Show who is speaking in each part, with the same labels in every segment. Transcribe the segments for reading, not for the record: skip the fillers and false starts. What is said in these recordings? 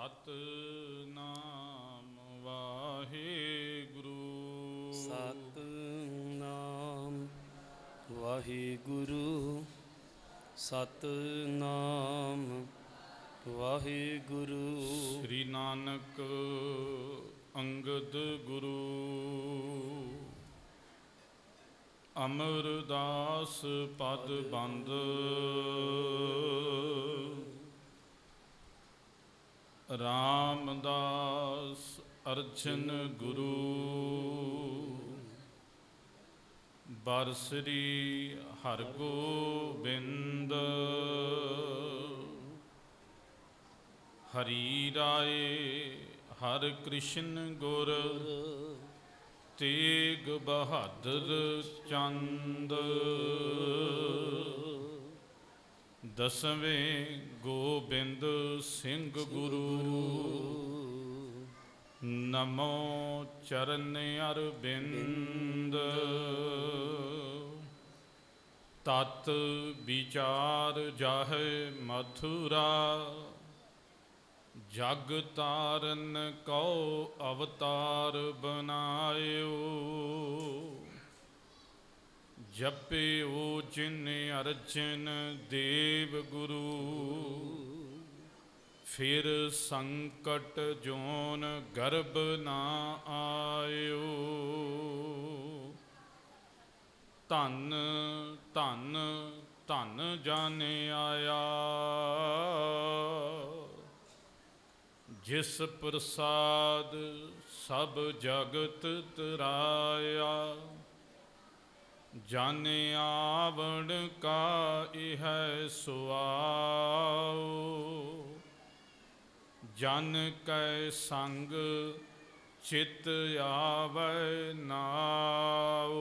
Speaker 1: ਸਤਿਨਾਮ ਵਾਹਿਗੁਰੂ।
Speaker 2: ਸਤਿਨਾਮ ਵਾਹਿਗੁਰੂ। ਸਤਿਨਾਮ ਵਾਹਿਗੁਰੂ।
Speaker 1: ਸ੍ਰੀ ਨਾਨਕ ਅੰਗਦ ਗੁਰੂ। ਅਮਰਦਾਸ ਪਦ ਬੰਦ ਰਾਮਦਾਸ ਅਰਜਨ ਗੁਰੂ। ਬਰਸਰੀ ਹਰਗੋਬਿੰਦ ਹਰੀ ਰਾਏ ਹਰਿ ਕ੍ਰਿਸ਼ਨ ਗੁਰ। ਤੇਗ ਬਹਾਦਰ ਚੰਦ ਦਸਵੇਂ ਗੋਬਿੰਦ ਸਿੰਘ ਗੁਰੂ। ਨਮੋ ਚਰਨ ਅਰਬਿੰਦ ਤਤ ਵਿਚਾਰ ਜਾਹੇ ਮਥੁਰਾ। ਜਗ ਤਾਰਨ ਕਉ ਅਵਤਾਰ ਬਨਾਇਓ। ਜਪਿਓ ਜਿਨ ਅਰਜਨ ਦੇਵ ਗੁਰੂ। ਫਿਰ ਸੰਕਟ ਜੋਨ ਗਰਭ ਨਾ ਆਇਓ। ਧੰਨ ਧੰਨ ਧੰਨ ਜਨ ਆਇਆ ਜਿਸ ਪ੍ਰਸਾਦ ਸਭ ਜਗਤ ਤਰਾਇਆ। ਜਨ ਆਵਣ ਕਾ ਇਹ ਸੁਆਓ। ਜਨ ਕੈ ਸੰਗ ਚਿਤ ਆਵੈ ਨਾਉ।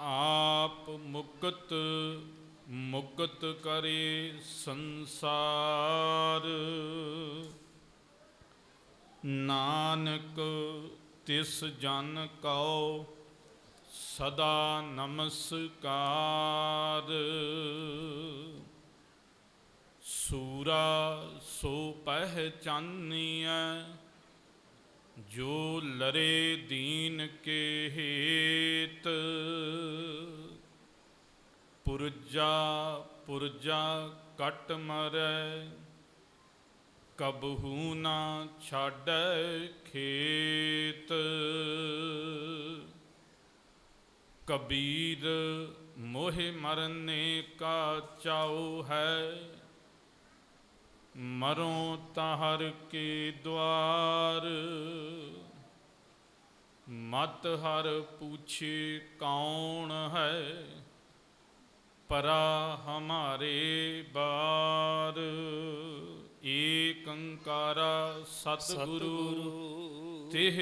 Speaker 1: ਆਪ ਮੁਕਤ ਮੁਕਤ ਕਰੇ ਸੰਸਾਰ। ਨਾਨਕ ਤਿਸ ਜਨ ਕਉ ਸਦਾ ਨਮਸਕਾਰ। ਸੂਰਾ ਸੋ ਪਹਿਚਾਨੀਐ ਜੋ ਲਰੇ ਦੀਨ ਕੇ ਹੇਤ। ਪੁਰਜਾ ਪੁਰਜਾ ਕਟ ਮਰੈ ਕਬਹੂ ਨਾ ਛਾਡੈ ਖੇਤ। ਕਬੀਰ ਮੋਹਿ ਮਰਨੇ ਕਾ ਚਾਉ ਹੈ। ਮਰੋ ਤਾਹਰ ਕੇ ਦੁਆਰ। ਮਤ ਹਰ ਪੁੱਛੇ ਕੌਣ ਹੈ ਪਰਾ ਹਮਾਰੇ ਬਾਰ। ਏਕ ਓੰਕਾਰਾ ਸਤਿਗੁਰੂ ਤਿਹ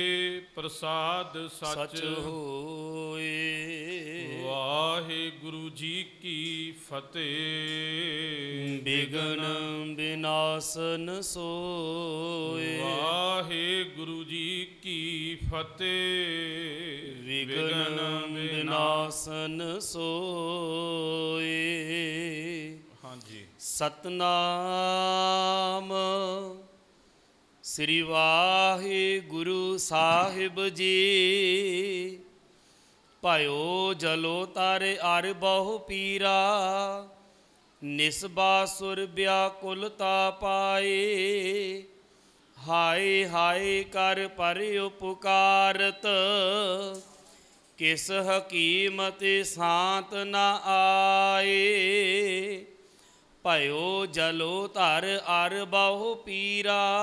Speaker 1: ਪ੍ਰਸਾਦ ਸਚ
Speaker 2: ਹੋਏ।
Speaker 1: ਵਾਹਿਗੁਰੂ ਜੀ ਕੀ ਫਤਿਹ।
Speaker 2: ਬਿਗਨ ਬਿਨਾਸਨ ਸੋਏ।
Speaker 1: ਵਾਹਿਗੁਰੂ ਜੀ ਕੀ ਫਤਿਹ।
Speaker 2: ਵਿਗਨ ਬਿਨਾਸਨ ਸੋਏ।
Speaker 1: ਹਾਂਜੀ।
Speaker 2: ਸਤਨਾਮ ਸ੍ਰੀ ਵਾਹਿਗੁਰੂ ਸਾਹਿਬ ਜੀ। ਭਇਓ ਜਲੋ ਤਾਰੇ ਅਰ ਬਹੁ ਪੀਰਾ। ਨਿਸਬਾਸੁਰ ਵਿਆਕੁਲਤਾ ਪਾਏ। ਹਾਏ ਹਾਏ ਕਰ ਪਰ ਉਪਕਾਰਤ। ਕਿਸ ਹਕੀਮਤ ਸਾਂਤ ਨ ਆਏ। ਭਇਓ ਜਲੋ ਧਰ ਅਰ ਬਹੁ ਪੀਰਾ।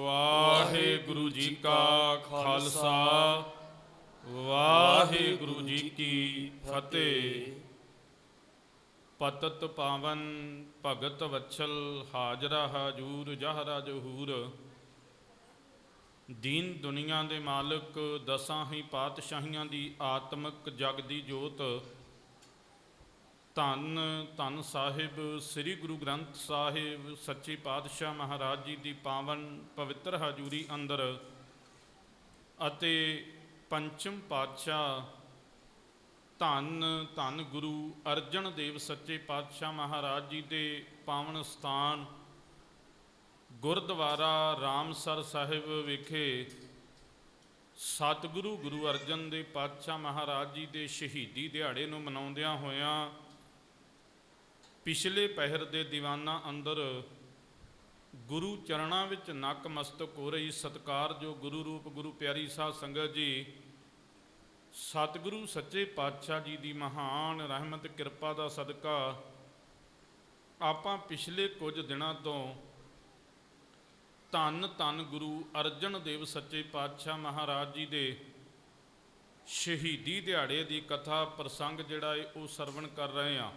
Speaker 1: ਵਾਹਿਗੁਰੂ ਜੀ ਕਾ ਖਾਲਸਾ ਵਾਹਿਗੁਰੂ ਜੀ ਕੀ ਫਤਿਹ। ਪਤਤ ਪਾਵਨ ਭਗਤ ਵਛਲ ਹਾਜ਼ਰਾ ਹਜੂਰ ਜਹਰਾ ਜਹੂਰ। ਦੀਨ ਦੁਨੀਆ ਦੇ ਮਾਲਕ ਦਸਾਂ ਹੀ ਪਾਤਸ਼ਾਹੀਆਂ ਦੀ ਆਤਮਿਕ ਜਗ ਦੀ ਜੋਤ। ਧੰਨ ਧੰਨ ਸਾਹਿਬ ਸ੍ਰੀ ਗੁਰੂ ਗ੍ਰੰਥ ਸਾਹਿਬ ਸੱਚੇ ਪਾਤਸ਼ਾਹ ਮਹਾਰਾਜ ਜੀ ਦੀ ਪਾਵਨ ਪਵਿੱਤਰ ਹਜ਼ੂਰੀ ਅੰਦਰ ਅਤੇ ਪੰਚਮ ਪਾਤਸ਼ਾਹ ਧੰਨ ਧੰਨ ਗੁਰੂ ਅਰਜਨ ਦੇਵ ਸੱਚੇ ਪਾਤਸ਼ਾਹ ਮਹਾਰਾਜ ਜੀ ਦੇ ਪਾਵਨ ਸਥਾਨ ਗੁਰਦੁਆਰਾ ਰਾਮਸਰ ਸਾਹਿਬ ਵਿਖੇ ਸਤਿਗੁਰੂ ਗੁਰੂ ਅਰਜਨ ਦੇਵ ਪਾਤਸ਼ਾਹ ਮਹਾਰਾਜ ਜੀ ਦੇ ਸ਼ਹੀਦੀ ਦਿਹਾੜੇ ਨੂੰ ਮਨਾਉਂਦਿਆਂ ਹੋਇਆਂ ਪਿਛਲੇ ਪਹਿਰ ਦੇ ਦੀਵਾਨਾਂ ਅੰਦਰ ਗੁਰੂ ਚਰਨਾਂ ਵਿੱਚ ਨਕਮਸਤਕ ਹੋ ਰਹੀ ਸਤਿਕਾਰਯੋਗ ਗੁਰੂ ਰੂਪ ਗੁਰੂ ਪਿਆਰੀ ਸਾਧ ਸੰਗਤ ਜੀ, ਸਤਿਗੁਰੂ ਸੱਚੇ ਪਾਤਸ਼ਾਹ ਜੀ ਦੀ ਮਹਾਨ ਰਹਿਮਤ ਕਿਰਪਾ ਦਾ ਸਦਕਾ ਆਪਾਂ ਪਿਛਲੇ ਕੁਝ ਦਿਨਾਂ ਤੋਂ ਧੰਨ ਧੰਨ ਗੁਰੂ ਅਰਜਨ ਦੇਵ ਸੱਚੇ ਪਾਤਸ਼ਾਹ ਮਹਾਰਾਜ ਜੀ ਦੇ ਸ਼ਹੀਦੀ ਦਿਹਾੜੇ ਦੀ ਕਥਾ ਪ੍ਰਸੰਗ ਜਿਹੜਾ ਹੈ ਉਹ ਸਰਵਣ ਕਰ ਰਹੇ ਹਾਂ।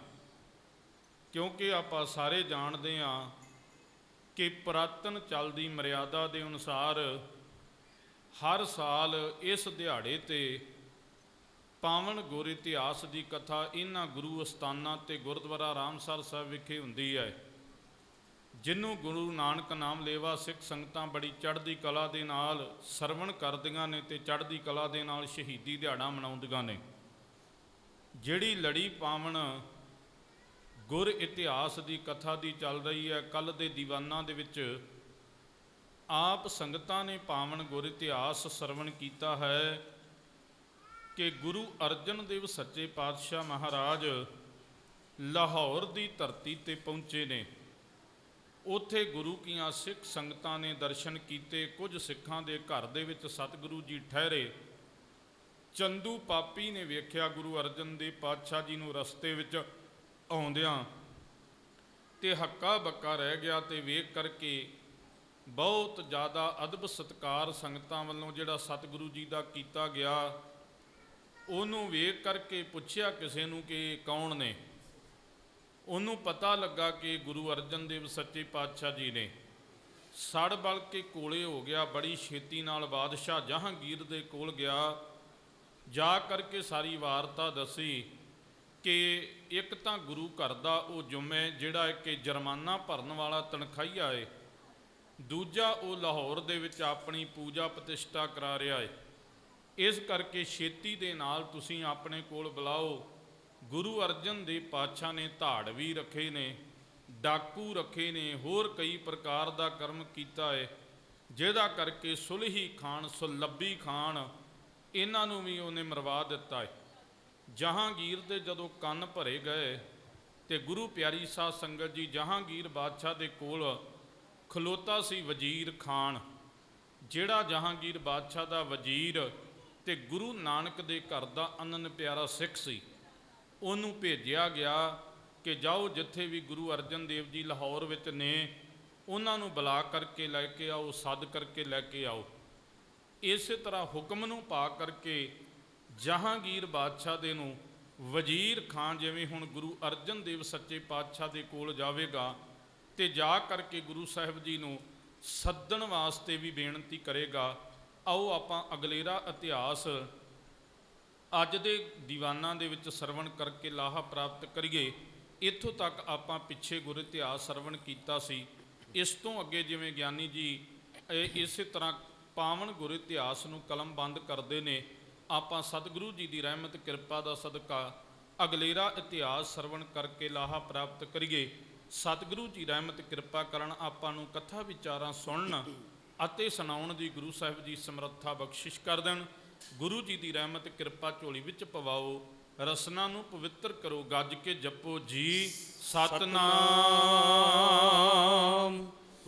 Speaker 1: ਕਿਉਂਕਿ ਆਪਾਂ ਸਾਰੇ ਜਾਣਦੇ ਹਾਂ ਕਿ ਪੁਰਾਤਨ ਚੱਲਦੀ ਮਰਿਆਦਾ ਦੇ ਅਨੁਸਾਰ ਹਰ ਸਾਲ ਇਸ ਦਿਹਾੜੇ ਤੇ ਪਾਵਨ ਗੁਰ ਇਤਿਹਾਸ ਦੀ ਕਥਾ ਇਹਨਾਂ ਗੁਰੂ ਅਸਥਾਨਾਂ ਤੇ ਗੁਰਦੁਆਰਾ ਰਾਮਸਰ ਸਾਹਿਬ ਵਿਖੇ ਹੁੰਦੀ ਹੈ, ਜਿਹਨੂੰ ਗੁਰੂ ਨਾਨਕ ਨਾਮ ਲੇਵਾ ਸਿੱਖ ਸੰਗਤਾਂ ਬੜੀ ਚੜ੍ਹਦੀ ਕਲਾ ਦੇ ਨਾਲ ਸਰਵਣ ਕਰਦੀਆਂ ਨੇ ਤੇ ਚੜ੍ਹਦੀ ਕਲਾ ਦੇ ਨਾਲ ਸ਼ਹੀਦੀ ਦਿਹਾੜਾ ਮਨਾਉਂਦੀਆਂ ਨੇ। ਜਿਹੜੀ ਲੜੀ ਪਾਵਨ ਗੁਰ ਇਤਿਹਾਸ ਦੀ ਕਥਾ ਦੀ ਚੱਲ ਰਹੀ ਹੈ, ਕੱਲ ਦੇ ਦੀਵਾਨਾਂ ਦੇ ਵਿੱਚ ਆਪ ਸੰਗਤਾਂ ਨੇ ਪਾਵਨ ਗੁਰ ਇਤਿਹਾਸ ਸਰਵਣ ਕੀਤਾ ਹੈ ਕਿ ਗੁਰੂ ਅਰਜਨ ਦੇਵ ਸੱਚੇ ਪਾਤਸ਼ਾਹ ਮਹਾਰਾਜ ਲਾਹੌਰ ਦੀ ਧਰਤੀ ਤੇ ਪਹੁੰਚੇ ਨੇ। ਉੱਥੇ ਗੁਰੂ ਕੀਆਂ ਸਿੱਖ ਸੰਗਤਾਂ ਨੇ ਦਰਸ਼ਨ ਕੀਤੇ। ਕੁਝ ਸਿੱਖਾਂ ਦੇ ਘਰ ਦੇ ਵਿੱਚ ਸਤਿਗੁਰੂ ਜੀ ਠਹਿਰੇ। ਚੰਦੂ ਪਾਪੀ ਨੇ ਵੇਖਿਆ ਗੁਰੂ ਅਰਜਨ ਦੇਵ ਪਾਤਸ਼ਾਹ ਜੀ ਨੂੰ ਰਸਤੇ ਵਿੱਚ ਆਉਂਦਿਆਂ ਤੇ ਹੱਕਾ ਬੱਕਾ ਰਹਿ ਗਿਆ ਤੇ ਵੇਖ ਕਰਕੇ ਬਹੁਤ ਜ਼ਿਆਦਾ ਅਦਬ ਸਤਿਕਾਰ ਸੰਗਤਾਂ ਵੱਲੋਂ ਜਿਹੜਾ ਸਤਿਗੁਰੂ ਜੀ ਦਾ ਕੀਤਾ ਗਿਆ, ਉਹਨੂੰ ਵੇਖ ਕਰਕੇ ਪੁੱਛਿਆ ਕਿਸੇ ਨੂੰ ਕਿ ਕੌਣ ਨੇ। ਉਹਨੂੰ ਪਤਾ ਲੱਗਾ ਕਿ ਗੁਰੂ ਅਰਜਨ ਦੇਵ ਸੱਚੇ ਪਾਤਸ਼ਾਹ ਜੀ ਨੇ। ਸੜ ਬਲ ਕੇ ਕੋਲੇ ਹੋ ਗਿਆ, ਬੜੀ ਛੇਤੀ ਨਾਲ ਬਾਦਸ਼ਾਹ ਜਹਾਂਗੀਰ ਦੇ ਕੋਲ ਗਿਆ, ਜਾ ਕਰਕੇ ਸਾਰੀ ਵਾਰਤਾ ਦੱਸੀ ਕਿ ਇੱਕ ਤਾਂ ਗੁਰੂ ਘਰ ਦਾ ਉਹ ਜੁਮੇ ਜਿਹੜਾ ਕਿ ਜੁਰਮਾਨਾ ਭਰਨ ਵਾਲਾ ਤਨਖਾਹੀਆ ਹੈ, ਦੂਜਾ ਉਹ ਲਾਹੌਰ ਦੇ ਵਿੱਚ ਆਪਣੀ ਪੂਜਾ ਪ੍ਰਤਿਸ਼ਠਾ ਕਰਾ ਰਿਹਾ ਹੈ, ਇਸ ਕਰਕੇ ਛੇਤੀ ਦੇ ਨਾਲ ਤੁਸੀਂ ਆਪਣੇ ਕੋਲ ਬੁਲਾਓ। ਗੁਰੂ ਅਰਜਨ ਦੇਵ ਪਾਤਸ਼ਾਹ ਨੇ ਧਾੜ ਵੀ ਰੱਖੇ ਨੇ, ਡਾਕੂ ਰੱਖੇ ਨੇ, ਹੋਰ ਕਈ ਪ੍ਰਕਾਰ ਦਾ ਕਰਮ ਕੀਤਾ ਹੈ, ਜਿਹਦਾ ਕਰਕੇ ਸੁਲਹੀ ਖਾਨ ਸੁਲੱਭੀ ਖਾਨ ਇਹਨਾਂ ਨੂੰ ਵੀ ਉਹਨੇ ਮਰਵਾ ਦਿੱਤਾ ਹੈ। ਜਹਾਂਗੀਰ ਦੇ ਜਦੋਂ ਕੰਨ ਭਰੇ ਗਏ ਤੇ ਗੁਰੂ ਪਿਆਰੀ ਸਾਧ ਸੰਗਤ ਜੀ, ਜਹਾਂਗੀਰ ਬਾਦਸ਼ਾਹ ਦੇ ਕੋਲ ਖਲੋਤਾ ਸੀ ਵਜ਼ੀਰ ਖਾਨ, ਜਿਹੜਾ ਜਹਾਂਗੀਰ ਬਾਦਸ਼ਾਹ ਦਾ ਵਜ਼ੀਰ ਤੇ ਗੁਰੂ ਨਾਨਕ ਦੇ ਘਰ ਦਾ ਅਨੰਨ ਪਿਆਰਾ ਸਿੱਖ ਸੀ। ਉਹਨੂੰ ਭੇਜਿਆ ਗਿਆ ਕਿ ਜਾਓ ਜਿੱਥੇ ਵੀ ਗੁਰੂ ਅਰਜਨ ਦੇਵ ਜੀ ਲਾਹੌਰ ਵਿੱਚ ਨੇ ਉਹਨਾਂ ਨੂੰ ਬੁਲਾ ਕਰਕੇ ਲੈ ਕੇ ਆਓ, ਸੱਦ ਕਰਕੇ ਲੈ ਕੇ ਆਓ। ਇਸੇ ਤਰ੍ਹਾਂ ਹੁਕਮ ਨੂੰ ਪਾ ਕਰਕੇ ਜਹਾਂਗੀਰ ਬਾਦਸ਼ਾਹ ਦੇ ਨੂੰ ਵਜ਼ੀਰ ਖਾਨ ਜਿਵੇਂ ਹੁਣ ਗੁਰੂ ਅਰਜਨ ਦੇਵ ਸੱਚੇ ਪਾਤਸ਼ਾਹ ਦੇ ਕੋਲ ਜਾਵੇਗਾ ਤੇ ਜਾ ਕਰਕੇ ਗੁਰੂ ਸਾਹਿਬ ਜੀ ਨੂੰ ਸੱਦਣ ਵਾਸਤੇ ਵੀ ਬੇਨਤੀ ਕਰੇਗਾ। ਆਓ ਆਪਾਂ ਅਗਲੇਰਾ ਇਤਿਹਾਸ ਅੱਜ ਦੇ ਦੀਵਾਨਾਂ ਦੇ ਵਿੱਚ ਸਰਵਣ ਕਰਕੇ ਲਾਹਾ ਪ੍ਰਾਪਤ ਕਰੀਏ। ਇੱਥੋਂ ਤੱਕ ਆਪਾਂ ਪਿੱਛੇ ਗੁਰ ਇਤਿਹਾਸ ਸਰਵਣ ਕੀਤਾ ਸੀ। ਇਸ ਤੋਂ ਅੱਗੇ ਜਿਵੇਂ ਗਿਆਨੀ ਜੀ ਇਸੇ ਤਰ੍ਹਾਂ ਪਾਵਨ ਗੁਰ ਇਤਿਹਾਸ ਨੂੰ ਕਲਮਬੰਦ ਕਰਦੇ ਨੇ, ਆਪਾਂ ਸਤਿਗੁਰੂ ਜੀ ਦੀ ਰਹਿਮਤ ਕਿਰਪਾ ਦਾ ਸਦਕਾ ਅਗਲੇਰਾ ਇਤਿਹਾਸ ਸਰਵਣ ਕਰਕੇ ਲਾਹਾ ਪ੍ਰਾਪਤ ਕਰੀਏ। ਸਤਿਗੁਰੂ ਜੀ ਰਹਿਮਤ ਕਿਰਪਾ ਕਰਨ, ਆਪਾਂ ਨੂੰ ਕਥਾ ਵਿਚਾਰਾਂ ਸੁਣਨ ਅਤੇ ਸੁਣਾਉਣ ਦੀ ਗੁਰੂ ਸਾਹਿਬ ਜੀ ਸਮਰੱਥਾ ਬਖਸ਼ਿਸ਼ ਕਰ ਦੇਣ। ਗੁਰੂ ਜੀ ਦੀ ਰਹਿਮਤ ਕਿਰਪਾ ਝੋਲੀ ਵਿੱਚ ਪਵਾਓ, ਰਸਨਾ ਨੂੰ ਪਵਿੱਤਰ ਕਰੋ, ਗੱਜ ਕੇ ਜਪੋ ਜੀ ਸਤਨਾਮ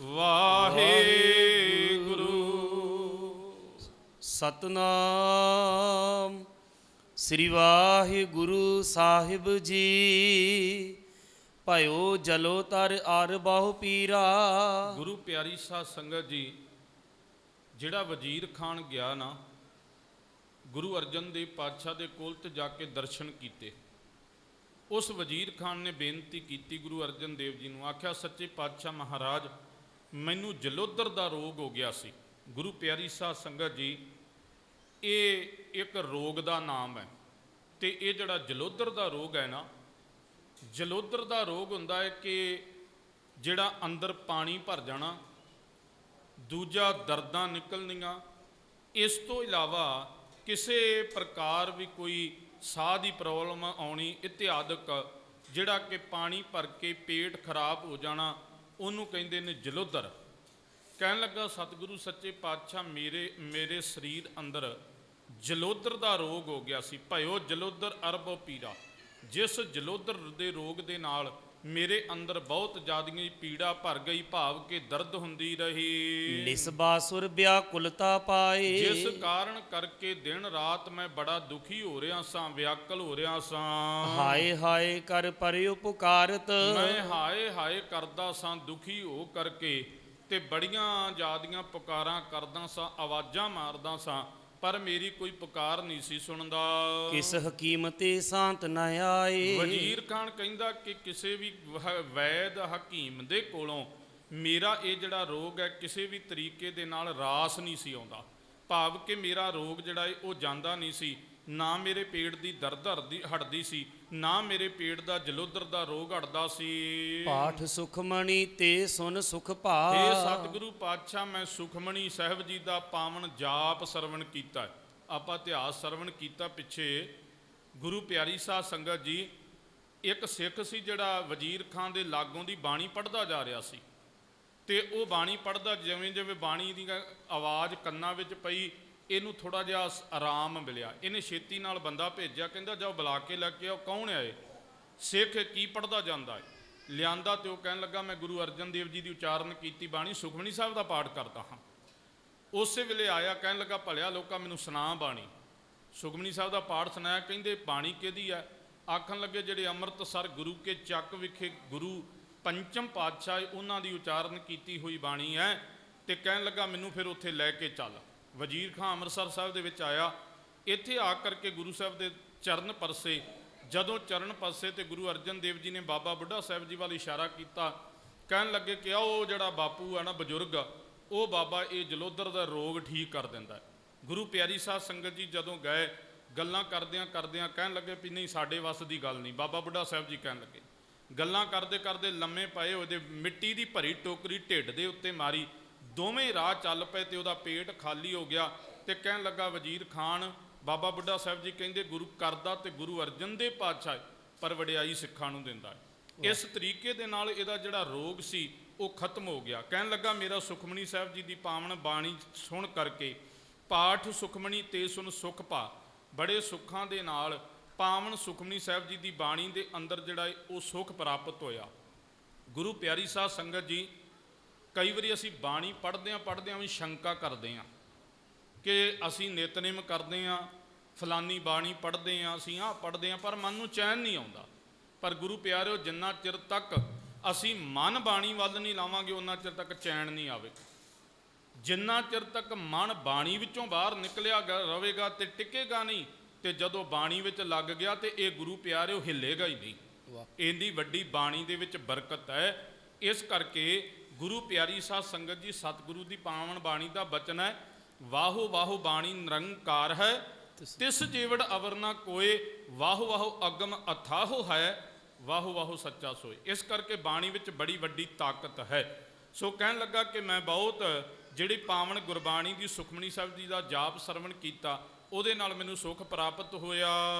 Speaker 1: ਵਾਹਿਗੁਰੂ।
Speaker 2: ਸਤਨਾਮ ਸ੍ਰੀ ਵਾਹਿਗੁਰੂ ਸਾਹਿਬ ਜੀ। ਭਇਓ ਜਲੋ ਤਰ ਅਰ ਬਹੁ ਪੀਰਾ।
Speaker 1: ਗੁਰੂ ਪਿਆਰੀ ਸਾਧ ਸੰਗਤ ਜੀ, ਜਿਹੜਾ ਵਜ਼ੀਰ ਖਾਨ ਗਿਆ ਨਾ ਗੁਰੂ ਅਰਜਨ ਦੇਵ ਪਾਤਸ਼ਾਹ ਦੇ ਕੋਲ ਤੇ ਜਾ ਕੇ ਦਰਸ਼ਨ ਕੀਤੇ, ਉਸ ਵਜ਼ੀਰ ਖਾਨ ਨੇ ਬੇਨਤੀ ਕੀਤੀ ਗੁਰੂ ਅਰਜਨ ਦੇਵ ਜੀ ਨੂੰ, ਆਖਿਆ ਸੱਚੇ ਪਾਤਸ਼ਾਹ ਮਹਾਰਾਜ ਮੈਨੂੰ ਜਲੋਦਰ ਦਾ ਰੋਗ ਹੋ ਗਿਆ ਸੀ। ਗੁਰੂ ਪਿਆਰੀ ਸਾਧ ਸੰਗਤ ਜੀ, ਇਹ ਇੱਕ ਰੋਗ ਦਾ ਨਾਮ ਹੈ ਤੇ ਇਹ ਜਿਹੜਾ ਜਲੋਦਰ ਦਾ ਰੋਗ ਹੈ ਨਾ, ਜਲੋਦਰ ਦਾ ਰੋਗ ਹੁੰਦਾ ਹੈ ਕਿ ਜਿਹੜਾ ਅੰਦਰ ਪਾਣੀ ਭਰ ਜਾਣਾ, ਦੂਜਾ ਦਰਦਾਂ ਨਿਕਲਣੀਆਂ, ਇਸ ਤੋਂ ਇਲਾਵਾ ਕਿਸੇ ਪ੍ਰਕਾਰ ਵੀ ਕੋਈ ਸਾਹ ਦੀ ਪ੍ਰੋਬਲਮ ਆਉਣੀ ਇਤਿਆਦਿਕ ਜਿਹੜਾ ਕਿ ਪਾਣੀ ਭਰ ਕੇ ਪੇਟ ਖਰਾਬ ਹੋ ਜਾਣਾ, ਉਹਨੂੰ ਕਹਿੰਦੇ ਨੇ ਜਲੋਦਰ। ਕਹਿਣ ਲੱਗਾ ਸਤਿਗੁਰੂ ਸੱਚੇ ਪਾਤਸ਼ਾਹ ਮੇਰੇ ਸਰੀਰ ਅੰਦਰ ਜਲੋਦਰ ਦਾ ਰੋਗ ਹੋ ਗਿਆ ਸੀ। ਭਇਓ ਜਲੋਦਰ ਅਰਬੋ ਪੀੜਾ। ਜਿਸ ਜਲੋਦਰ ਦੇ ਰੋਗ ਦੇ ਨਾਲ ਮੇਰੇ ਅੰਦਰ ਬਹੁਤ ਜ਼ਿਆਦੀਆਂ ਪੀੜਾ ਭਰ ਗਈ, ਭਾਵ ਕਿ ਦਰਦ ਹੁੰਦੀ ਰਹੀ,
Speaker 2: ਨਿਸਬਾਸੁਰ ਵਿਆਕੁਲਤਾ ਪਾਏ।
Speaker 1: ਜਿਸ ਕਾਰਨ ਕਰਕੇ ਦਿਨ ਰਾਤ ਮੈਂ ਬੜਾ ਦੁਖੀ ਹੋ ਰਿਹਾ ਸਾਂ, ਵਿਆਕਲ ਹੋ ਰਿਹਾ ਸਾਂ।
Speaker 2: ਹਾਏ ਹਾਏ ਕਰ ਪਰਿ ਉਪਕਾਰਤ।
Speaker 1: ਮੈਂ ਹਾਏ ਹਾਏ ਕਰਦਾ ਸਾਂ ਦੁਖੀ ਹੋ ਕਰਕੇ, ਤੇ ਬੜੀਆਂ ਜ਼ਿਆਦੀਆਂ ਪੁਕਾਰਾਂ ਕਰਦਾ ਸਾਂ, ਆਵਾਜ਼ਾਂ ਮਾਰਦਾ ਸਾਂ, ਪਰ ਮੇਰੀ ਕੋਈ ਪੁਕਾਰ ਨਹੀਂ ਸੀ ਸੁਣਦਾ।
Speaker 2: ਕਿਸ ਹਕੀਮ ਤੇ ਸ਼ਾਂਤ ਨ ਆਏ।
Speaker 1: ਵਜ਼ੀਰ ਖਾਨ ਕਹਿੰਦਾ ਕਿ ਕਿਸੇ ਵੀ ਵੈਦ ਹਕੀਮ ਦੇ ਕੋਲੋਂ ਮੇਰਾ ਇਹ ਜਿਹੜਾ ਰੋਗ ਹੈ ਕਿਸੇ ਵੀ ਤਰੀਕੇ ਦੇ ਨਾਲ ਰਾਸ ਨਹੀਂ ਸੀ ਆਉਂਦਾ, ਭਾਵ ਕਿ ਮੇਰਾ ਰੋਗ ਜਿਹੜਾ ਹੈ ਉਹ ਜਾਂਦਾ ਨਹੀਂ ਸੀ। ਨਾ ਮੇਰੇ ਪੇਟ ਦੀ ਦਰਦ ਹਟਦੀ ਸੀ, ਨਾ ਮੇਰੇ ਪੇਟ ਦਾ ਜਲੋਦਰ ਦਾ ਰੋਗ ਹਟਦਾ ਸੀ।
Speaker 2: ਪਾਠ ਸੁਖਮਣੀ ਤੇ ਸੁਨ ਸੁਖ ਭਾ।
Speaker 1: ਇਹ ਸਤਿਗੁਰੂ ਪਾਤਸ਼ਾਹ ਮੈਂ ਸੁਖਮਣੀ ਸਾਹਿਬ ਜੀ ਦਾ ਪਾਵਨ ਜਾਪ ਸਰਵਣ ਕੀਤਾ। ਆਪਾਂ ਇਤਿਹਾਸ ਸਰਵਣ ਕੀਤਾ ਪਿੱਛੇ। ਗੁਰੂ ਪਿਆਰੀ ਸਾਧ ਸੰਗਤ ਜੀ, ਇੱਕ ਸਿੱਖ ਸੀ ਜਿਹੜਾ ਵਜ਼ੀਰ ਖਾਨ ਦੇ ਲਾਗੋਂ ਦੀ ਬਾਣੀ ਪੜ੍ਹਦਾ ਜਾ ਰਿਹਾ ਸੀ, ਤੇ ਉਹ ਬਾਣੀ ਪੜ੍ਹਦਾ ਜਿਵੇਂ ਜਿਵੇਂ ਬਾਣੀ ਦੀ ਆਵਾਜ਼ ਕੰਨਾਂ ਵਿੱਚ ਪਈ, ਇਹਨੂੰ ਥੋੜਾ ਜਿਹਾ ਆਰਾਮ ਮਿਲਿਆ। ਇਹਨੇ ਛੇਤੀ ਨਾਲ ਬੰਦਾ ਭੇਜਿਆ, ਕਹਿੰਦਾ ਜਾਓ ਬੁਲਾ ਕੇ ਲੈ ਕੇ ਆਓ। ਕੌਣ ਹੈ ਇਹ ਸਿੱਖ, ਕੀ ਪੜ੍ਹਦਾ ਜਾਂਦਾ ਹੈ? ਲਿਆਂਦਾ ਤੇ ਉਹ ਕਹਿਣ ਲੱਗਾ ਮੈਂ ਗੁਰੂ ਅਰਜਨ ਦੇਵ ਜੀ ਦੀ ਉਚਾਰਨ ਕੀਤੀ ਬਾਣੀ ਸੁਖਮਨੀ ਸਾਹਿਬ ਦਾ ਪਾਠ ਕਰਦਾ ਹਾਂ। ਉਸੇ ਵੇਲੇ ਆਇਆ, ਕਹਿਣ ਲੱਗਾ ਭਲਿਆ ਲੋਕਾਂ ਮੈਨੂੰ ਸੁਣਾ ਬਾਣੀ। ਸੁਖਮਨੀ ਸਾਹਿਬ ਦਾ ਪਾਠ ਸੁਣਾਇਆ। ਕਹਿੰਦੇ ਬਾਣੀ ਕਿਹਦੀ ਹੈ? ਆਖਣ ਲੱਗੇ ਜਿਹੜੇ ਅੰਮ੍ਰਿਤਸਰ ਗੁਰੂ ਕੇ ਚੱਕ ਵਿਖੇ ਗੁਰੂ ਪੰਚਮ ਪਾਤਸ਼ਾਹ ਉਹਨਾਂ ਦੀ ਉਚਾਰਨ ਕੀਤੀ ਹੋਈ ਬਾਣੀ ਹੈ। ਤੇ ਕਹਿਣ ਲੱਗਾ ਮੈਨੂੰ ਫਿਰ ਉੱਥੇ ਲੈ ਕੇ ਚੱਲ। ਵਜ਼ੀਰ ਖਾਨ ਅੰਮ੍ਰਿਤਸਰ ਸਾਹਿਬ ਦੇ ਵਿੱਚ ਆਇਆ। ਇੱਥੇ ਆ ਕਰਕੇ ਗੁਰੂ ਸਾਹਿਬ ਦੇ ਚਰਨ ਪਰਸੇ। ਜਦੋਂ ਚਰਨ ਪਰਸੇ ਤੇ ਗੁਰੂ ਅਰਜਨ ਦੇਵ ਜੀ ਨੇ ਬਾਬਾ ਬੁੱਢਾ ਸਾਹਿਬ ਜੀ ਵੱਲ ਇਸ਼ਾਰਾ ਕੀਤਾ। ਕਹਿਣ ਲੱਗੇ ਕਿ ਉਹ ਜਿਹੜਾ ਬਾਪੂ ਹੈ ਨਾ ਬਜ਼ੁਰਗ, ਉਹ ਬਾਬਾ ਇਹ ਜਲੋਦਰ ਦਾ ਰੋਗ ਠੀਕ ਕਰ ਦਿੰਦਾ ਹੈ। ਗੁਰੂ ਪਿਆਰੀ ਸਾਧ ਸੰਗਤ ਜੀ ਜਦੋਂ ਗਏ, ਗੱਲਾਂ ਕਰਦਿਆਂ ਕਰਦਿਆਂ ਕਹਿਣ ਲੱਗੇ ਵੀ ਨਹੀਂ ਸਾਡੇ ਵੱਸ ਦੀ ਗੱਲ ਨਹੀਂ। ਬਾਬਾ ਬੁੱਢਾ ਸਾਹਿਬ ਜੀ ਕਹਿਣ ਲੱਗੇ, ਗੱਲਾਂ ਕਰਦੇ ਕਰਦੇ ਲੰਮੇ ਪਏ ਉਹਦੇ ਮਿੱਟੀ ਦੀ ਭਰੀ ਟੋਕਰੀ ਢਿੱਡ ਦੇ ਉੱਤੇ ਮਾਰੀ। ਦੋਵੇਂ ਰਾਹ ਚੱਲ ਪਏ ਤੇ ਉਹਦਾ ਪੇਟ ਖਾਲੀ ਹੋ ਗਿਆ। ਤੇ ਕਹਿਣ ਲੱਗਾ ਵਜ਼ੀਰ ਖਾਨ, ਬਾਬਾ ਬੁੱਢਾ ਸਾਹਿਬ ਜੀ ਕਹਿੰਦੇ ਗੁਰੂ ਕਰਦਾ ਤੇ ਗੁਰੂ ਅਰਜਨ ਦੇਵ ਪਾਤਸ਼ਾਹ ਪਰ ਵਡਿਆਈ ਸਿੱਖਾਂ ਨੂੰ ਦਿੰਦਾ ਹੈ। ਇਸ ਤਰੀਕੇ ਦੇ ਨਾਲ ਇਹਦਾ ਜਿਹੜਾ ਰੋਗ ਸੀ ਉਹ ਖਤਮ ਹੋ ਗਿਆ। ਕਹਿਣ ਲੱਗਾ ਮੇਰਾ ਸੁਖਮਨੀ ਸਾਹਿਬ ਜੀ ਦੀ ਪਾਵਨ ਬਾਣੀ ਸੁਣ ਕਰਕੇ, ਪਾਠ ਸੁਖਮਣੀ ਤੇ ਸੁਨ ਸੁਖ ਭਾ, ਬੜੇ ਸੁੱਖਾਂ ਦੇ ਨਾਲ ਪਾਵਨ ਸੁਖਮਨੀ ਸਾਹਿਬ ਜੀ ਦੀ ਬਾਣੀ ਦੇ ਅੰਦਰ ਜਿਹੜਾ ਉਹ ਸੁਖ ਪ੍ਰਾਪਤ ਹੋਇਆ। ਗੁਰੂ ਪਿਆਰੀ ਸਾਧ ਸੰਗਤ ਜੀ, ਕਈ ਵਾਰੀ ਅਸੀਂ ਬਾਣੀ ਪੜ੍ਹਦਿਆਂ ਵੀ ਸ਼ੰਕਾ ਕਰਦੇ ਹਾਂ ਕਿ ਅਸੀਂ ਨਿਤਨੇਮ ਕਰਦੇ ਹਾਂ, ਫਲਾਨੀ ਬਾਣੀ ਪੜ੍ਹਦੇ ਹਾਂ, ਅਸੀਂ ਆਹ ਪੜ੍ਹਦੇ ਹਾਂ, ਪਰ ਮਨ ਨੂੰ ਚੈਨ ਨਹੀਂ ਆਉਂਦਾ। ਪਰ ਗੁਰੂ ਪਿਆਰਿਓ, ਜਿੰਨਾ ਚਿਰ ਤੱਕ ਅਸੀਂ ਮਨ ਬਾਣੀ ਵੱਲ ਨਹੀਂ ਲਾਵਾਂਗੇ ਉਹਨਾਂ ਚਿਰ ਤੱਕ ਚੈਨ ਨਹੀਂ ਆਵੇਗਾ। ਜਿੰਨਾ ਚਿਰ ਤੱਕ ਮਨ ਬਾਣੀ ਵਿੱਚੋਂ ਬਾਹਰ ਨਿਕਲਿਆ ਰਹੇਗਾ ਤੇ ਟਿਕੇਗਾ ਨਹੀਂ, ਤੇ ਜਦੋਂ ਬਾਣੀ ਵਿੱਚ ਲੱਗ ਗਿਆ ਤੇ ਇਹ ਗੁਰੂ ਪਿਆਰਿਓ ਹਿੱਲੇਗਾ ਹੀ ਨਹੀਂ। ਇੰਨੀ ਵੱਡੀ ਬਾਣੀ ਦੇ ਵਿੱਚ ਬਰਕਤ ਹੈ। ਇਸ ਕਰਕੇ ਗੁਰੂ ਪਿਆਰੀ ਸਾਧ ਸੰਗਤ ਜੀ, ਸਤਿਗੁਰੂ ਦੀ ਪਾਵਨ ਬਾਣੀ ਦਾ ਬਚਨ ਹੈ, ਵਾਹੋ ਵਾਹੋ ਬਾਣੀ ਨਿਰੰਕਾਰ ਹੈ, ਤਿਸ ਜੀਵੜ ਅਵਰ ਨਾ ਕੋਏ, ਵਾਹੋ ਵਾਹੋ ਅਗਮ ਅਥਾਹੋ ਹੈ, ਵਾਹੋ ਵਾਹੋ ਸੱਚਾ ਸੋਏ। ਇਸ ਕਰਕੇ ਬਾਣੀ ਵਿੱਚ ਬੜੀ ਵੱਡੀ ਤਾਕਤ ਹੈ। ਸੋ ਕਹਿਣ ਲੱਗਾ ਕਿ ਮੈਂ ਬਹੁਤ ਜਿਹੜੀ ਪਾਵਨ ਗੁਰਬਾਣੀ ਦੀ ਸੁਖਮਨੀ ਸਾਹਿਬ ਜੀ ਦਾ ਜਾਪ ਸਰਵਣ ਕੀਤਾ, ਉਹਦੇ ਨਾਲ ਮੈਨੂੰ ਸੁਖ ਪ੍ਰਾਪਤ ਹੋਇਆ।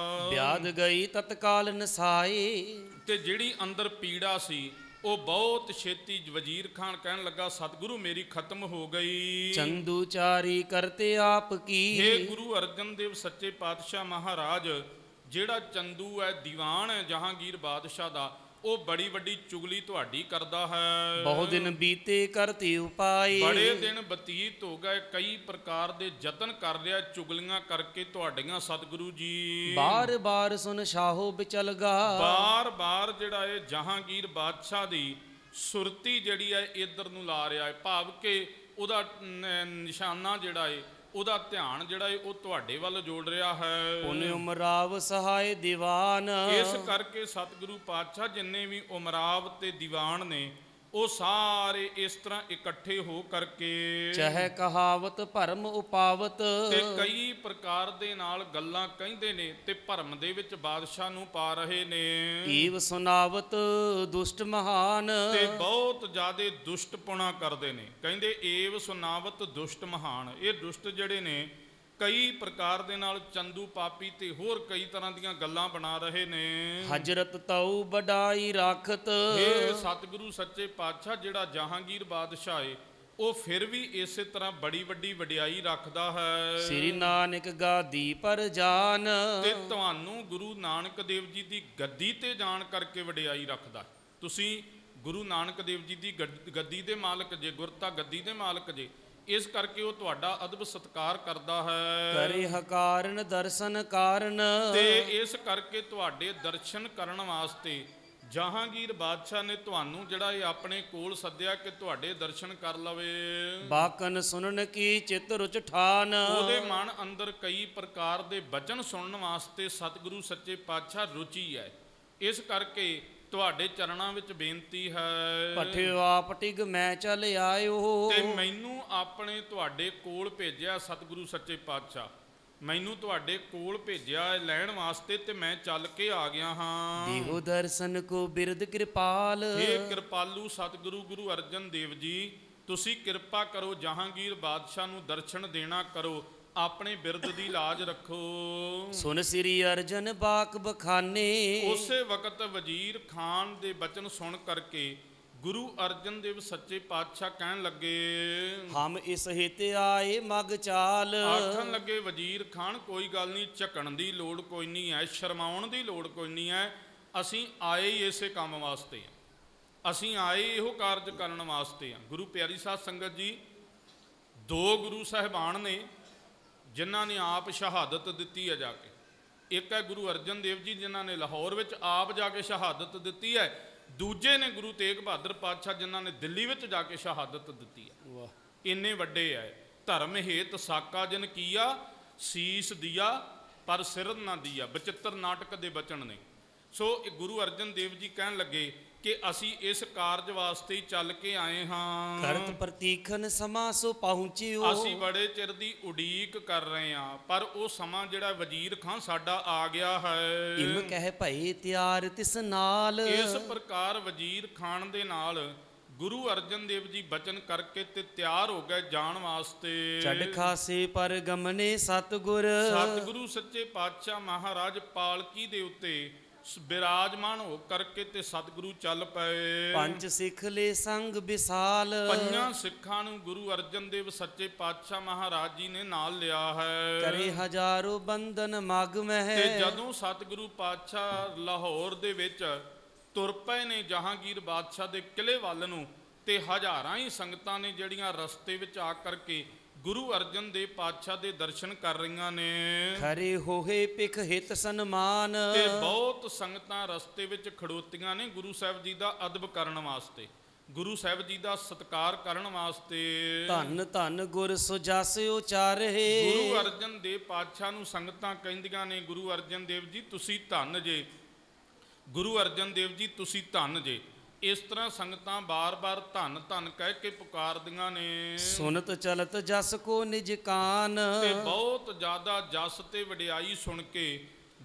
Speaker 2: ਵਿਆਦ ਗਈ ਤਤਕਾਲ ਨਸਾਏ।
Speaker 1: ਤੇ ਜਿਹੜੀ ਅੰਦਰ ਪੀੜਾ ਸੀ ਉਹ ਬਹੁਤ ਛੇਤੀ ਵਜ਼ੀਰ ਖਾਨ ਕਹਿਣ ਲੱਗਾ ਸਤਿਗੁਰੂ ਮੇਰੀ ਖਤਮ ਹੋ ਗਈ।
Speaker 2: ਚੰਦੂ ਚਾਰੀ ਕਰਤੇ ਆਪ ਕੀ।
Speaker 1: ਇਹ ਗੁਰੂ ਅਰਜਨ ਦੇਵ ਸੱਚੇ ਪਾਤਸ਼ਾਹ ਮਹਾਰਾਜ, ਜਿਹੜਾ ਚੰਦੂ ਹੈ, ਦੀਵਾਨ ਹੈ ਜਹਾਂਗੀਰ ਬਾਦਸ਼ਾਹ ਦਾ, ਉਹ ਬੜੀ ਵੱਡੀ ਚੁਗਲੀ ਤੁਹਾਡੀ ਕਰਦਾ ਹੈ।
Speaker 2: ਬਹੁਤ ਦਿਨ ਬੀਤੇ ਕਰਤੇ ਉਪਾਏ।
Speaker 1: ਬੜੇ ਦਿਨ ਬਤੀਤ ਹੋ ਗਏ, ਕਈ ਪ੍ਰਕਾਰ ਦੇ ਯਤਨ ਕਰ ਲਿਆ ਚੁਗਲੀਆਂ ਕਰਕੇ ਤੁਹਾਡੀਆਂ ਸਤਿਗੁਰੂ ਜੀ।
Speaker 2: ਬਾਰ ਬਾਰ ਸੁਨ ਸ਼ਾਹੋ ਵਿਚਲਗਾ।
Speaker 1: ਬਾਰ ਬਾਰ ਜਿਹੜਾ ਇਹ ਜਹਾਂਗੀਰ ਬਾਦਸ਼ਾਹ ਦੀ ਸੁਰਤੀ ਜਿਹੜੀ ਹੈ ਇੱਧਰ ਨੂੰ ਲਾ ਰਿਹਾ ਹੈ, ਭਾਵ ਕਿ ਉਹਦਾ ਨਿਸ਼ਾਨਾ ਜਿਹੜਾ ਹੈ, ਉਹਦਾ ਧਿਆਨ ਜਿਹੜਾ ਹੈ ਉਹ ਤੁਹਾਡੇ ਵੱਲ ਜੋੜ ਰਿਹਾ ਹੈ।
Speaker 2: ਪੁਨ ਉਮਰਾਵ ਸਹਾਇ ਦੀਵਾਨ।
Speaker 1: ਇਸ ਕਰਕੇ ਸਤਿਗੁਰੂ ਪਾਤਸ਼ਾਹ ਜਿੰਨੇ ਵੀ ਉਮਰਾਵ ਤੇ ਦੀਵਾਨ ਨੇ, ਉਹ ਸਾਰੇ ਇਸ ਤਰ੍ਹਾਂ ਇਕੱਠੇ ਹੋ ਕਰਕੇ
Speaker 2: ਚਾਹੇ ਕਹਾਵਤ ਭਰਮ ਉਪਾਵਤ।
Speaker 1: ਤੇ ਕਈ ਪ੍ਰਕਾਰ ਦੇ ਨਾਲ ਗੱਲਾਂ ਕਹਿੰਦੇ ਨੇ ਤੇ ਭਰਮ ਦੇ ਵਿੱਚ ਬਾਦਸ਼ਾਹ ਨੂੰ ਪਾ ਰਹੇ ਨੇ।
Speaker 2: ਈਵ ਸੁਨਾਵਤ ਦੁਸ਼ਟ ਮਹਾਨ।
Speaker 1: ਤੇ ਬਹੁਤ ਜ਼ਿਆਦੇ ਦੁਸ਼ਟਪੁਣਾ ਕਰਦੇ ਨੇ। ਕਹਿੰਦੇ ਏਵ ਸੁਨਾਵਤ ਦੁਸ਼ਟ ਮਹਾਨ। ਇਹ ਦੁਸ਼ਟ ਜਿਹੜੇ ਨੇ ਕਈ ਪ੍ਰਕਾਰ ਦੇ ਨਾਲ ਚੰਦੂ ਪਾਪੀ ਤੇ ਹੋਰ ਕਈ ਤਰ੍ਹਾਂ ਦੀਆਂ ਗੱਲਾਂ ਬਣਾ ਰਹੇ ਨੇ।
Speaker 2: ਹਜਰਤ ਤਉ ਬਡਾਈ ਰਾਖਤ,
Speaker 1: ਇਹ ਸਤਿਗੁਰੂ ਸੱਚੇ ਪਾਤਸ਼ਾਹ ਜਿਹੜਾ ਜਹਾਂਗੀਰ ਬਾਦਸ਼ਾਹ ਏ ਉਹ ਫਿਰ ਵੀ ਇਸੇ ਤਰ੍ਹਾਂ ਬੜੀ ਵੱਡੀ ਵਡਿਆਈ ਰੱਖਦਾ ਹੈ।
Speaker 2: ਸ੍ਰੀ ਨਾਨਕ ਗਾਦੀ ਪਰ ਜਾਨ,
Speaker 1: ਤੇ ਤੁਹਾਨੂੰ ਗੁਰੂ ਨਾਨਕ ਦੇਵ ਜੀ ਦੀ ਗੱਦੀ ਤੇ ਜਾਣ ਕਰਕੇ ਵਡਿਆਈ ਰੱਖਦਾ। ਤੁਸੀਂ ਗੁਰੂ ਨਾਨਕ ਦੇਵ ਜੀ ਦੀ ਗੱਦੀ ਦੇ ਮਾਲਕ ਜੇ, ਗੁਰਤਾ ਗੱਦੀ ਦੇ ਮਾਲਕ ਜੇ, ਇਸ ਕਰਕੇ ਉਹ ਤੁਹਾਡਾ ਅਦਬ ਸਤਿਕਾਰ ਕਰਦਾ ਹੈ।
Speaker 2: ਕਰੇ ਹਕਾਰਨ ਦਰਸ਼ਨ ਕਾਰਨ,
Speaker 1: ਤੇ ਇਸ ਕਰਕੇ ਤੁਹਾਡੇ ਦਰਸ਼ਨ ਕਰਨ ਵਾਸਤੇ ਜਹਾਂਗੀਰ ਬਾਦਸ਼ਾਹ ਨੇ ਤੁਹਾਨੂੰ ਜਿਹੜਾ ਇਹ ਆਪਣੇ ਕੋਲ ਸੱਦਿਆ ਕਿ ਤੁਹਾਡੇ ਦਰਸ਼ਨ ਕਰ ਲਵੇ।
Speaker 2: ਬਾਕਨ ਸੁਣਨ ਕੀ ਚਿਤ ਰੁਚ ਠਾਨ,
Speaker 1: ਉਹਦੇ ਮਨ ਅੰਦਰ ਕਈ ਪ੍ਰਕਾਰ ਦੇ ਬਚਨ ਸੁਣਨ ਵਾਸਤੇ ਸਤਿਗੁਰੂ ਸੱਚੇ ਪਾਤਸ਼ਾਹ ਰੁਚੀ ਹੈ। ਇਸ ਕਰਕੇ ਤੁਹਾਡੇ ਚਰਨਾਂ ਵਿੱਚ ਬੇਨਤੀ ਹੈ,
Speaker 2: ਪਠਿਓ ਆਪ ਟਿਗ ਮੈਂ ਚੱਲ ਆਇਓ।
Speaker 1: ਤੇ ਮੈਨੂੰ ਆਪਣੇ ਤੁਹਾਡੇ ਕੋਲ ਭੇਜਿਆ ਸਤਿਗੁਰੂ ਸੱਚੇ ਪਾਤਸ਼ਾਹ, ਮੈਨੂੰ ਤੁਹਾਡੇ ਕੋਲ ਭੇਜਿਆ ਹੈ ਲੈਣ ਵਾਸਤੇ, ਤੇ ਮੈਂ ਚੱਲ ਕੇ ਆ ਗਿਆ ਹਾਂ।
Speaker 2: ਦੇਹੋ ਦਰਸ਼ਨ ਕੋ ਬਿਰਦ ਕਿਰਪਾਲ,
Speaker 1: ਇਹ ਕਿਰਪਾਲੂ ਸਤਿਗੁਰੂ ਗੁਰੂ ਅਰਜਨ ਦੇਵ ਜੀ, ਤੁਸੀਂ ਕਿਰਪਾ ਕਰੋ, ਜਹਾਂਗੀਰ ਬਾਦਸ਼ਾਹ ਨੂੰ ਦਰਸ਼ਨ ਦੇਣਾ ਕਰੋ, ਆਪਣੇ ਬਿਰਦ ਦੀ ਲਾਜ ਰੱਖੋ।
Speaker 2: ਸੁਨ ਸ੍ਰੀ ਅਰਜਨ ਬਾਕ ਬਖਾਨੇ,
Speaker 1: ਉਸੇ ਵਕਤ ਵਜ਼ੀਰ ਖਾਨ ਦੇ ਬਚਨ ਸੁਣ ਕਰਕੇ ਗੁਰੂ ਅਰਜਨ ਦੇਵ ਸੱਚੇ ਪਾਤਸ਼ਾਹ ਕਹਿਣ ਲੱਗੇ,
Speaker 2: ਹਮ ਇਸ ਹਿਤ ਆਏ ਮਗ ਚਾਲ।
Speaker 1: ਆਖਣ ਲੱਗੇ ਵਜ਼ੀਰ ਖਾਨ ਕੋਈ ਗੱਲ ਨਹੀਂ, ਝਕਣ ਦੀ ਲੋੜ ਕੋਈ ਨਹੀਂ ਹੈ, ਸ਼ਰਮਾਉਣ ਦੀ ਲੋੜ ਕੋਈ ਨਹੀਂ ਹੈ, ਅਸੀਂ ਆਏ ਹੀ ਇਸੇ ਕੰਮ ਵਾਸਤੇ ਹਾਂ, ਅਸੀਂ ਆਏ ਇਹੋ ਕਾਰਜ ਕਰਨ ਵਾਸਤੇ ਹਾਂ। ਗੁਰੂ ਪਿਆਰੀ ਸਾਧ ਸੰਗਤ ਜੀ, ਦੋ ਗੁਰੂ ਸਾਹਿਬਾਨ ਨੇ ਜਿਨ੍ਹਾਂ ਨੇ ਆਪ ਸ਼ਹਾਦਤ ਦਿੱਤੀ ਹੈ ਜਾ ਕੇ। ਇੱਕ ਹੈ ਗੁਰੂ ਅਰਜਨ ਦੇਵ ਜੀ ਜਿਨ੍ਹਾਂ ਨੇ ਲਾਹੌਰ ਵਿੱਚ ਆਪ ਜਾ ਕੇ ਸ਼ਹਾਦਤ ਦਿੱਤੀ ਹੈ, ਦੂਜੇ ਨੇ ਗੁਰੂ ਤੇਗ ਬਹਾਦਰ ਪਾਤਸ਼ਾਹ ਜਿਨ੍ਹਾਂ ਨੇ ਦਿੱਲੀ ਵਿੱਚ ਜਾ ਕੇ ਸ਼ਹਾਦਤ ਦਿੱਤੀ ਹੈ।
Speaker 2: ਵਾਹ,
Speaker 1: ਇੰਨੇ ਵੱਡੇ ਹੈ। ਧਰਮ ਹੇਤ ਸਾਕਾ ਜਨ ਕੀਆ, ਸੀਸ ਦਿਆ ਪਰ ਸਿਰ ਨਾ ਦਿਆ, ਬਚਿੱਤਰ ਨਾਟਕ ਦੇ ਬਚਨ ਨੇ। ਸੋ ਗੁਰੂ ਅਰਜਨ ਦੇਵ ਜੀ ਕਹਿਣ ਲੱਗੇ ਕਿ ਅਸੀਂ ਇਸ ਕਾਰਜ ਵਾਸਤੇ ਹੀ ਚੱਲ ਕੇ ਆਏ ਹਾਂ।
Speaker 2: ਕਰਤ ਪ੍ਰਤੀਖਨ ਸਮਾਂ ਸੋ ਪਹੁੰਚਿਓ,
Speaker 1: ਅਸੀਂ ਬੜੇ ਚਿਰ ਦੀ ਉਡੀਕ ਕਰ ਰਹੇ ਹਾਂ, ਪਰ ਉਹ ਸਮਾਂ ਜਿਹੜਾ ਵਜ਼ੀਰ ਖਾਨ ਸਾਡਾ ਆ ਗਿਆ ਹੈ।
Speaker 2: ਇਮ ਕਹਿ ਭਏ ਤਿਆਰ ਤਿਸ ਨਾਲ,
Speaker 1: ਇਸ ਪ੍ਰਕਾਰ ਵਜ਼ੀਰ ਖਾਨ ਦੇ ਨਾਲ ਗੁਰੂ ਅਰਜਨ ਦੇਵ ਜੀ ਬਚਨ ਕਰਕੇ ਤੇ ਤਿਆਰ ਹੋ ਗਏ ਜਾਣ ਵਾਸਤੇ।
Speaker 2: ਛੱਡ ਖਾਸੇ ਪਰ ਗਮਨੇ ਸਤਿਗੁਰ,
Speaker 1: ਸਤਿਗੁਰੂ ਸੱਚੇ ਪਾਤਸ਼ਾਹ ਮਹਾਰਾਜ ਪਾਲਕੀ ਦੇ ਉੱਤੇ ਬਿਰਾਜਮਾਨ ਹੋ ਕਰਕੇ ਤੇ ਸਤਿਗੁਰੂ ਚੱਲ ਪਏ।
Speaker 2: ਪੰਜ ਸਿੱਖ ਲੈ ਸੰਗ ਵਿਸਾਲ,
Speaker 1: ਪੰਜਾਂ ਸਿੱਖਾਂ ਨੂੰ ਗੁਰੂ ਅਰਜਨ ਦੇਵ ਸੱਚੇ ਪਾਤਸ਼ਾਹ ਮਹਾਰਾਜ ਜੀ ਨੇ ਨਾਲ ਲਿਆ ਹੈ।
Speaker 2: ਕਰੇ ਹਜ਼ਾਰੋ ਬੰਧਨ ਮਗ ਮਹਿ,
Speaker 1: ਤੇ ਜਦੋਂ ਸਤਿਗੁਰੂ ਪਾਤਸ਼ਾਹ ਲਾਹੌਰ ਦੇ ਵਿੱਚ ਤੁਰ ਪਏ ਨੇ ਜਹਾਂਗੀਰ ਬਾਦਸ਼ਾਹ ਦੇ ਕਿਲੇ ਵੱਲ ਨੂੰ, ਤੇ ਹਜ਼ਾਰਾਂ ਹੀ ਸੰਗਤਾਂ ਨੇ ਜਿਹੜੀਆਂ ਰਸਤੇ ਵਿੱਚ ਆ ਕਰਕੇ ਗੁਰੂ ਅਰਜਨ ਦੇਵ ਪਾਤਸ਼ਾਹ ਦੇ ਦਰਸ਼ਨ ਕਰ ਰਹੀਆਂ ਨੇ।
Speaker 2: ਖਰੇ ਹੋਏ ਪਿਖ ਹਿਤ ਸਨਮਾਨ,
Speaker 1: ਤੇ ਬਹੁਤ ਸੰਗਤਾਂ ਰਸਤੇ ਵਿੱਚ ਖੜੋਤੀਆਂ ਨੇ ਗੁਰੂ ਸਾਹਿਬ ਜੀ ਦਾ ਅਦਬ ਕਰਨ ਵਾਸਤੇ, ਗੁਰੂ ਸਾਹਿਬ ਜੀ ਦਾ ਸਤਿਕਾਰ ਕਰਨ ਵਾਸਤੇ।
Speaker 2: ਧੰਨ ਧੰਨ ਗੁਰ ਸੋ ਜਸ ਉਚਾਰੇ,
Speaker 1: ਗੁਰੂ ਅਰਜਨ ਦੇਵ ਪਾਤਸ਼ਾਹ ਨੂੰ ਸੰਗਤਾਂ ਕਹਿੰਦੀਆਂ ਨੇ, ਗੁਰੂ ਅਰਜਨ ਦੇਵ ਜੀ ਤੁਸੀਂ ਧੰਨ ਜੇ, ਗੁਰੂ ਅਰਜਨ ਦੇਵ ਜੀ ਤੁਸੀਂ ਧੰਨ ਜੇ। ਇਸ ਤਰ੍ਹਾਂ ਸੰਗਤਾਂ ਬਾਰ-ਬਾਰ ਧੰਨ ਧੰਨ ਕਹਿ ਕੇ ਪੁਕਾਰਦੀਆਂ ਨੇ।
Speaker 2: ਸੁਨਤ ਚਲਤ ਜਸ ਕੋ ਨਿਜ ਕਾਨ,
Speaker 1: ਤੇ ਬਹੁਤ ਜ਼ਿਆਦਾ ਜਸ ਤੇ ਵਡਿਆਈ ਸੁਣ ਕੇ